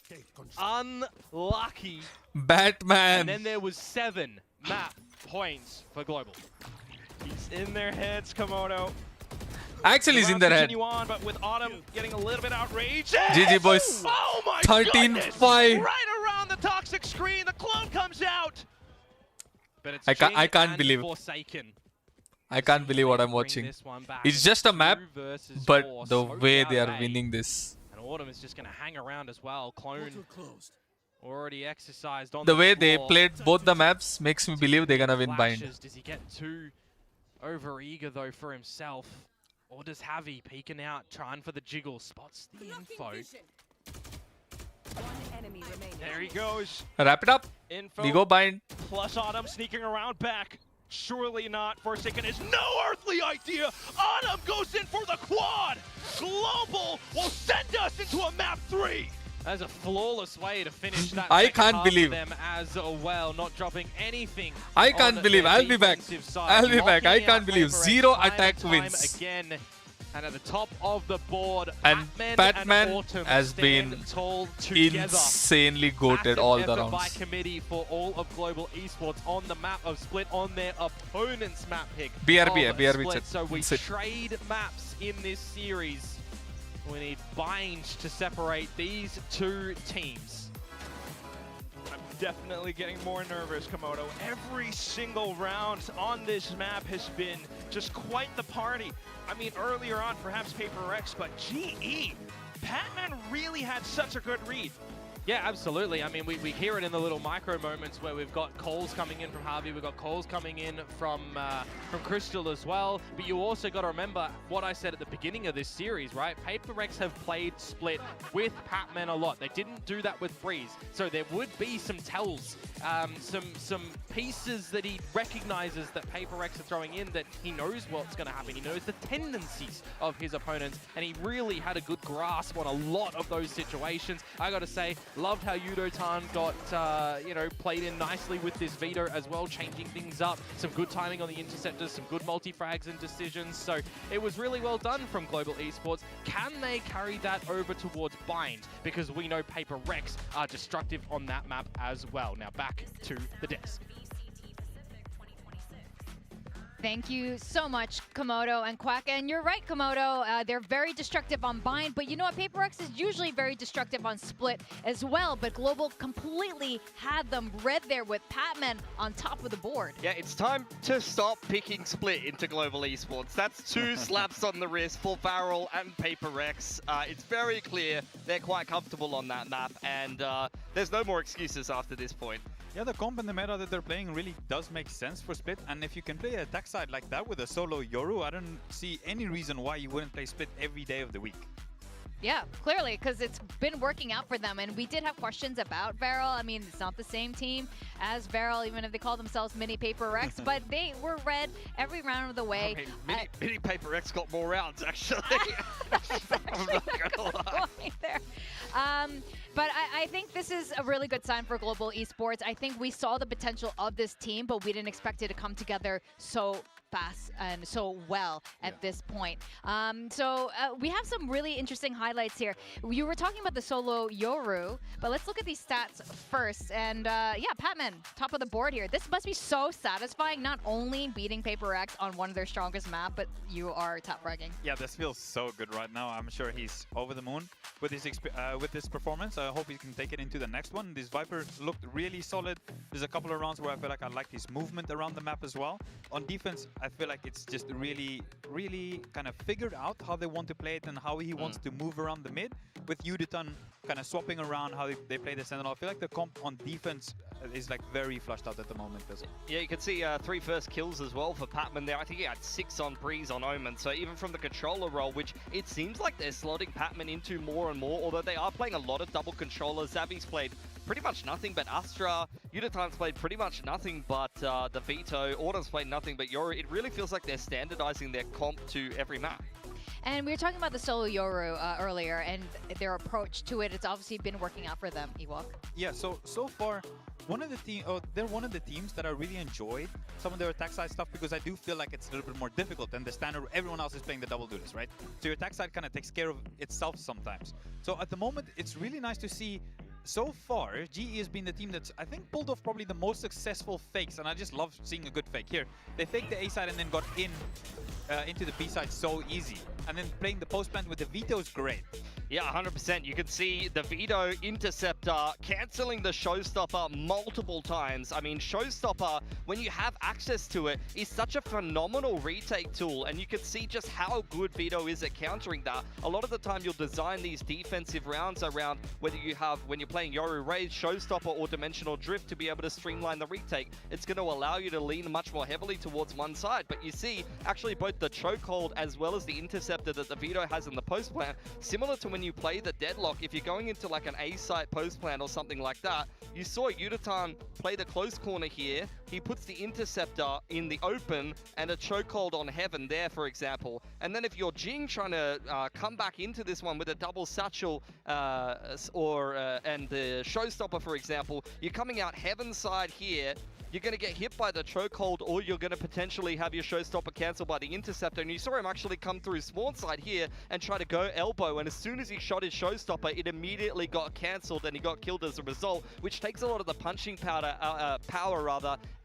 unlucky. Batman. And then there was 7 map points for Global. He's in their heads, Komodo. Actually, he's in their head. Continue on, but with Autumn getting a little bit outraged. GG, boys. Oh my 13-5. goodness. Right around the toxic screen, the clone comes out. But it's I Jing can't and believe. Forsaken. I can't believe what I'm Bring watching. this one back. It's just a map, 2 versus 4, but the so way far they are away. winning this. And Autumn is just going to hang around as well. Clone already exercised on The way they floor. played both the maps makes me believe they're gonna win bind. Flashes. Does he get too over-eager though for himself? Or does Javi peeking out, trying for the jiggle? Spots the info. One enemy remaining. There he goes. Wrap it up. Info We go bind. plus Autumn sneaking around back. Surely not. Forsaken is no earthly idea. Autumn goes in for the quad. Global will send us into a map 3. That's a flawless way to finish that. I second can't half believe. for them as well, not dropping anything. I can't on believe. their I'll be back. defensive side. I'll be back. I Locking can't out believe. PRX 0 time attack and time wins. Again. And at the top of the board, And Patman and Autumn has stand been tall together. insanely goated Massive all the effort by rounds. committee for all of Global Esports on the map of Split on their opponent's map pick. BRB, of BRB Split. chat. So we Sit. trade maps in this series. We need bind to separate these 2 teams. I'm definitely getting more nervous, Komodo. Every single round on this map has been just quite the party. I mean, earlier on, perhaps PRX, but GE, Patman really had such a good read. Yeah, absolutely. I mean, we hear it in the little micro moments where we've got calls coming in from Harvey, we've got calls coming in from Crystal as well. But you also got to remember what I said at the beginning of this series, right? PRX have played Split with Patman a lot. They didn't do that with Freeze. So there would be some tells some pieces that he recognizes that PRX are throwing in, that he knows what's going to happen. He knows the tendencies of his opponents, and he really had a good grasp on a lot of those situations. I got to say, loved how Yudotan got, played in nicely with this veto as well, changing things up. Some good timing on the interceptors, some good multi-frags and decisions. So it was really well done from Global Esports. Can they carry that over towards Bind? Because we know PRX are destructive on that map as well. Now back to the desk. Thank you so much, Komodo and Quack. And you're right, Komodo. They're very destructive on Bind, but you know what? PRX is usually very destructive on Split as well, but Global completely had them red there with Patman on top of the board. Yeah, it's time to stop picking Split into Global Esports. That's 2 slaps on the wrist for Varel and PRX. It's very clear they're quite comfortable on that map, and there's no more excuses after this point. Yeah, the comp and the meta that they're playing really does make sense for Split, and if you can play a attack side like that with a solo Yoru, I don't see any reason why you wouldn't play Split every day of the week. Yeah, clearly, because it's been working out for them. And we did have questions about Varel. I mean, it's not the same team as Varel, even if they call themselves Mini PRX, but they were red every round of the way. I mean, Mini PRX got more rounds, actually. I'm not gonna lie. There. But I think this is a really good sign for Global Esports. I think we saw the potential of this team, but we didn't expect it to come together so fast and so well at this point. We have some really interesting highlights here. You were talking about the solo Yoru, but let's look at these stats first. And yeah, Patman, top of the board here. This must be so satisfying, not only beating PRX on one of their strongest map, but you are top fragging. Yeah, this feels so good right now. I'm sure he's over the moon with his performance. I hope he can take it into the next one. This Viper looked really solid. There's a couple of rounds where I feel like I liked his movement around the map as well. On defense, I feel like it's just really kind of figured out how they want to play it and how he wants to move around the mid, with Yudotan kind of swapping around how they play the Sentinel. I feel like the comp on defense is like very flushed out at the moment. Yeah, you can see 3 first kills as well for Patman there. I think he had 6 on Breeze on Omen. So even from the controller role, which it seems like they're slotting Patman into more and more, although they are playing a lot of double controllers. Zabby's played pretty much nothing but Astra. Yudotan's played pretty much nothing but the Veto. Autumn's played nothing but Yoru. It really feels like they're standardizing their comp to every map. And we were talking about the solo Yoru earlier and their approach to it. It's obviously been working out for them, Ewok. Yeah, so far, they're one of the teams that I really enjoyed some of their attack side stuff, because I do feel like it's a little bit more difficult than the standard. Everyone else is playing the double duelist, right? So your attack side kind of takes care of itself sometimes. So at the moment, it's really nice to see. So far, GE has been the team that's, I think, pulled off probably the most successful fakes, and I just love seeing a good fake here. They faked the A side and then got into the B side so easy, and then playing the post plant with the veto is great. Yeah, 100%. You can see the Veto Interceptor cancelling the Showstopper multiple times. I mean, Showstopper, when you have access to it, is such a phenomenal retake tool, and you can see just how good Veto is at countering that. A lot of the time, you'll design these defensive rounds around whether you have, when you're playing Yoru Raid, Showstopper, or Dimensional Drift to be able to streamline the retake. It's going to allow you to lean much more heavily towards one side. But you see, actually, both the Chokehold as well as the Interceptor that the Veto has in the post plant, similar to when you play the Deadlock, if you're going into like an A-site post plant or something like that, you saw Yudotan play the close corner here. He puts the Interceptor in the open and a Chokehold on Heaven there, for example. And then if you're Jing trying to come back into this one with a double satchel and the Showstopper, for example, you're coming out Heaven side here. You're going to get hit by the Chokehold, or you're going to potentially have your Showstopper cancelled by the Interceptor. And you saw him actually come through Spawn side here and try to go elbow. And as soon as he shot his Showstopper, it immediately got cancelled and he got killed as a result, which takes a lot of the punching power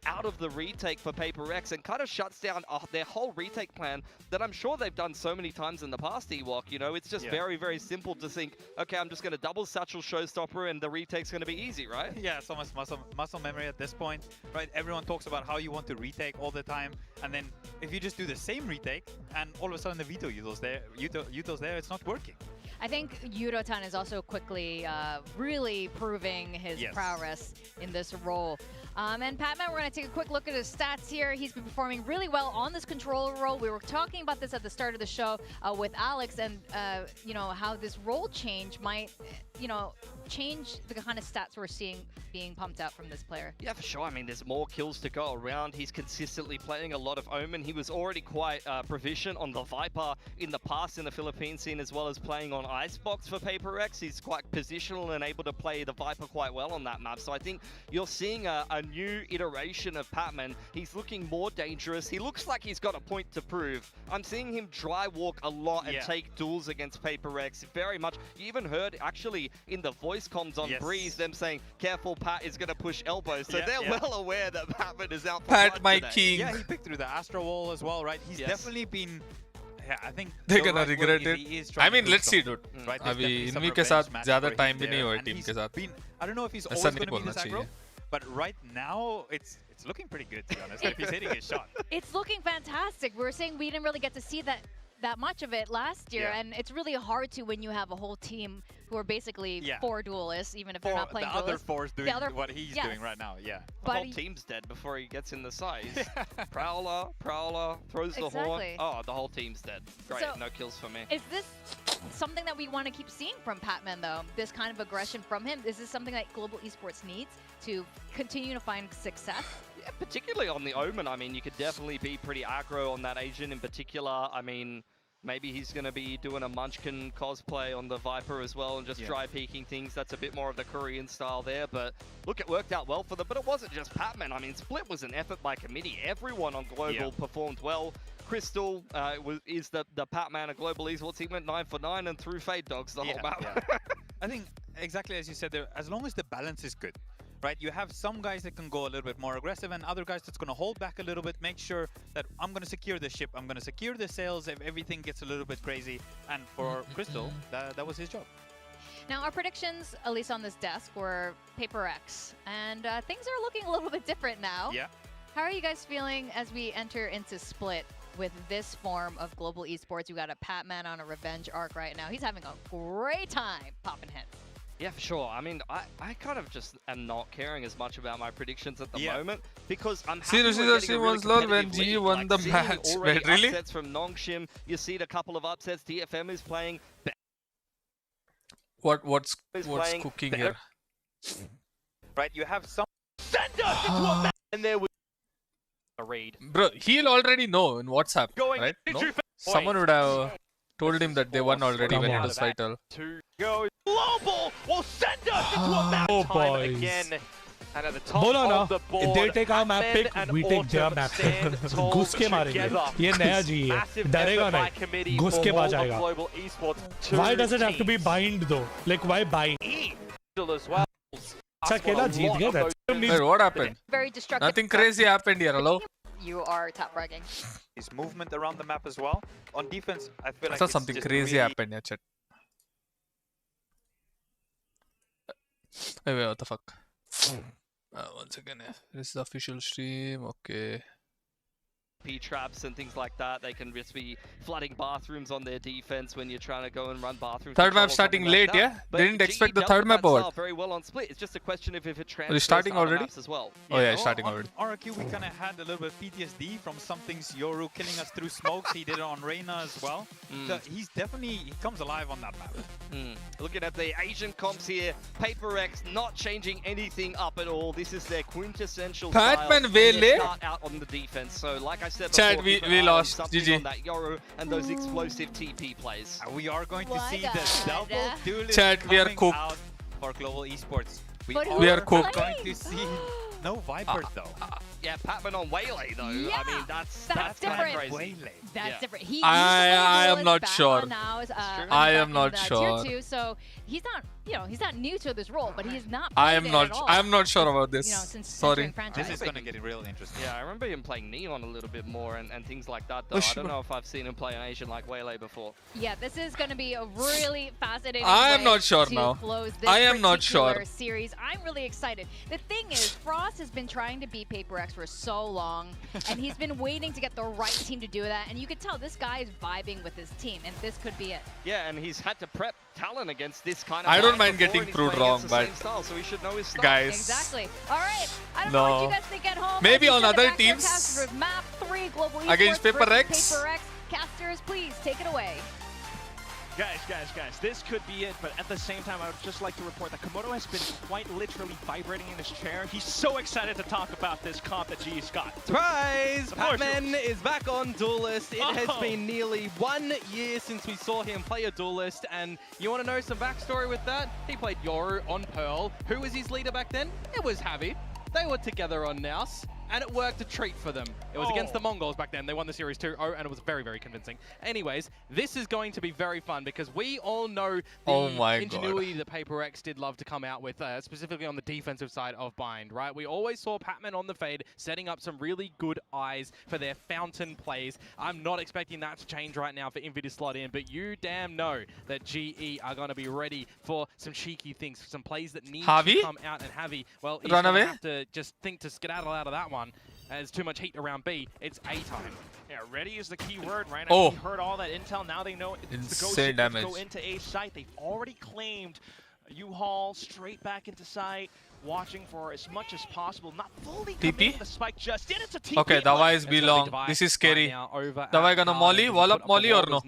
out of the retake for PRX and kind of shuts down their whole retake plan that I'm sure they've done so many times in the past, Ewok. You know, it's just very, very simple to think, okay, I'm just going to double satchel Showstopper and the retake's going to be easy, right? Yeah, so much muscle memory at this point, right? Everyone talks about how you want to retake all the time, and then if you just do the same retake and all of a sudden the Veto Yudo's there, it's not working. I think Yudotan is also quickly really proving his prowess in this role. And Patman, we're going to take a quick look at his stats here. He's been performing really well on this controller role. We were talking about this at the start of the show with Alex, and you know, how this role change might, you know, change the kind of stats we're seeing being pumped out from this player. Yeah, for sure. I mean, there's more kills to go around. He's consistently playing a lot of Omen. He was already quite proficient on the Viper in the past in the Philippine scene, as well as playing on Icebox for PRX. He's quite positional and able to play the Viper quite well on that map. So I think you're seeing a new iteration of Patman. He's looking more dangerous. He looks like he's got a point to prove. I'm seeing him dry walk a lot and take duels against PRX very much. You even heard actually in the voice comms on Breeze them saying, careful, Pat is going to push elbows. So they're well aware that Patman is out for Pat, my today. king. Yeah, he picked through the Astro Wall as well, right? He's definitely been... Yeah, I think they're gonna regret it. I mean, let's see, dude. Right? अभी env के साथ ज़्यादा time भी नहीं हुआ team के साथ. I don't know if he's always going to be this aggro, but right now it's looking pretty good, to be honest. If he's hitting his shot. It's looking fantastic. We were saying we didn't really get to see that much of it last year, and it's really hard to when you have a whole team who are basically 4 duelists, even if they're not playing duelists. The other 4's doing what he's doing right now, The whole team's dead before he gets in the side. Prowler, throws the horn. Oh, the whole team's dead. Great, so, no kills for me. Is this something that we want to keep seeing from Patman, though? This kind of aggression from him? Is this something that Global Esports needs to continue to find success? Yeah, particularly on the Omen. I mean, you could definitely be pretty aggro on that Asian in particular. I mean, maybe he's going to be doing a Munchkin cosplay on the Viper as well and just dry peeking things. That's a bit more of the Korean style there. But look, it worked out well for them. But it wasn't just Patman. I mean, Split was an effort by committee. Everyone on Global performed well. Crystal is the Patman of Global Esports. He went 9 for 9 and threw Fade Dogs the whole map. I think exactly as you said there, as long as the balance is good. Right, you have some guys that can go a little bit more aggressive and other guys that's going to hold back a little bit, make sure that I'm going to secure the ship, I'm going to secure the sails if everything gets a little bit crazy. And for Crystal, that was his job. Now, our predictions, at least on this desk, were PRX, and things are looking a little bit different now. Yeah. How are you guys feeling as we enter into Split with this form of Global Esports? You got a Patman on a revenge arc right now. He's having a great time popping hits. Yeah, for sure. I mean, I kind of just am not caring as much about my predictions at the moment because I'm happy we're getting a really competitive league. When the match. Wait, really? Upsets from Nongshim. You see a couple of upsets. DFM is playing. What's cooking here? Right, you have some. Send us into a match, and there was a raid. Bro, he'll already know in WhatsApp, right? No? Someone would have told him that they won already when it was vital. Global will send us into a match again. And at the top of the board, if they take our map pick, we take their map pick. घुस के मारेंगे. ये नया जी है. डरेगा नहीं. घुस के आ जाएगा. Why does it have to be bind though? Like why bind? अच्छा खेला जीत गए. That's Wait, what happened? Very destructive. Nothing crazy happened here, hello? You are top bragging. His movement around the map as well. On defense, I feel like something crazy happened here, chat. Wait, what the fuck? Once again, this is the official stream. Okay. P-traps and things like that. They can just be flooding bathrooms on their defense when you're trying to go and run bathrooms. Third map starting late, yeah? They didn't expect the third map or what? Very well on Split. It's just a question of if it transfers Are you starting to other already? maps as well. Oh yeah, starting already. RRQ, we kind of had a little bit of PTSD from some things Yoru killing us through smokes. He did it on Reyna as well. So he's definitely, he comes alive on that map. Looking at the Asian comps here, PRX not changing anything up at all. This is their quintessential Patman style. Start out on the defense. So like I said before, Chad, we lost. GG. On that Yoru and those explosive TP plays. We are going to see the double duelist Chad, we are cooked. out for Global Esports. We are cooked. Going to see no Vipers though. Yeah, Patman on Waylay though. Yeah, I mean, that's different. Crazy. That's different. I am not sure. I am not sure. Tier 2, so he's not, he's not new to this role, but he's not. I am not sure about this. Since Sorry. This is going to get real interesting. Yeah, I remember him playing Neon a little bit more and things like that though. I don't know if I've seen him play an Asian like Waylay before. Yeah, this is going to be a really fascinating I am not sure to now. Close this I am not sure. Series. I'm really excited. The thing is, Frost has been trying to beat PRX for so long, and he's been waiting to get the right team to do that. And you could tell this guy is vibing with his team, and this could be it. Yeah, and he's had to prep talent against this kind of. I don't mind getting proved wrong, but so he should know his stuff. guys, Exactly. All right. I don't know what you guys think at home. Maybe on other Back to the teams casters with map 3 Global Esports against PRX. versus PRX. Casters, please take it away. Guys, this could be it, but at the same time, I would just like to report that Komodo has been quite literally vibrating in his chair. He's so excited to talk about this comp that GE's got. Surprise! Batman is back on Duelist. It has been nearly 1 year since we saw him play a Duelist, and you want to know some backstory with that? He played Yoru on Pearl. Who was his leader back then? It was Javi. They were together on Naus, and it worked a treat for them. It was against the Mongols back then. They won the series 2-0, and it was very, very convincing. Anyways, this is going to be very fun because we all know the ingenuity that PRX did love to come out with, specifically on the defensive side of Bind, right? We always saw Patman on the fade setting up some really good eyes for their fountain plays. I'm not expecting that to change right now for Envy to slot in, but you damn know that GE are going to be ready for some cheeky things, some plays that need to come out. And Javi, well, he's going to have to just think to skedaddle out of that one. There's too much heat around B. It's A time. Yeah, ready is the key word, right? I mean, we heard all that intel. Now they know it's insane damage. Go into A site. They've already claimed U-Haul straight back into site, watching for as much as possible. Not fully committing the spike just yet. It's a TP. Okay, Dawai is belong. This is scary. Dawai gonna molly? Wall up molly or no?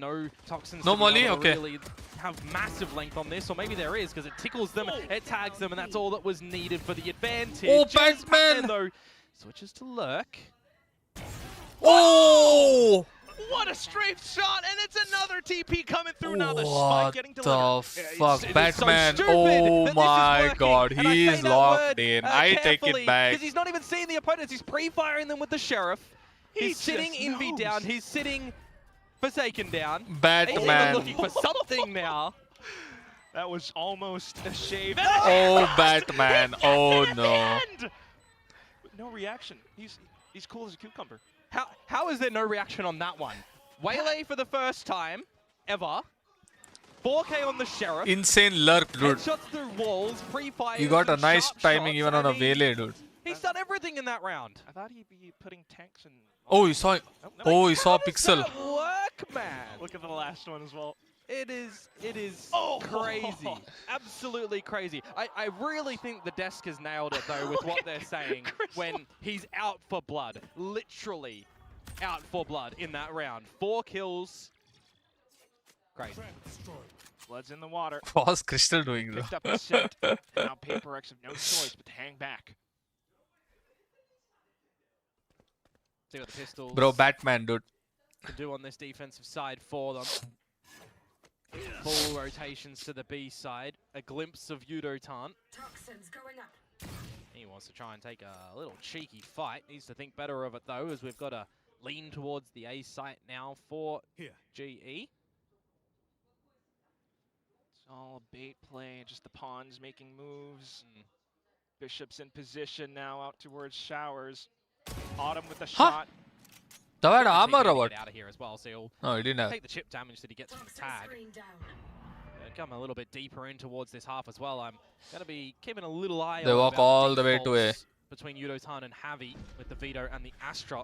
No molly? Okay. Really have massive length on this, or maybe there is because it tickles them, it tags them, and that's all that was needed for the advantage. Oh, Batman! Though switches to lurk. Oh! What a straight shot, and it's another TP coming through now. The spike getting delivered. What the fuck, Batman? Oh my god, he is locked in. I take it back. Because he's not even seeing the opponents. He's pre-firing them with the Sheriff. He's sitting Envy down. He's sitting Forsaken down. Batman. He's looking for something now. That was almost a shave. Oh, Batman. Oh no. No reaction. He's cool as a cucumber. How is there no reaction on that one? Waylay for the first time ever. 4K on the Sheriff. Insane lurk, dude. Shots through walls, pre-fire. You got a nice timing even on a Waylay, dude. He's done everything in that round. I thought he'd be putting tanks in. Oh, you saw. Oh, you saw Pixel. How does that work, man? Look at the last one as well. It is crazy. Absolutely crazy. I really think the desk has nailed it, though, with what they're saying when he's out for blood. Literally out for blood in that round. 4 kills. Crazy. Blood's in the water. What's Crystal doing, though? Picked up a set. Now PRX have no choice but to hang back. See what the pistols Bro, Batman, dude. can do on this defensive side for them. Full rotations to the B side. A glimpse of Yudotan. He wants to try and take a little cheeky fight. Needs to think better of it, though, as we've got to lean towards the A site now for GE. It's all a bait play, just the pawns making moves. Bishop's in position now out towards Showers. Autumn with the shot. Dawai had armor or what? Out of here as well, so he'll No, he didn't have. take the chip damage that he gets from the tag. Come a little bit deeper in towards this half as well. I'm going to be keeping a little eye on. They walk all the way to A. Between Yudotan and Javi with the veto and the Astra.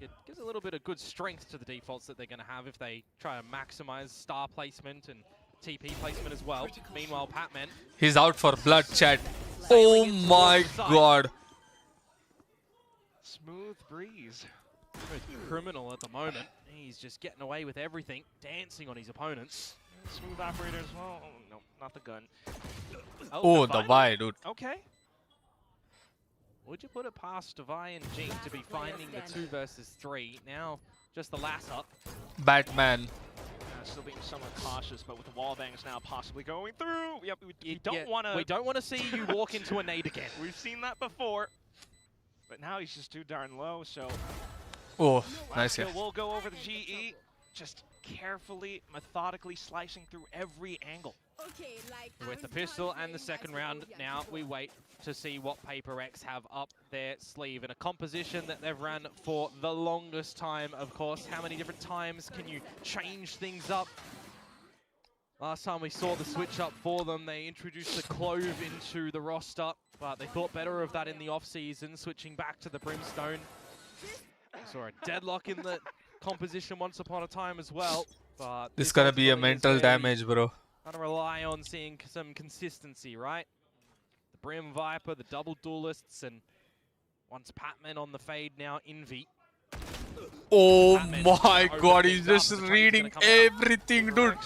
It gives a little bit of good strength to the defaults that they're going to have if they try to maximize star placement and TP placement as well. Meanwhile, Patman. He's out for blood, chat. Oh my god. Smooth breeze. Criminal at the moment. He's just getting away with everything, dancing on his opponents. Smooth operator as well. Oh, no, not the gun. Oh, Dawai, dude. Okay. Would you put it past Dawai and Jing to be finding the 2 versus 3? Now, just the last up. Batman. Still being somewhat cautious, but with the wall bangs now possibly going through. Yep, we don't want to. We don't want to see you walk into a nade again. We've seen that before. But now he's just too darn low, so... Oh, nice hit. We'll go over the GE, just carefully, methodically slicing through every angle. With the pistol and the second round, now we wait to see what PRX have up their sleeve in a composition that they've run for the longest time, of course. How many different times can you change things up? Last time we saw the switch up for them, they introduced the Clove into the roster, but they thought better of that in the off-season, switching back to the Brimstone. We saw a deadlock in the composition once upon a time as well. But This is gonna be a ultimately is mental where damage, bro. Gotta rely on seeing some consistency, right? The Brim Viper, the double duelists, and once Patman on the fade now, Envy. Oh Patman my gonna god, open he's things up, just the train's reading gonna come out. everything, dude.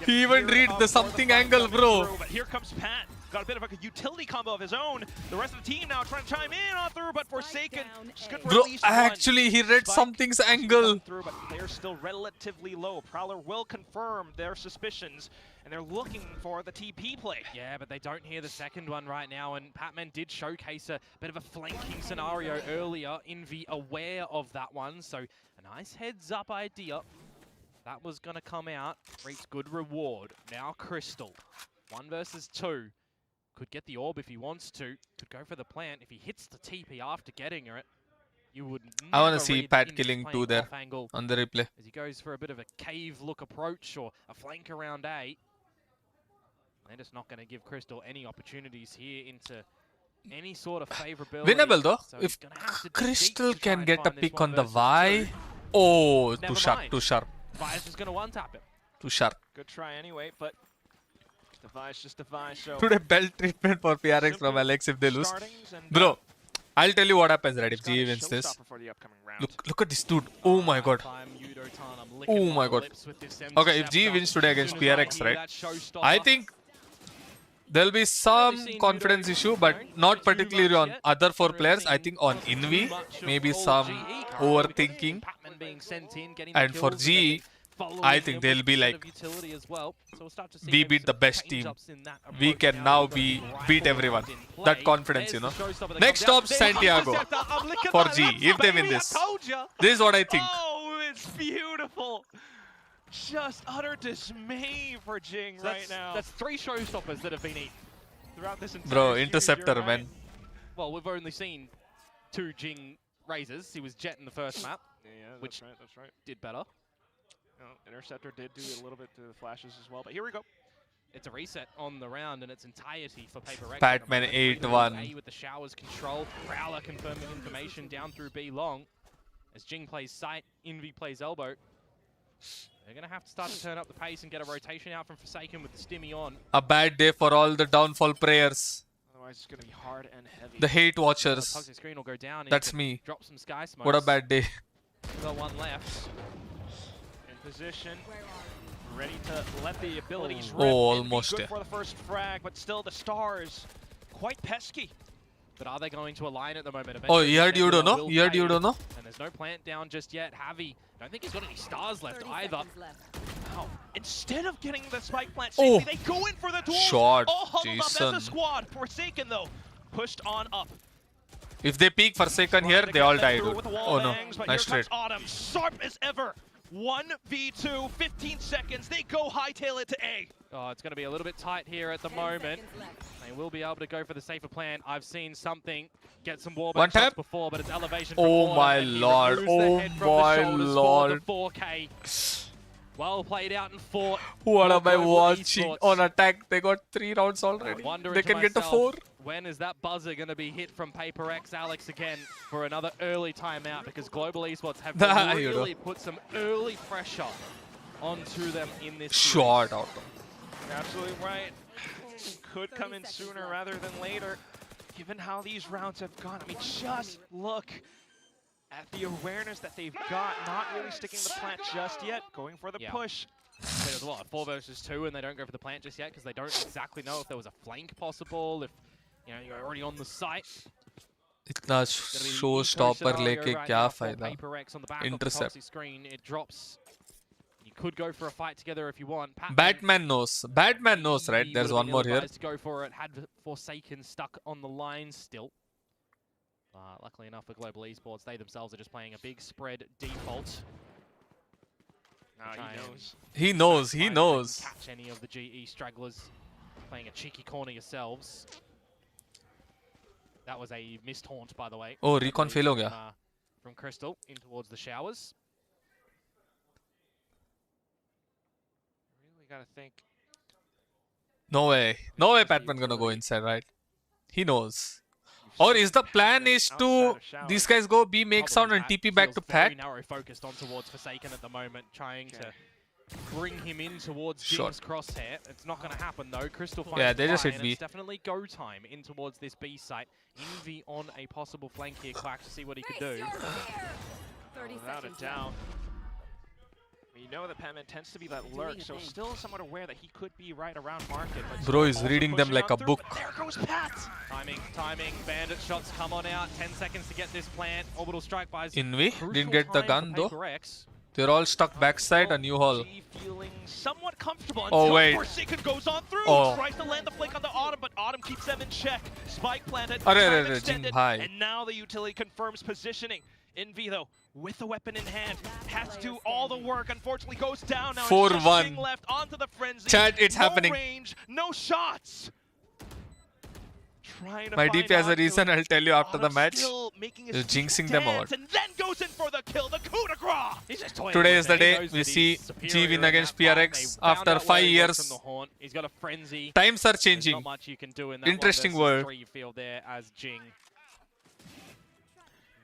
He even read the something angle, bro. But here comes Pat. Got a bit of a utility combo of his own. The rest of the team now trying to chime in on through, but Forsaken just good for Bro, at least one. actually, he read Spike something's also angle. coming through, but players still relatively low. Prowler will confirm their suspicions, and they're looking for the TP play. Yeah, but they don't hear the second one right now, and Patman did showcase a bit of a flanking scenario earlier. Envy aware of that one, so a nice heads-up idea. That was going to come out, reaps good reward. Now Crystal, 1 versus 2. Could get the orb if he wants to. Could go for the plant. If he hits the TP after getting it, you would I want never to see read Pat Invis killing playing 2 there off angle on the replay. as he goes for a bit of a cave look approach or a flank around A. They're just not going to give Crystal any opportunities here into any sort of favorability. Winnable though. So If he's gonna have to dig deep Crystal to try can and get a find this pick 1 on the versus Y. 2. Oh, Never too sharp, mind. too sharp, Vice is going to one-tap it. too sharp. Good try anyway, but Device just Device. So Today belt treatment for PRX from simple Alex if they lose. startings and, Bro, I'll tell you what happens, right, if it's got a G wins this. showstopper for the upcoming round. Look at this dude. Oh my god. Oh my god. Okay, if G wins today against PRX, right, I think there'll be some confidence issue, but not particularly on other 4 players. I think on Envy, maybe some overthinking. And for G, I think they'll be like, we beat the best team. We can now beat everyone. That confidence, you know. Next stop, Santiago for G, if they win this. This is what I think. Oh, it's beautiful. Just utter dismay for Jing right now. That's 3 showstoppers that have been eaten Throughout this entire Bro, series, interceptor, you're man. right. Well, we've only seen 2 Jing razors. He was Jet in the first map, Yeah, which that's right. did better. No, Interceptor did do a little bit to the flashes as well, but here we go. It's a reset on the round in its entirety for PRX. Batman 8-1. A with the showers control. Prowler confirming information down through B long. As Jing plays sight, Envy plays elbow. They're going to have to start to turn up the pace and get a rotation out from Forsaken with the stimmy on. A bad day for all the downfall prayers. Otherwise, it's going to be hard and heavy. The hate watchers. Toxic screen will go down. That's me. Drop some sky smokes. What a bad day. Got 1 left. In position. Ready to let the abilities rip. Oh, It'd be almost, good yeah. for the first frag, but still the stars quite pesky. But are they going to align at the moment? Oh, Eventually, you heard you Nebula don't know? will You heard you fade. don't know? And there's no plant down just yet. Javi, I don't think he's got any stars left 30 either. seconds left. Wow. Instead of getting the spike plant Oh. safely, they go in for the duel. Shot, All huddled up as Jason. a squad. Forsaken, though, pushed on up. If they peek Forsaken here, Trying to they get all them die, through dude. with the wall Oh no. bangs, but Nice here trade. comes Autumn, sharp as ever. 1v2, 15 seconds. They go hightail it to A. Oh, it's going to be a little bit tight here at the 10 moment. seconds left. They will be able to go for the safer plan. I've seen something get some wall One tap. before, but it's elevation from Oh Autumn, my and he lord. removes the Oh head from the my shoulders lord. For the 4K. Well played out and fought. What for am I Global watching? Esports. On attack, they got 3 rounds already. Wondering They to can get to myself, 4. When is that buzzer going to be hit from PRX Alex again for another early timeout? Because Global Esports have Nah, you really put some early pressure onto them in this Shot series. out. You're absolutely right. Could come in 30 seconds sooner left. rather than later, given how these rounds have gone. I mean, just look at the awareness that they've got, not really sticking the plant just yet, going for the Yeah. push. There's a lot, 4 versus 2, and they don't go for the plant just yet because they don't exactly know if there was a flank possible, if you're already on the site. इतना showstopper लेके क्या फायदा? PRX on the back Intercept. of the screen, it drops. You could go for a fight together if you want. Batman knows. Batman knows, right? He There's would've one been more here. ill-advised to go for it, had Forsaken stuck on the line still. Luckily enough for Global Esports, they themselves are just playing a big spread default. Nah, Try he and knows. He knows. find He if they can knows. Catch any of the GE stragglers playing a cheeky corner yourselves. That was a missed haunt, by the way. Oh, recon fail हो From, गया. from Crystal in towards the showers. Really gotta think. No way. No way Batman gonna go inside, right? He knows. Or is the plan is to these guys go B make sound and TP back to Pat? Very narrow focused on towards Forsaken at the moment, trying to bring him in towards Jing's crosshair. It's not going to happen though. Crystal finds Yeah, they just hit and B. it's definitely go time in towards this B site. Envy on a possible flank here, Quack, to see what he could do. Without a doubt. You know that Patman tends to be that lurk, so still somewhat aware that he could be right around market. Bro is reading them like a book. There goes Pat! Timing. Bandit shots come on out. 10 seconds to get this plant. Orbital strike buys. Envy didn't get the gun though. PRX. They're all stuck backside a new hall. Feeling somewhat comfortable Oh until wait. Forsaken goes on through. Oh. Tries to land the flank on the Autumn, but Autumn keeps them in check. Spike planted. Jing bhai. And now the utility confirms positioning. Envy though, with the weapon in hand, has to do all the work. Unfortunately, goes down now. 4-1. Left onto the frenzy. Chat, it's no happening. Range, no shots. My DP has a reason. I'll tell you after the match. Is jinxing them out. And then goes in for the kill. The coup de grace. Today is the day we see G win against PRX after 5 years. He's got a frenzy. Times are There's changing. not much you can do in that Interesting 1 versus world. 3 field there as Jing.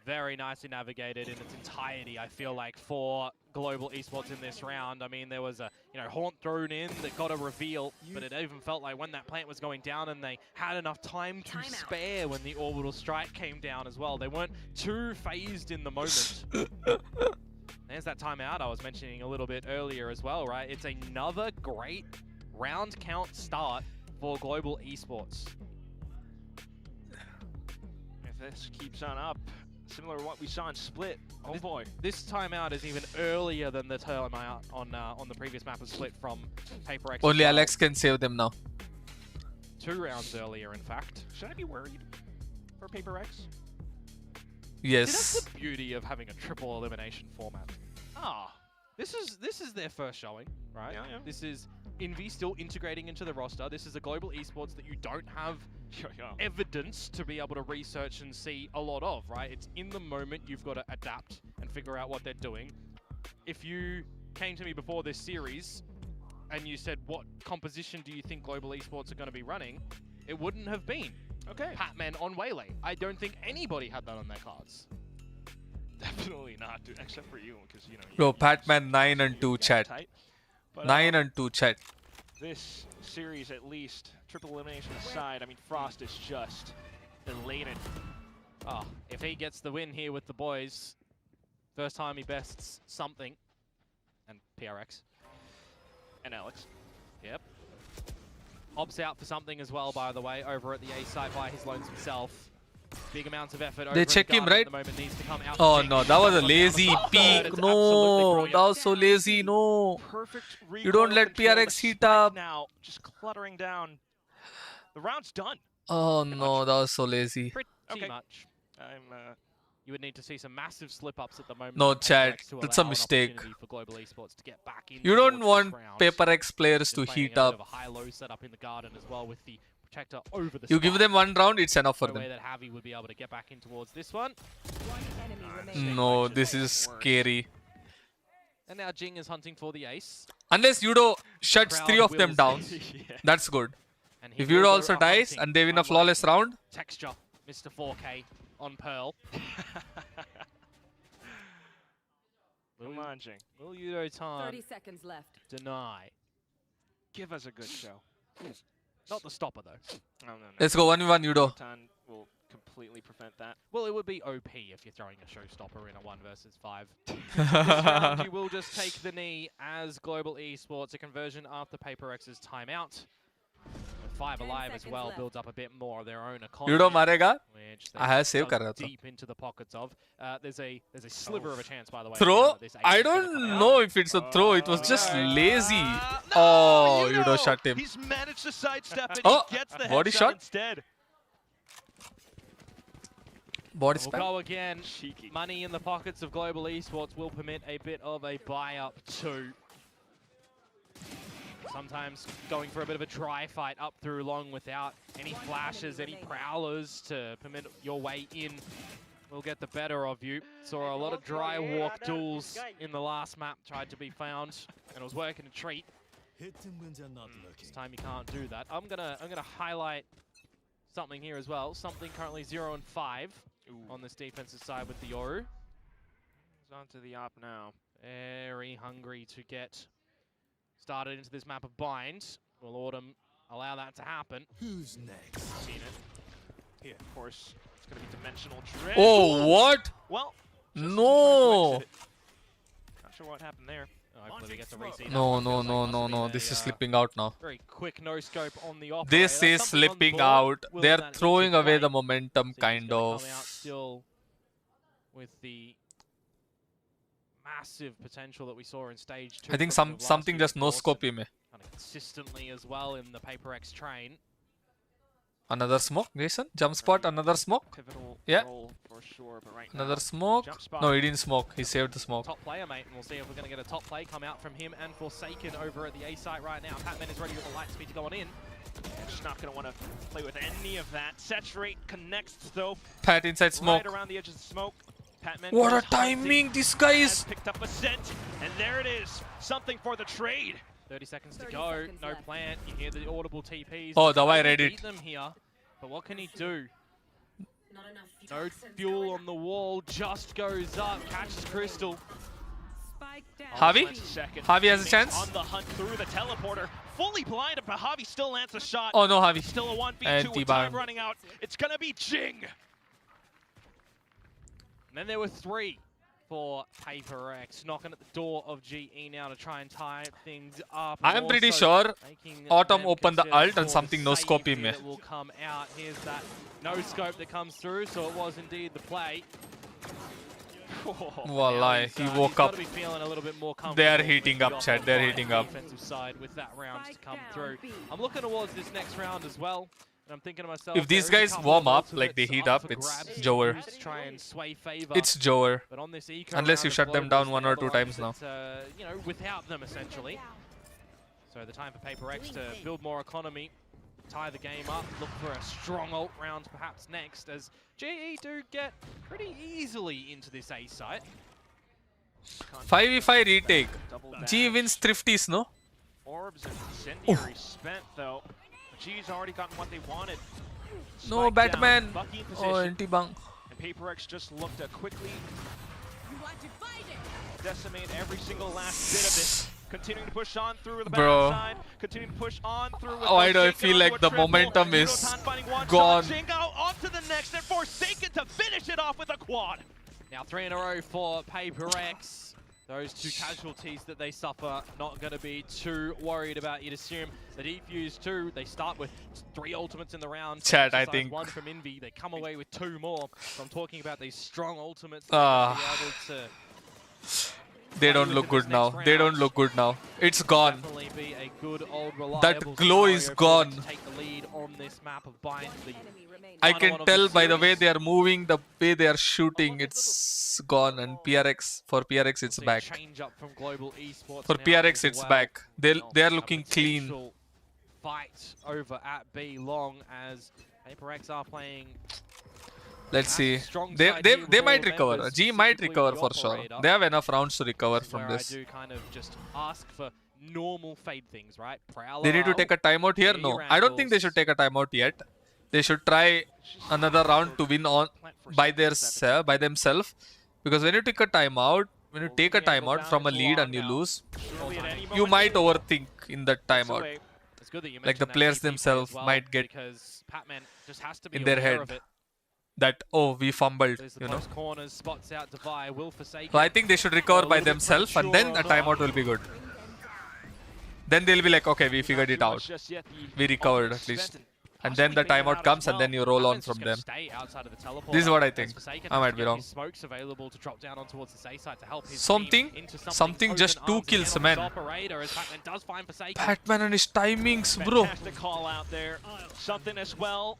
Very nicely navigated in its entirety, I feel like, for Global Esports in this round. I mean, there was a haunt thrown in that got a reveal, but it even felt like when that plant was going down and they had enough time to spare when the orbital strike came down as well. They weren't too phased in the moment. There's that timeout I was mentioning a little bit earlier as well, right? It's another great round count start for Global Esports. If this keeps on up, similar to what we saw in Split. Oh boy. This timeout is even earlier than the timeout on the previous map of Split from PRX. Only Alex can save them now. 2 rounds earlier, in fact. Should I be worried for PRX? Yes. That's the beauty of having a triple elimination format. This is their first showing, right? Yeah. This is Envy still integrating into the roster. This is a Global Esports that you don't have evidence to be able to research and see a lot of, right? It's in the moment. You've got to adapt and figure out what they're doing. If you came to me before this series and you said, what composition do you think Global Esports are going to be running? It wouldn't have been Patman on Waylay. I don't think anybody had that on their cards. Definitely not, dude, except for you, because Bro, Patman 9 and 2 chat. 9 and 2 chat. This series, at least, triple elimination aside, I mean, Frost is just elated. If he gets the win here with the boys, first time he bests something, and PRX. And Alex. Yep. Opts out for something as well, by the way, over at the A site by his lonesome self. Big amounts of effort. They check him, right? Oh no, that was a lazy peek. No, that was so lazy. No. You don't let PRX heat up. Now, just cluttering down. The round's done. Oh no, that was so lazy. Pretty much. You would need to see some massive slip-ups at the moment. No, chat. That's a mistake. For Global Esports to get back You don't want PRX players to heat up. A high-low setup in the garden as well with the protector over the You give them 1 round, it's enough for them. Way that Javi would be able to get back in towards this one. No, this is scary. And now Jing is hunting for the ace. Unless Yudo shuts 3 of them down, that's good. If Yudo also dies and they win a flawless round. Texture, Mr. 4K on Pearl. Come on, Jing. Will Yudo time 30 seconds left. deny? Give us a good show. Not the stopper, though. No. Let's go 1v1, Yudo. Will completely prevent that. Well, it would be OP if you're throwing a showstopper in a 1 versus 5. This round, you will just take the knee as Global Esports, a conversion after PRX's timeout. 5 alive as well builds up a bit more of their own economy. Yudo marega. Which I have save kar raha tha. Deep into the pockets of. There's a sliver of a chance, by the way. Throw? I don't know if it's a throw. It was just lazy. Oh, Yudo shot him. He's managed to sidestep it. Oh, he gets the body headshot shot instead. Body We'll spam. go again. Cheeky. Money in the pockets of Global Esports will permit a bit of a buy-up too. Sometimes going for a bit of a dry fight up through long without any flashes, any prowlers to permit your way in will get the better of you. Saw a lot of dry walk duels in the last map, tried to be found, and it was working a treat. This time you can't do that. I'm gonna highlight something here as well. Something currently 0 and 5 on this defensive side with the Yoru. He's on to the op now. Very hungry to get started into this map of bind. Will Autumn allow that to happen? Who's next? Seen it. Here, of course, it's going to be dimensional drift. Oh, what? Well, No. not sure what happened there. Oh, hopefully we get to re-see that No, one, no, because no, that no, must no. have been This a, is slipping out now. very quick no scope on the operator. This is That's something on the slipping board. out. Will They're that throwing into away play? the momentum, So he's kind gonna of. come out still with the massive potential that we saw in stage 2. I think from the last something few just no reports, scope and him. kind of consistently as well in the PRX train. Another smoke, Jason. Jump spot, another smoke. Pivotal Yeah. role for sure, but right Another now, smoke. jump spot. No, he didn't smoke. He saved the smoke. Top player, mate, and we'll see if we're going to get a top play come out from him and Forsaken over at the A site right now. Patman is ready with the light speed to go on in. Just not going to want to play with any of that. Saturate connects though. Pat inside smoke. Right around the edge of the smoke. Patman What a goes hunting, timing this guy has is. picked up a scent, and there it is. Something for the trade. 30 seconds to 30 go. seconds No left. plant. You hear the audible TPs. Oh, He's Dawai trying to read it. beat them here, but what can he do? Not enough No fuel on the wall. Just goes up. Catches Crystal. Spike down. Javi? Lands a second. Javi has a Phoenix chance. on the hunt through the teleporter. Fully blinded, but Javi still lands a shot. Oh no, Javi. Still a 1v2 And with time T-Bar. running out. It's gonna be Jing. And then there were 3 for PRX, knocking at the door of GE now to try and tie things up. I am pretty sure Autumn opened the alt and something no scope him. That will come out. Here's that no scope that comes through, so it was indeed the play. Wallahi, he woke up. Be feeling a little bit more They are comfortable heating with up, the chat. They're offensive heating up. defensive side with that round to Spike come down, through. B. I'm looking towards this next round as well. And I'm thinking to myself, If these there is guys a couple warm of up, like they ultimates heat up up, for it's grabs to Jower. use to try and sway favor. It's Jower. But on this eco Unless you round shut of them Globals, down 1 they're or the 2 times ones now. that, you know, without them essentially. So the time for PRX to build more economy, tie the game up, look for a strong ult round perhaps next, as GE do get pretty easily into this A site. 5v5 retake. Double G bash. wins Thrifties, no? Orbs and incendiary spent though. G's already gotten what they wanted. No, Spike Batman. down, Bucky in Oh, position, anti-bang. and PRX just looked to quickly You want to fight it? decimate every single last bit of it. Continuing to push on through the Bro. backside. Continuing to push on through with Why do I Forsaken feel like onto a the triple. momentum is Yudotan finding one gone? Shot, Jingo onto the next, and Forsaken to finish it off with a quad. Now 3 in a row for PRX. Those 2 casualties that they suffer, not going to be too worried about. You'd assume the defuse 2, they start with 3 ultimates in the round. Chat, I Exercise think. 1 from Envy, they come away with 2 more. So I'm talking about these strong ultimates that Ah. they'll be able to They don't with look in good this now. next They don't round. look good now. It's gone. definitely be a good old reliable That glow is scenario for them gone. to take the lead on this map of Bind. The Enemy remaining. I final can one of tell the by the way series. they are moving, the way they are shooting, it's gone. And for PRX, it's See a back. change up from Global Esports For now PRX, as it's well. back. They are A looking clean. potential Fight over at B long as PRX are playing. Let's see. Strong They side here with they all might the recover. members, G might specifically recover the for sure. operator. They have enough rounds to recover This is from where this. I do kind of just ask for normal fade things, right? They need to take a timeout here. No, I don't think they should take a timeout yet. They should try another round to win on by themselves. Because when you take a timeout from a lead and you lose, Surely at any you moment might here, overthink in that it's timeout. away. It's good that you Like the mentioned that players TP play themselves as well, might get because Patman just has to be in their aware head of it. that, oh, we fumbled, There's the you know. post corners, spots out Divide, will forsake. So I think they should recover A by little bit themselves and then a premature on timeout will be good. Then they'll be like, okay, we figured it Not too out. much just yet. The We recovered ultimate at least. spent And then the possibly faded timeout out as comes and well. then you roll on Patman's from just them. gonna stay outside of the teleporter This is what I as think. Forsaken I has might to be get wrong. his smokes available to drop down on towards the A side to help his Something- team into something just open 2 arms kills, again on man. this operator as Patman does find Forsaken. Batman and his timings, bro. Fantastic call out there. Something as well.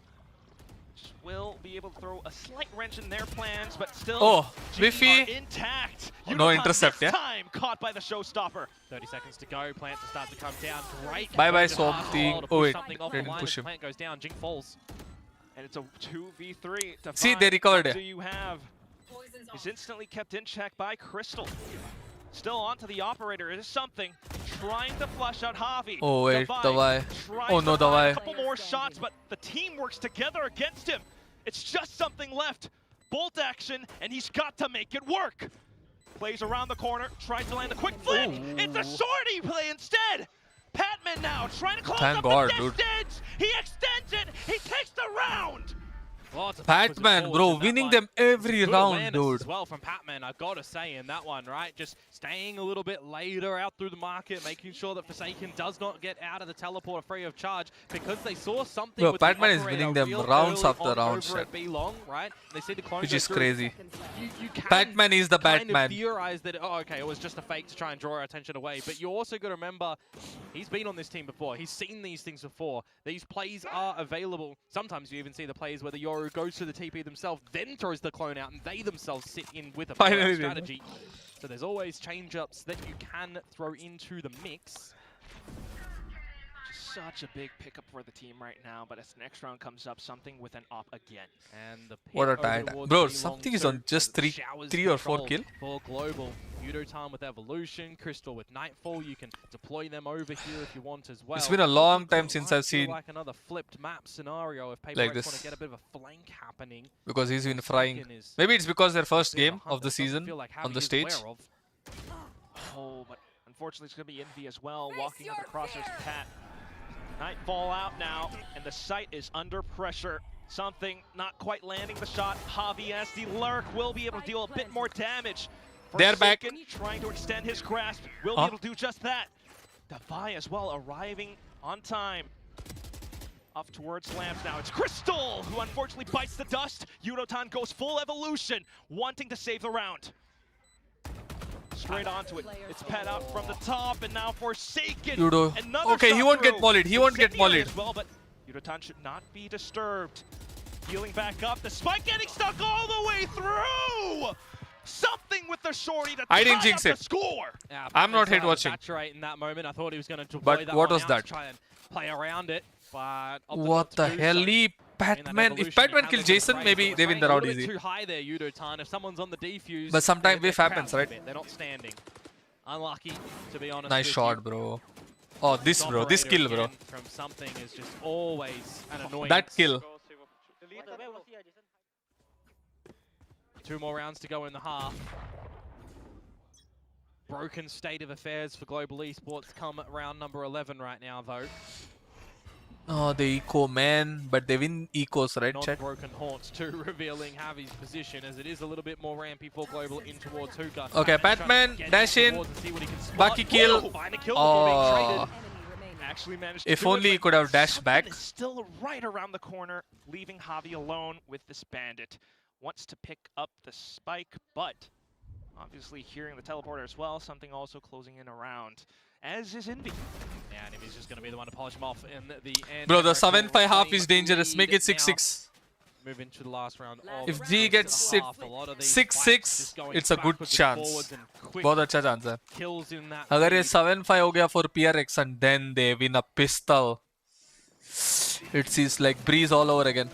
Will be able to throw a slight wrench in their plans, but still, Oh, GE Whiffy. are intact. Oh, no Yudotan intercept, this yeah? time caught by the showstopper. 30 seconds to go. Plant to start to come down. Great. Bye-bye, Just pass Something. well to Oh, push wait, something off didn't the line push as him. Plant goes down. Jing falls. And it's a 2v3 to See, find they recovered what it. do you have? Poison's Is instantly kept in check by Crystal. Still onto the operator. It is something. Trying to flush out Javi. Oh, wait, Dawai. tries Oh, no, to find Dawai. a couple more shots, but the team works together against him. It's just something left. Bolt action, and he's got to make it work. Plays around the corner, tries to land a quick flip. It's a sortie play instead. Patman now trying to close Thank up God, the dude. distance. He extends it. He takes the round. Patman, bro, winning them every round, dude. As well from Patman, I've got to say in that one, right? Just staying a little bit later out through the market, making sure that Forsaken does not get out of the teleporter free of charge because they saw something. Bro, with Patman the is winning them real rounds early after on rounds, over at B long, right? They see the clone which go is through. crazy. You can Patman is the kind Batman. of theorize that, oh, okay, it was just a fake to try and draw our attention away. But you also got to remember, he's been on this team before. He's seen these things before. These plays are available. Sometimes you even see the plays where the Yoru goes to the TP themselves, then throws the clone out, and they themselves sit in with a Finally, strategy. So there's always change-ups that you can throw into the mix. Such a big pickup for the team right now, but as the next round comes up, something with an op again. And the What a pick over tight. towards Bro, B long something is two on just three or four control kill. for Global. Udotan with Evolution, Crystal with Nightfall. You can deploy them over here if you want as well. It's been a long time It since might I've feel seen like another flipped map scenario if PRX like want this. to get a bit of a flank happening. Because he's been frying. Forsaken is Maybe it's because their first a bit game a of the hunter. Doesn't season feel like on Javi the is stage. aware of. Oh, but unfortunately it's going to be Envy as well, walking up the crosshairs of Pat. Nightfall out now, and the site is under pressure. Something not quite landing the shot. Javi as the lurk will be able to deal a bit more damage. They're back. Forsaken trying to extend his grasp, will be able to do just that. Devi as well arriving on time. Up towards Lamps now. It's Crystal who unfortunately bites the dust. Udotan goes full evolution, wanting to save the round. Straight onto it. It's Pat out from the top, and now Forsaken. Judo. Another Okay, he shot won't get through. mollied. He won't get Incendiary mollied. as well, but Udotan should not be disturbed. Healing back up. The spike getting stuck all the way through. Something with the shorty to I didn't tie jinx up it. the score. Yeah, I'm not Patman's hate allowed to watching. saturate in that moment. I thought he was going to deploy But that what one was out that? to try and play around it, but What the hell? Patman. If Patman kills Jason, maybe they win the round easy. Too high there, Udotan. If someone's on the defuse, But sometimes they whiff crowd happens, a right? bit. They're not standing. Unlucky, to be honest. Nice with shot, you. bro. Oh, this, bro. This Operator kill, bro. again from something is just always an annoyance. That kill. 2 more rounds to go in the half. Broken state of affairs for Global Esports come at round number 11 right now, though. Oh, the eco, man. But they win ecos, right, Not chat? broken haunts too, revealing Javi's position as it is a little bit more rampy for Global in towards Hookah. Okay, Patman, dash in. Baki kill. Oh. Actually managed If to do only it, he but could have dashed something back. is still right around the corner, leaving Javi alone with this bandit. Wants to pick up the spike, but obviously hearing the teleporter as well, something also closing in around, as is Envy. Yeah, and Envy's just going to be the one to polish him off in the end. Bro, the PRX will 7-5 half reclaim is dangerous. lead Make it now. 6-6. Move into the last round. If G gets it 6-6, it's a good chance. बहुत अच्छा chance है. Kills in that अगर ये lead. 7-5 हो गया for PRX and then they win a pistol, it seems like breeze all over again.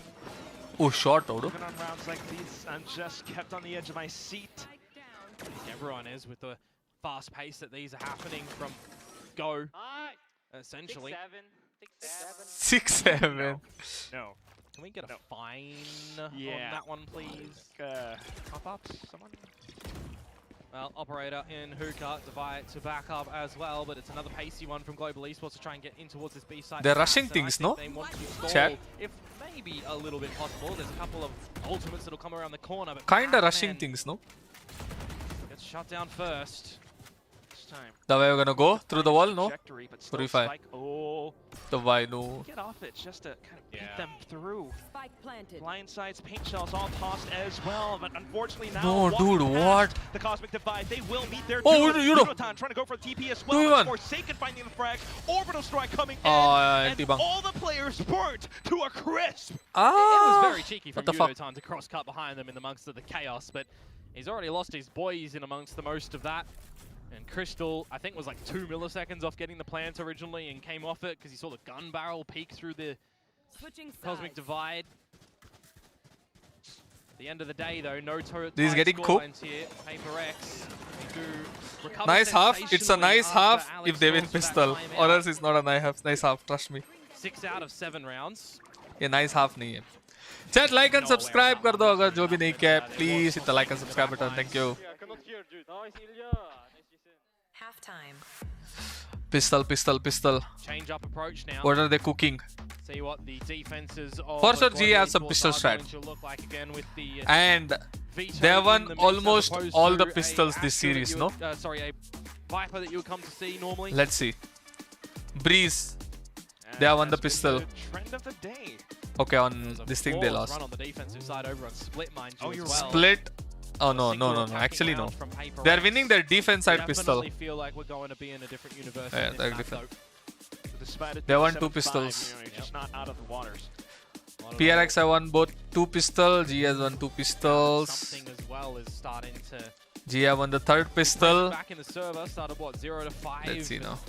Oh, shot, Odo. Even on rounds like these, I'm just kept on the edge of my seat. Everyone is with the fast pace that these are happening from go, essentially. 6-7. No. Can we get a fine on Yeah. that one, please? Pop ups, someone? Well, operator in Hookah, Divide to back up as well, but it's another pacey one from Global Esports to try and get in towards this B side. They're rushing And I things, think no? They want to stall, Chat? if maybe a little bit possible. There's a couple of ultimates that'll come around the corner, but Kinda rushing Patman things, no? gets shut down first. This time. The way we're gonna go through the wall, no? Trajectory, but still Purify. spike. Oh, The why, no? get off it just to kind of beat Yeah. them through. Spike planted. Blindsides, paint shells all tossed as well, but unfortunately now. No, walking dude, past what? The Cosmic Divide, they will meet their Oh, doom. Udo. Udotan trying to go for the TP as 2v1. well. Forsaken finding the frag. Orbital strike coming in. yeah, And anti-bang. all the players burnt to a crisp. It Ah! was very cheeky from what the fuck? Udotan to cross cut behind them in amongst the chaos, but he's already lost his boys in amongst the most of that. And Crystal, I think, was like 2 milliseconds off getting the plant originally and came off it because he saw the gun barrel peek through the Switching Cosmic sides. Divide. At the end of the day, though, no turret. He's getting cooked. Here. PRX do recover Nice half. It's a nice sensationally half after if they win Alex goes for that pistol. timeout. Or else it's not a nice half. Trust me. 6 out of 7 rounds. ये nice half नहीं है. Chat, like and subscribe कर दो अगर जो भी नहीं किया है. Please hit the like and subscribe button. Thank you. Yeah, I cannot hear player, dude. Nice, Ilya. Nice, Jason. Halftime. Pistol. Change up approach now. What are they cooking? See what the defenses of For sure, Global G has some Esports pistol are strat. going to look like again with the And veto they have in won the mix almost as opposed all the to a pistols this Astra that series, you no? would- sorry, a Viper that you would come to see normally. Let's see. Breeze. They have won the pistol. Trend of the day. Okay, on There's a this thing they flawless lost. Run on the defensive side over on Split, mind you, you're as well. Split. Oh no. Single attacking Actually no. round from PRX. They are winning their defense side pistol. Definitely feel like we're going to be in a different universe. Yeah, in they're this map, different. though. Despite it They being won 2 7-5, pistols. You know, you're just not out of the waters. Not at PRX all. have won both 2 pistols. G has won 2 pistols. Something as well is starting to G have won the 3rd pistol. back in the server. Started what 0 to 5. Let's see now.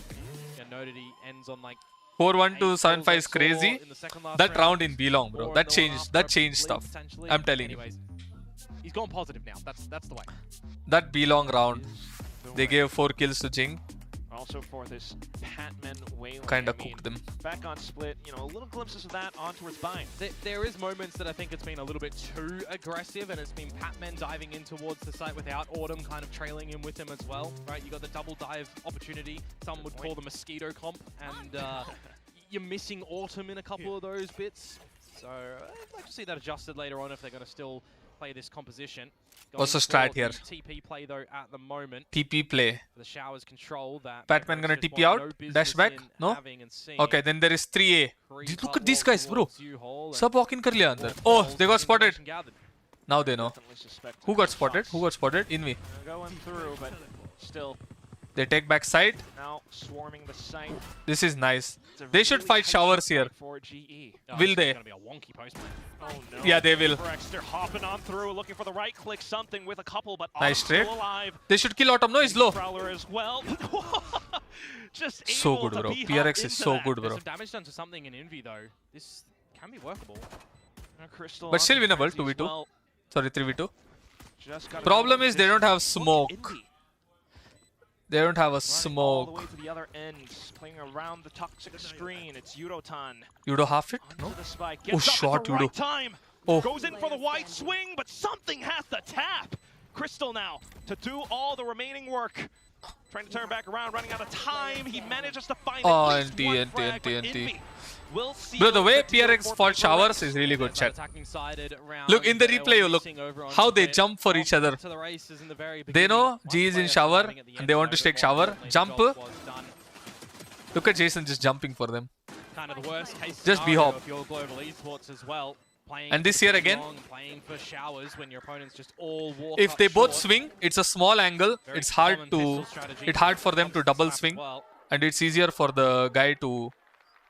Yeah, noted he ends on like 4-1 to 8 7-5 is kills I saw crazy. in the second last That round in B-Long, bro. Or That no changed. after That a changed bleed, stuff. potentially. I'm telling you. Anyways, he's gone positive now. That's the way. That B-Long round, they gave 4 kills to Jing. Also for this Patman Wailing. Kinda I mean, cooked them. Back on Split, you know, little glimpses of that on towards Bind. There is moments that I think it's been a little bit too aggressive, and it's been Patman diving in towards the site without Autumn kind of trailing in with him as well, right? You got the double dive opportunity. Some would call the mosquito comp, and you're missing Autumn in a couple of those bits. So I'd like to see that adjusted later on if they're going to still play this composition. What's the Going strat for here? the TP play though at the moment. TP play. The showers control that. Patman gonna Just TP want out? no business Dash back? in No? having and seeing. Okay, then there is 3A. Creep Look up at these guys, bro. towards U-Hole and Sab walk in kar liya andar. more Oh, balls they got spotted. information gathered. Now they know. Definitely suspect Who got some spotted? shots. Who got spotted? Invi. Going through, but still They take back side. now swarming the site. This is nice. It's a They should really fight tight showers fight here. For GE. Oh, Will this they? is gonna be a wonky post man. Oh no. Yeah, they will. PRX, they're hopping on through, looking for the right click, something with a couple, but Nice Autumn's trade. still alive. They should kill Autumn. No, he's low. Prowler as well. Just So able good, to bro. be PRX hopped is into so that. good, There's bro. some damage done to something in Envy though. This can be workable. Crystal But on still the winnable, frenzy as 2v2. well. Sorry, 3v2. Just gotta Problem know is they don't have this- look, smoke. Envy They don't have a running all the way smoke. to the other end, playing around the toxic screen. It's Yudotan Yudo half it? onto No? the spike. Oh, Gets up shot, at the Yudo. right time. Oh. Goes in for the wide swing, but something has to tap. Crystal now to do all the remaining work. Trying to turn back around, running out of time. He manages to find Oh, at least NT, one NT, frag, but NT. Envy will seal Bro, the way the deal PRX for fought PRX. showers is really good, chat. Attacking sided round, Look, in the they were replay, you look missing over on how they Split. jump for each other. To the races in the very They beginning. know One G is in player shower surviving at the and end, they want though, to but take more shower. importantly, the Jump. job was done. Look at Jason just jumping for them. Kind of the worst case Just be scenario hop. if you're Global Esports as well. Playing And this for year too again, long, playing for showers when your opponents just all walk If up they both short. swing, it's a small angle. Very It's hard common to pistol strategy. it's hard for them to Comes double slap as swing. well. And it's easier for the guy to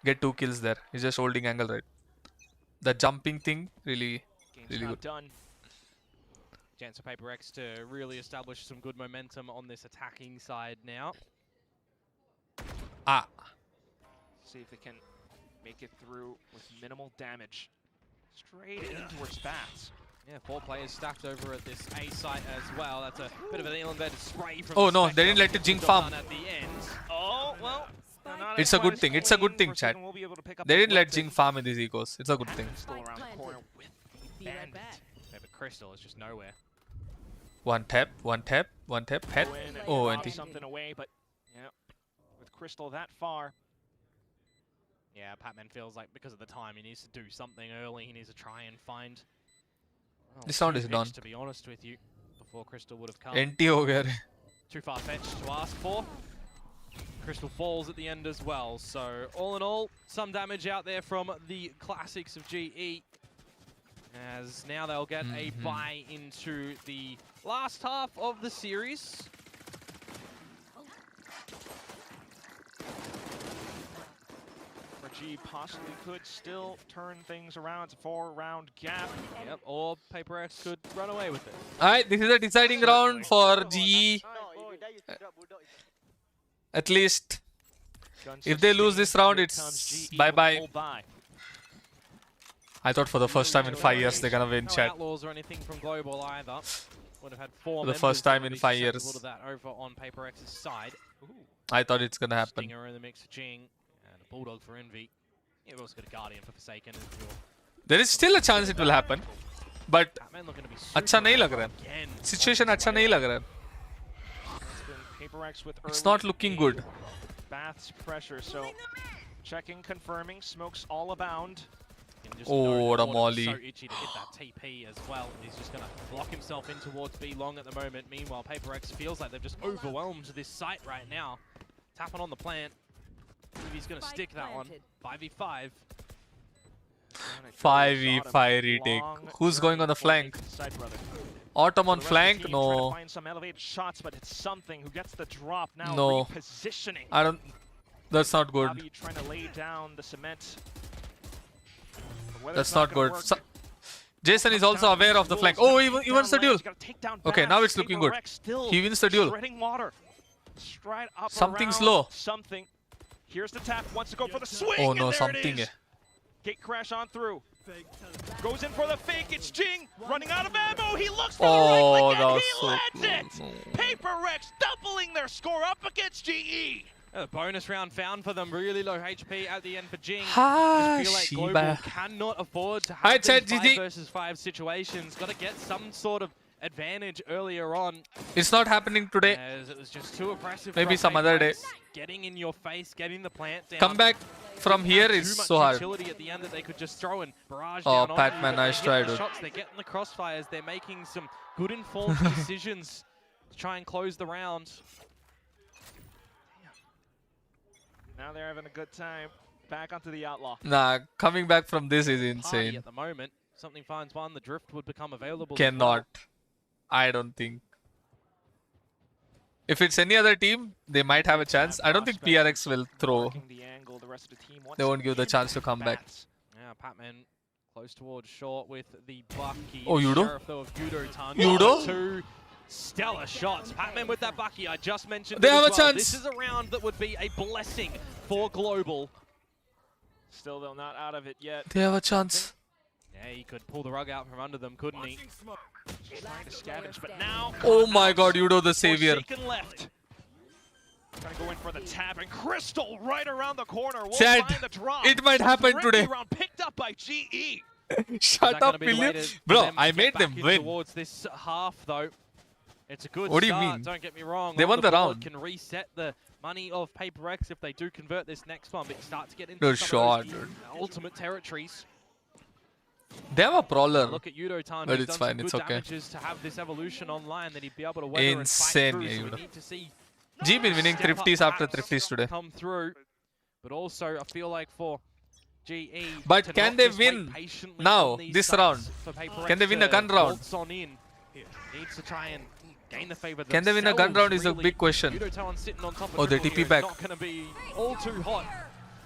get 2 kills there. He's just holding angle right. The jumping thing really Game's really not good. done. Chance for PRX to really establish some good momentum on this attacking side now. Ah. See if they can make it through with minimal damage. Straight in towards Bats. Yeah, 4 players stacked over at this A site as well. That's a bit of an inverted spray from Oh, the no, they Spectre. didn't let it Jing Job farm. done at the end. Oh, well. not It's a quite good as thing. It's a good clean. thing, First chat. Dragon will be able to pick up They the didn't let weapon. Jing farm in these ecos. It's a good thing. Still around the corner with Be right Bandit. back. Yeah, but Crystal is just nowhere. One tap, head. Go in and Oh, rob NT. something away, but yeah, with Crystal that far, Yeah, Patman feels like because of the time, he needs to do something early. He needs to try and find. Well, This round 2 is picks, done. To be honest with you, before Crystal would have come. NT ho gaya re. Too far-fetched to ask for. Crystal falls at the end as well. So all in all, some damage out there from the classics of GE. As now they'll get a bye into the last half of the series. where G possibly could still turn things around. It's a 4-round gap. Yep, or PRX could run away with it. Alright, this is a deciding round for GE. At least Guns if they lose this round, Here it's comes GE bye-bye. with full buy. I thought for the first time in 5 years they're gonna win, No chat. outlaws or anything from Global either. Would have had 4 For the members first time that in would be 5 susceptible years. to that over on PRX's side. Ooh. I thought it's gonna happen. Stinger in the mix for Jing, and a Bulldog for Envy. Yeah, we've also got a Guardian for Forsaken. As your There is still a chance it will happen. But Batman looking to be अच्छा नहीं लग super रहा again. है. Situation अच्छा नहीं लग रहा है. PRX with It's early not looking good. Bath's pressure, so checking, confirming, smokes all abound. Oh, what a molly. So itchy to hit that TP as well. He's just going to lock himself in towards B long at the moment. Meanwhile, PRX feels like they've just overwhelmed this site right now. Tapping on the plant. If he's going to stick that one. 5v5. 5v5 retake. Who's going on the flank? Autumn on flank? No. Find some elevated shots, but it's something who gets the drop now. No. Repositioning. I don't. That's not good. Bobby trying to lay down the cement. That's not good. Jason is also aware of the flank. Oh, he wins the duel. Okay, now it's looking good. He wins the duel. Something's low. Something. Here's the tap. Wants to go for the swing. Oh no, and there something. It is. Gate crash on through. Goes in for the fake. It's Jing running out of ammo. He looks for the right click and he lands it. PRX doubling their score up against GE. A bonus round found for them. Really low HP at the end for Jing. Ha, I just feel like Global cannot afford to have these 5 versus 5 situations. Got to get some sort of advantage earlier on. It's not happening today. As it was just too oppressive. Maybe some other day. Getting in your face, getting the plant down. Come back from here is so hard. Utility at the end that they could just throw and barrage Oh, down Patman, nice try, dude. They're getting the crossfires. They're making some good informed decisions to try and close the round. Now they're having a good time. Back onto the Outlaw. Nah, coming back from this is insane. At the moment, something finds one. The drift would become available. Cannot. I don't think. If it's any other team, they might have a chance. I don't think PRX will throw. They won't give the chance to come back. Yeah, Patman close towards short with the Bucky. Oh, Yudo? Yudo? Two stellar shots. Patman with that Bucky. I just mentioned they have a chance. This is a round that would be a blessing for Global. Still, they're not out of it yet. They have a chance. Yeah, he could pull the rug out from under them, couldn't he? Trying to scavenge, but now. Oh my God, Yudo the savior. Left. Trying to go in for the tap, and Crystal right around the corner. Will Chad, find the drop. it might happen today. Round picked up by GE. Shut up, William. Bro, I made them win. Towards this half, though. It's a good What do start, you mean? Don't get me wrong. They won the round. Can reset the money of PRX if they do convert this next one, but you start to get into Good some shot, of those dude. ultimate territories. They have a brawler. Look at Yudo Tan, but who's it's done fine, some it's good okay. damages to have this evolution online that he'd be able to weather Insane, and fight yeah, through. So Yudo. we need to see G been winning step up Thrifties after perhaps Thrifties today. come through, but also I feel like for GE. But to can not they just wait win patiently now, on these this sites round? for PRX Can they win a to gun round? waltz on in. Needs to try and gain the favor. Can they win a gun round is a big question. Yudo Tan sitting on top of Oh, they Triple TP here. back. Not going to be all too hot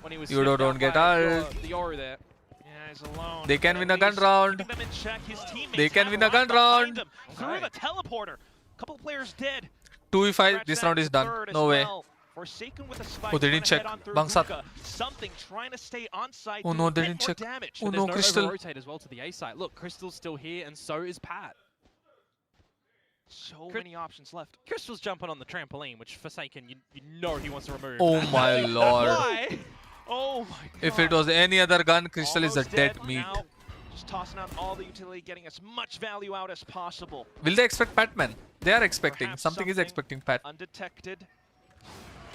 when he was Yudo sniffed don't out get by ult. the Ori there. Yeah, he's alone. They can but win at a gun least round. keeping them in check. His teammates They can have win a gun behind round. him. Through the teleporter. Couple players dead. 2v5, this round is done. No way. Forsaken with a spike. Oh, they didn't check. Bangsat. Something trying to stay on side. Oh no, they didn't check. Damage. Oh There's no, Crystal. over-rotate as well to the A site. Look, Crystal's still here, and so is Pat. So many options left. Crystal's jumping on the trampoline, which Forsaken, you know he wants to remove. Oh my lord. Why? Oh my god. If it was any other gun, Crystal is a Almost dead meat. Now, just tossing out all the utility, getting as much value out as possible. Will they expect Patman? They are expecting. Perhaps Something is expecting Pat. Undetected.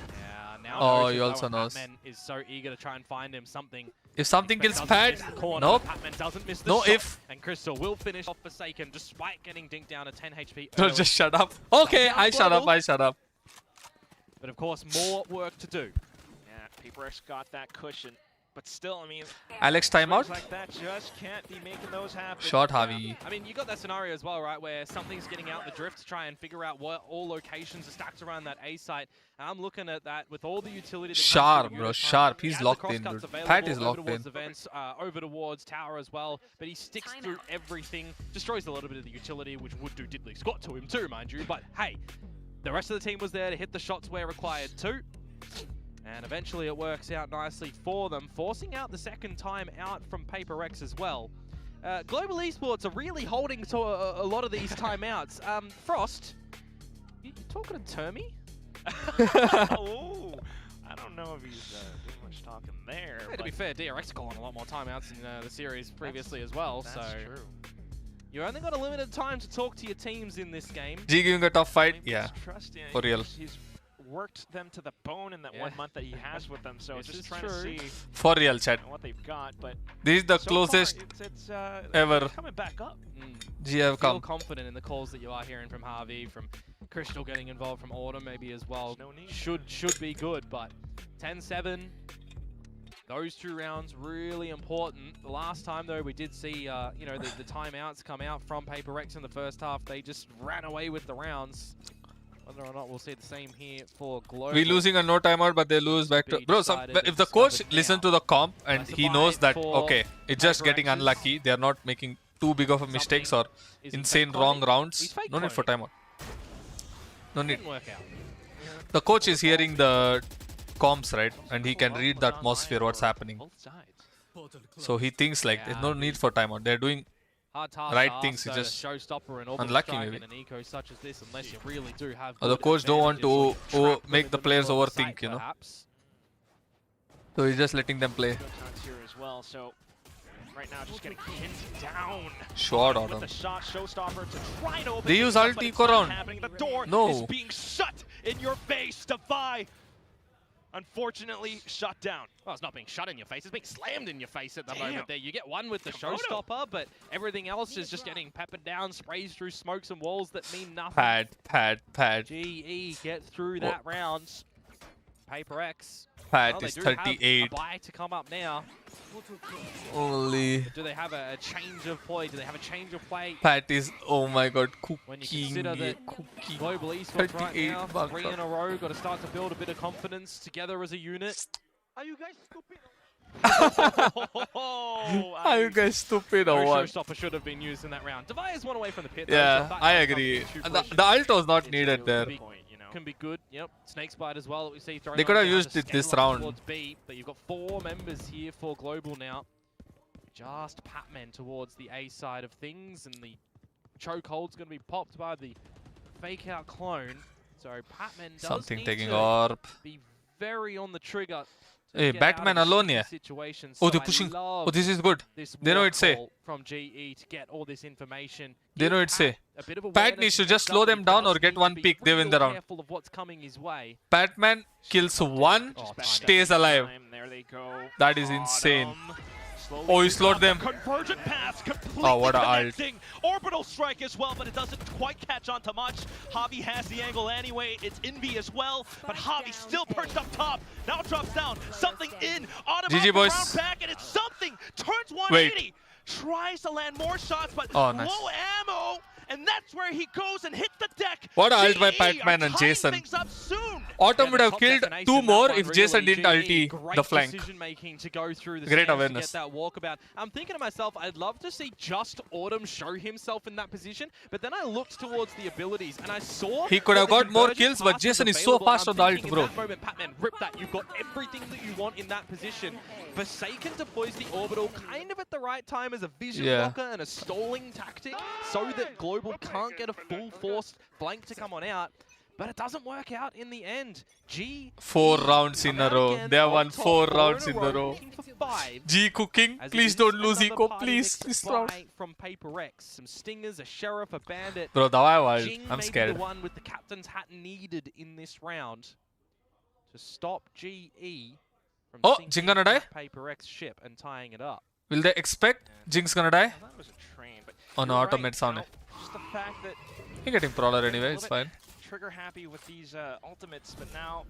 Yeah, now Oh, Ocean he though, also and knows. Patman is so eager to try and find him something. If something kills Doesn't Pat, miss the corner, nope. Patman doesn't miss the No shot, if. and Crystal will finish off Forsaken despite getting dinked down to 10 HP So early. just shut up. Okay, I shut up. I shut up. But of course, more work to do. Yeah, PRX got that cushion. But still, I mean, Alex timeout. like that just can't be making those happen. Shot Javi. I mean, you got that scenario as well, right, where something's getting out the drift to try and figure out what all locations are stacked around that A site. And I'm looking at that with all the utility. That Sharp, comes bro, through sharp. He He's has the locked in, crosscuts dude. available Pat is over locked towards in. the vents, over towards tower as well, but he sticks through everything, destroys a little bit of the utility, which would do diddly squat to him too, mind you. But hey, the rest of the team was there to hit the shots where required too. And eventually it works out nicely for them, forcing out the second time out from PRX as well. Global Esports are really holding to a lot of these timeouts. Frost, you talking to Termy? Oh, I don't know if he's doing much talking there. Hey, to be fair, DRX calling a lot more timeouts in the series previously as well. That's so true. you only got a limited time to talk to your teams in this game. G giving a tough fight. Maybe Yeah. he's trusting. For real. He's worked them to the bone in that 1 month that he has with them. So just trying to see For real, chat. what they've got. But This is the so closest far, it's ever coming back up. G have Feel come. confident in the calls that you are hearing from Harvey, from Crystal getting involved, from Autumn maybe as well. No need. Should be good, but 10-7. Those 2 rounds really important. The last time though, we did see you know the timeouts come out from PRX in the first half. They just ran away with the rounds. Whether or not we'll see the same here for Global. We losing a no timeout, but they lose back to bro. If the coach listen to the comp and he knows that okay, it's just getting unlucky. They are not making too big of a mistakes or insane wrong rounds. No need for timeout. No need. The coach is hearing the comps, right? And he can read the atmosphere, what's happening. So he thinks like there's no need for timeout. They're doing right things. It's just unlucky maybe. Or the coach don't want to make the players overthink, you know. So he's just letting them play. Right now, just getting pinned down. Short with Autumn. the shot showstopper to try and open They use things up, ulti but it's go not round. happening. The door No. is being shut in your face. Defy, unfortunately, shut down. Well, it's not being shut in your face, it's being slammed in your face at the moment there. You get one with the showstopper, but everything else is just getting peppered down, sprays through smokes and walls that mean nothing. Pad. GE gets through that round. PRX. Pad is 38. A buy to come up now. Only. Do they have a change of play? Do they have a change of play? Pat is, oh my god, cooking. When you consider that Global Esports right now, 3 in a row, got to start to build a bit of confidence together as a unit. Are you guys stupid? Are you guys stupid or what? Showstopper should have been used in that round. Device one away from the pit. Yeah, so I agree. The ult was not needed there. Can be good. Yep. Snake Bite as well that we see throwing. They could have down used to it this scale round. Towards B, but you've got 4 members here for Global now. Just Patman towards the A side of things, and the chokehold's going to be popped by the fake out clone. So Patman does Something need taking to orb. be very on the trigger. Hey, Batman alone here. Oh, they're pushing. Oh, this is good. They know it's A. From GE to get all this information. They know it's A. Pat needs to just slow them down or get one pick. They win the round. Careful of what's coming his way. Batman kills one, stays alive. There they go. That is insane. Oh, he slowed them. Convergent pass completely Oh, what a ult. connecting. Orbital strike as well, but it doesn't quite catch on to much. Javi has the angle anyway. It's Envy as well, but Javi still perched up top. Now drops down. Something in. Autumn GG boys. round back, and it's something. Turns 180. Tries to land more shots, but Oh, nice. low ammo. And that's where he goes and hits the deck. What a ult by GE Pac-Man are and tying Jason. things up soon. Autumn would have killed Definition 2 in more that if one, Jason really. didn't GE, ulti the flank. Decision making to go through the Great stands awareness. to get that walkabout. I'm thinking to myself, I'd love to see just Autumn show himself in that position, but then I looked towards the abilities and I saw He could have that the got more convergent kills, but pass was Jason is so available, fast and on I'm the ult, thinking bro. in that moment, Patman, rip that. You've got everything that you want in that position. Forsaken deploys the orbital kind of at the right time as a vision blocker and a stalling tactic so that Global can't get a full force flank to come on out. But it doesn't work out in the end. G 4 rounds in a row. They have won 4 rounds in a row. looking for 5. G cooking. As Please it don't is lose another eco. party Please. mixed This buy round. from PRX. Some stingers, a sheriff, a bandit. Bro, Dawai ult. Jing I'm may be scared. the one with the captain's hat needed in this round to stop GE from Oh, sinking Jing gonna die? PRX ship and tying it up. Will they expect Jinx gonna die? That was a train, but Oh no, you're automate right. sound. Now, just the fact that You're getting Prowler anyway, a it's little bit fine. trigger happy with these ultimates, but now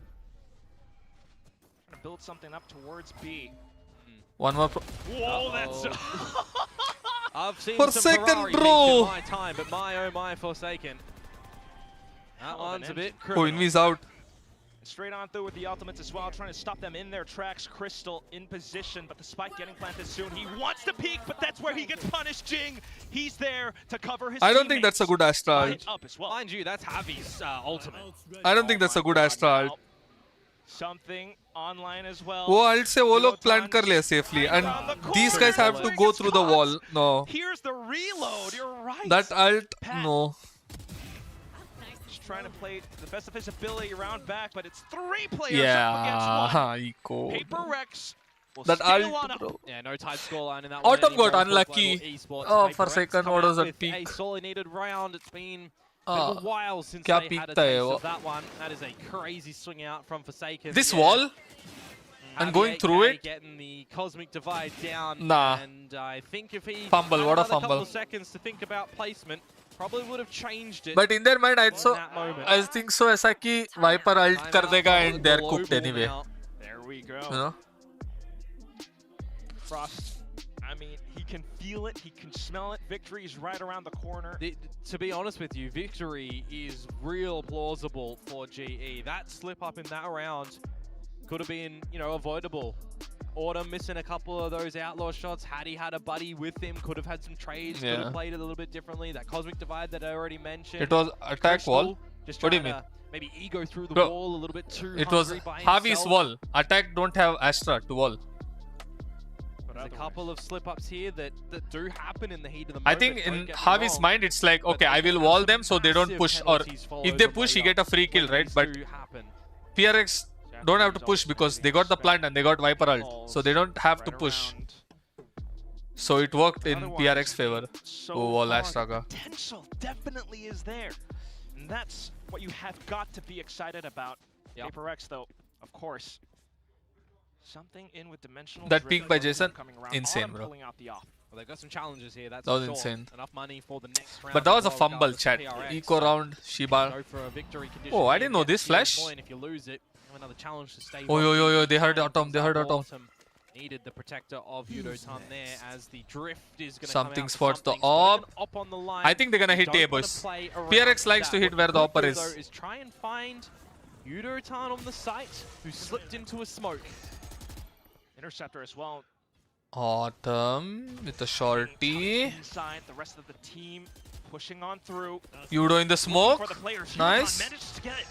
trying to build something up towards B. One more. Whoa, that's I've seen Forsaken, some Ferrari bro. in my time, but my oh my Forsaken. That one's a bit Oh, criminal. Invi's out. straight on through with the ultimates as well, trying to stop them in their tracks. Crystal in position, but the spike getting planted soon. He wants to peek, but that's where he gets punished. Jing, he's there to cover his I don't think that's a good Astra ult. teammates. Up as well. Mind you, that's Javi's ultimate. I don't think that's a good Astra ult. Something online as well. वो ult से वो लोग plant कर ले safely, and these guys have to go through the wall. No, Here's the reload. You're right. that ult, no. Just trying to play the best of his ability around back, but it's 3 players up against 1. Yeah, eco. PRX will That scale ult, on up. bro. Yeah, no tight scoreline in that one Autumn got anymore for unlucky. Global Esports. Oh, PRX Forsaken, coming what was up that with a peak? sorely needed round. It's been Been a while since क्या they had a पीकता है taste वो? of that one. That is a crazy swing out from Forsaken. This Yeah. wall and going through it. Getting the cosmic divide down. Nah. And I think if he Fumble, had what a another couple fumble. of seconds to think about placement, probably would have changed it. But in their mind, that moment. I think so ऐसा कि Viper ult कर Timeout देगा for and they're global cooked anyway. now. There we go. You know? Frost, I mean, he can feel it, he can smell it. Victory is right around the corner. To be honest with you, victory is real plausible for GE. That slip up in that round could have been, you know, avoidable. Autumn missing a couple of those outlaw shots. Had he had a buddy with him, could have had some trades, could have played it a little bit differently. That cosmic divide that I already mentioned. It was attack wall. Just What do you trying mean? to maybe ego through the Bro, wall a little bit too It was hungry by Javi's himself. wall. Attack don't have Astra to wall. There's a couple of slip-ups here that do happen in the heat of the I moment. think don't in get me Javi's wrong, mind, it's like, but okay, they I will have wall some them so they don't massive push. Or penalties followed if they the push, way he get a up free kill, when right? these But do happen. PRX don't have to push because they got the plant and they got Viper ult. So they don't have to push. So it worked in PRX favor. So Oh, wall far, Astra ka. potential definitely is there. And that's what you have got to be excited about. Yep. PRX though, of course. Something in with dimensional That drift peak by is Jason, coming around. insane, Autumn bro. pulling out the off. Well, they've got some challenges here. That's That was for sure. insane. Enough money for the next round. But that was a as well, fumble, regardless chat. of PRX. Eco round, Shiba. Go for a victory condition Oh, I here, didn't know get this the flash. point. If you lose it, you have another challenge to stay. Oh, yo, yo, yo, they heard Tying Atom, things they heard up. Atom. Autumn needed the protector of Yudo-Tan there as the drift is going to Something come out spots the something, spotted op. an on the line. I think they're gonna hit Don't A, wanna boys. play around PRX likes that. to hit What where the could upper do, is. though, is try and find Yudo-Tan on the site who slipped into a smoke. Interceptor as well. Autumn with the shorty. Inside, the rest of the team pushing on through. Yudo in the smoke. For the players. Nice. Yudo managed to get it.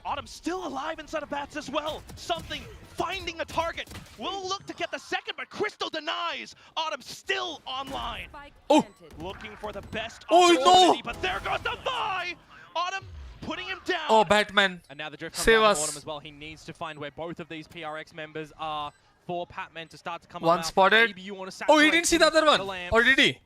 Autumn still alive inside of bats as well. Something finding a target. Will look to get the second, but Crystal denies. Autumn still online. Oh. Looking for the best Oh, no. opportunity, but there goes the buy. Autumn putting him down. Oh, Batman. And now the drift comes Save down us. to Autumn as well. He needs to find where both of these PRX members are for Patman to start to come One out. spotted. Maybe you want to Oh, he didn't see the other one. lamps. Or did he?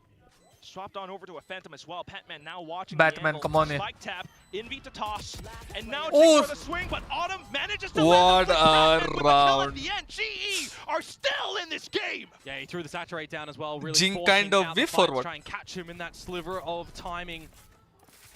Swapped on over to a Phantom as well. Patman now watching Batman, the angle. come on in. Spike tap, Envy to toss, and now Oh. for the swing, but Autumn manages to What land the a Batman with the kill round. at the end. GE are still in this game. Yeah, he threw the saturate down as well. Really Jing forcing kind of out the whiff fight or to what? try and catch him in that sliver of timing.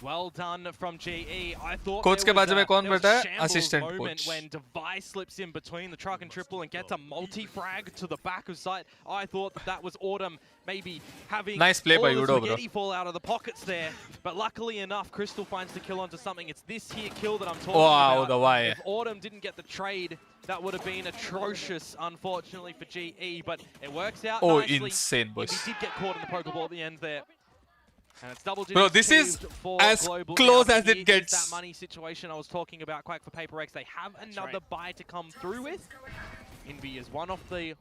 Well done from GE. I thought Coach there के was बाजू में a- कौन there was बैठा a है? shambles Assistant moment coach. when Device slips in between the truck and triple and gets a multi-frag to the back of sight. I thought that was Autumn maybe having Nice play all by the Yudo, bro. spaghetti fall out of the pockets there. But luckily enough, Crystal finds the kill onto something. It's this here kill that I'm talking Wow, about. the why. If Autumn didn't get the trade, that would have been atrocious, unfortunately, for GE. But it works out Oh, nicely. insane, boys. He did get caught in the Pokeball at the end there. And it's double Bro, digits this is achieved for as Global. close Now, as it here is gets. that money situation I was talking about, Quack, for PaperX. They have another buy to come through with. Envy is one off the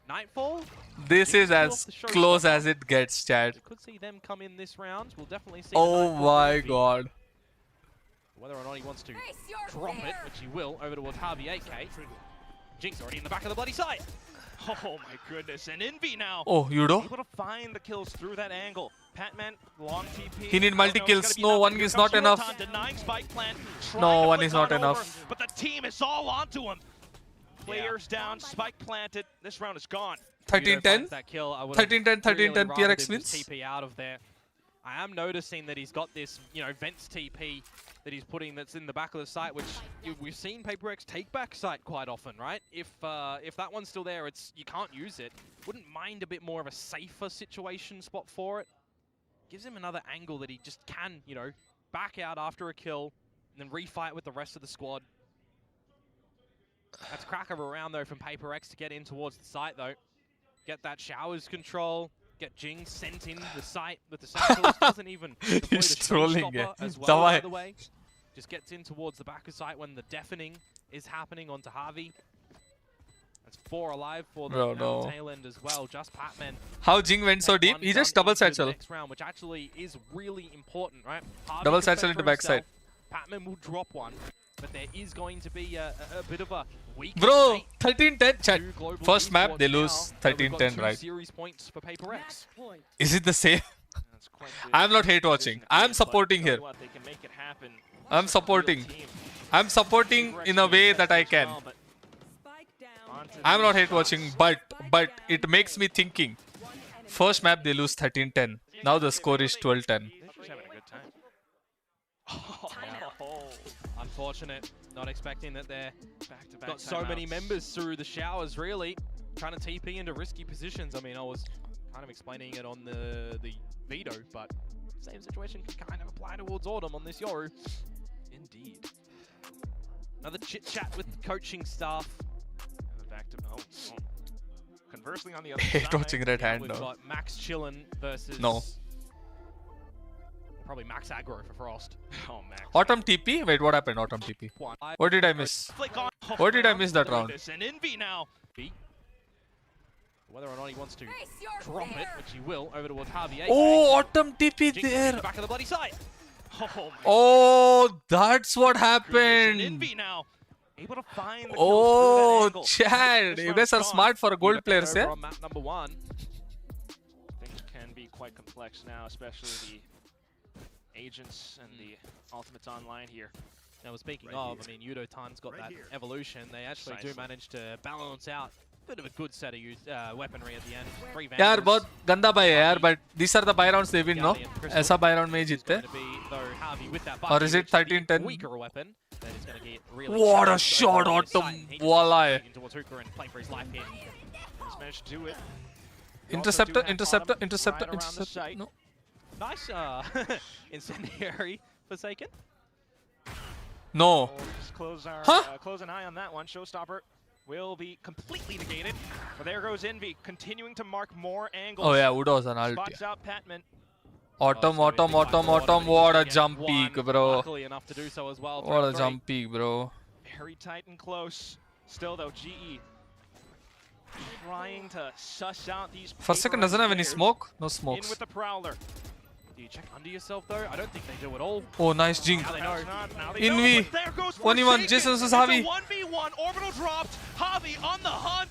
Nightfall. This is as close as it gets, chat. We could see them come in this round. We'll definitely see. Oh my god. Whether or not he wants to drop it, which he will, over towards Harvey 8K. Jinx already in the back of the bloody site. Oh my goodness, and Envy now. Oh, Yudo. Able to find the kills through that angle. Patman, long TP. He need multi-kills. It's No, gonna be one enough. is Here not comes enough. Yudo-Tan denying spike plant, trying No, to one put is not Tan over, enough. But the team is all onto him. Players down, spike planted. This round is gone. 13-10. 13-10, 13-10, PRX wins. TP out of there. I am noticing that he's got this, you know, Vents TP that he's putting that's in the back of the site, which we've seen PaperX take back site quite often, right? If that one's still there, you can't use it. Wouldn't mind a bit more of a safer situation spot for it. Gives him another angle that he just can, you know, back out after a kill and then refight with the rest of the squad. That's crack of a round though from PaperX to get in towards the site though. Get that showers control. Get Jing sent in the site with the satchels. Doesn't even deploy He's the trolling, showstopper yeah. as well, by Davai. the way. Just gets in towards the back of site when the deafening is happening onto Harvey. That's 4 alive for the tail end as well. Just Patman. How Jing went so deep? He just double satchel. Next round, which actually is really important, right? Harvey Double can fend satchel into for backside. himself. Patman will drop one, but there is going to be a bit of a weak Bro, state 13-10, chat. to Global First map, Esports they now, lose but we've got 13-10, 2 right? series points for PaperX. Is it the same? I'm not hate watching. I'm supporting here. I'm supporting. I'm supporting in a way that I can. I'm not hate watching, but it makes me thinking. First map they lose 13-10. Now the score is 12-10. Unfortunate. Not expecting that they're got so many members through the showers, really. Trying to TP into risky positions. I mean, I was kind of explaining it on the veto, but same situation can kind of apply towards Autumn on this Yoru. Indeed. Another chit-chat with the coaching staff. Back to conversely on the other Hate side, watching Red Hand we've now. got Max chillin versus... No. Probably Max aggro for Frost. Oh, Max. Autumn TP? Wait, what happened? Autumn TP. What did I miss? What did I miss that round? And Envy now. Whether or not he wants to drop it, which he will, over towards Harvey. Oh, Autumn TP there. Back of the bloody side. Oh, that's what happened. Envy now. Able to find the Oh, Chad. You guys are smart for gold players, yeah? On map number 1. Things can be quite complex now, especially the agents and the ultimates online here. Now, speaking of, I mean, Yudo Tan's got that evolution. They actually do manage to balance out a bit of a good set of weaponry at the end. 3 यार बहुत गंदा buy है यार, but these are the buy rounds they win, no? ऐसा buy round में ही जीतते. Or is it 13-10? What a shot, Autumn! Wallai. Interceptor. No. Nice incendiary Forsaken. No. Just close an eye on that one. Showstopper will be completely negated. But there goes Envy, continuing to mark more angles. Oh yeah, Udo was an ult. Spots out Patman. Autumn. What a jump peak, bro. Luckily enough to do so as well. What a jump peak, bro. Very tight and close. Still though, GE trying to suss out these. First second doesn't have any smoke. No smokes. In with the Prowler. Do you check under yourself though? I don't think they do at all. Oh, nice jing. Now they know. Envy. 1v1. Jason versus Javi. 1v1. Orbital dropped. Javi on the hunt.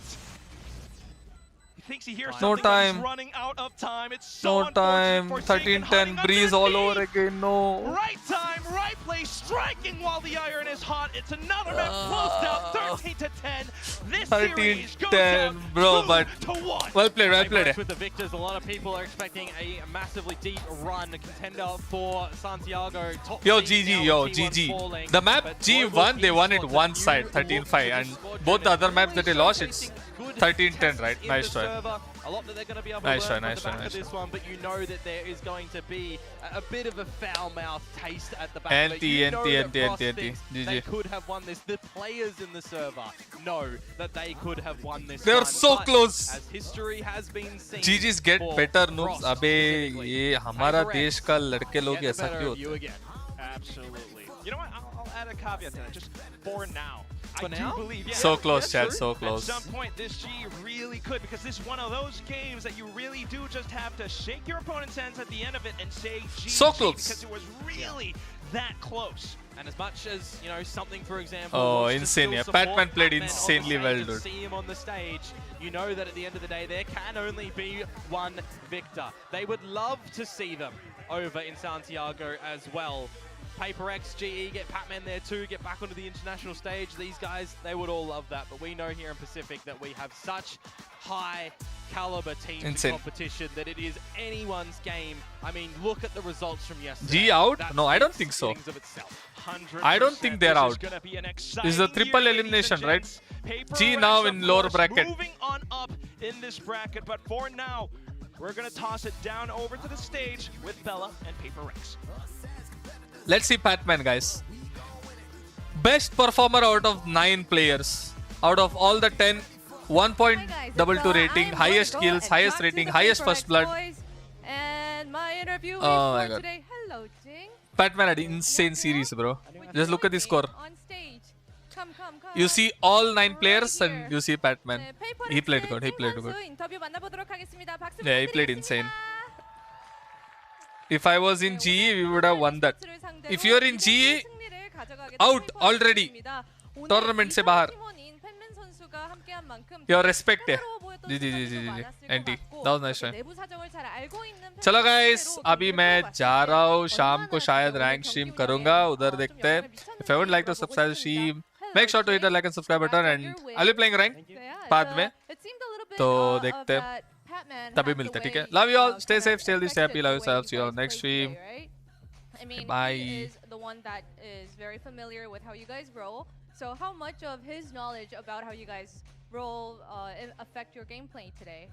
He thinks he hears No something, time. but he's running out of time. It's so No time. unfortunate. 13-10. Breeze all over again. No. Right time, right place, striking while the iron is hot. It's another map closed out, 13-10. This series goes 13-10, out bro, but 2-1. well played. With the victors, a lot of people are expecting a massively deep run contender for Santiago. Top Yo, seed GG, now yo, with T1 GG. falling, The map but G Global won, they won it Esports, one you side, look 13-5, to and the squad both the other maps that they lost, showcasing it's good 13-10, tests right? in Nice the try. server. A lot that they're going to be able Nice to try, learn nice from the try, back of nice this one, but you know that there is going to be a bit of a foul mouth taste at the back of it. NT, You know that NT, Frost NT, thinks GG. they could have won this. The players in the server know that they could have won this. They're one, so but close. As history has been seen. GG's get for better noobs. Frost अबे specifically. ये हमारा PRX देश का लड़के लोग get the ऐसा better क्यों of you होते हैं? again. Absolutely. You know what? I'll add a caveat to that. Just for now. For I now? do believe. Yeah, So yeah, close, that's Chad, true. so close. At some point, this G really could, because this is one of those games that you really do just have to shake your opponent's hands at the end of it and say GG, So close. because it was really that close. And as much as, you know, something, for example, Oh, wants to insane, still yeah. support Batman played Batman on the insanely stage well, and dude. see him on the stage, you know that at the end of the day, there can only be one victor. They would love to see them over in Santiago as well. PRX, GE, get Patman there too, get back onto the international stage. These guys, they would all love that, but we know here in Pacific that we have such high caliber teams Insane. in competition that it is anyone's game. I mean, look at the results from yesterday. G out? That No, I don't speaks think so. things of itself. 100%. I don't think they're This is out. gonna be an This is a exciting triple year, elimination, ladies and right? gents. Paper G Rex, now of in lower course, bracket. Moving on up in this bracket, but for now, we're gonna toss it down over to the stage with Bella and Paper Rex. Let's see Patman, guys. Best performer out of 9 players. Out of all the 10, 1.22 rating, highest kills, highest rating, highest first blood. And my interview Oh my for God. today. Hello, Jing. Patman had insane series, bro. Just look at the score. On stage. Come. You see all 9 players and you see Patman. He played good, he played good. 인터뷰 만나보도록 하겠습니다. 박수 Yeah, he played 부탁드리겠습니다. insane. If I was in GE, we would have won that. If you're in GE, out already. Tournament से बाहर. 선수가 함께한 만큼 Your respect. 까다로워 보였던 ji ji ji 순간들도 ji ji 많았을 NT. 것 같고 That was nice. 내부 사정을 잘 알고 있는 चलो 팬들 guys, 상대로 अभी 경기를 मैं 풀어봤을 जा 때 रहा हूँ शाम को 얼마나 शायद 오늘 रैंक 경기 स्ट्रीम 운영에 करूंगा उधर 좀 देखते हैं. 영향을 If you would like to 미쳤는지 subscribe to 물어보고 stream, 싶습니다. make sure to hit the like and subscribe button and I'll be playing rank बाद में. तो देखते हैं. तभी मिलते हैं, ठीक है? Love you all. Stay safe, stay healthy, stay happy. Love yourselves. See you all next stream. I mean, Bye. he is the one that is very familiar with how you guys roll. So how much of his knowledge about how you guys roll affect your gameplay today?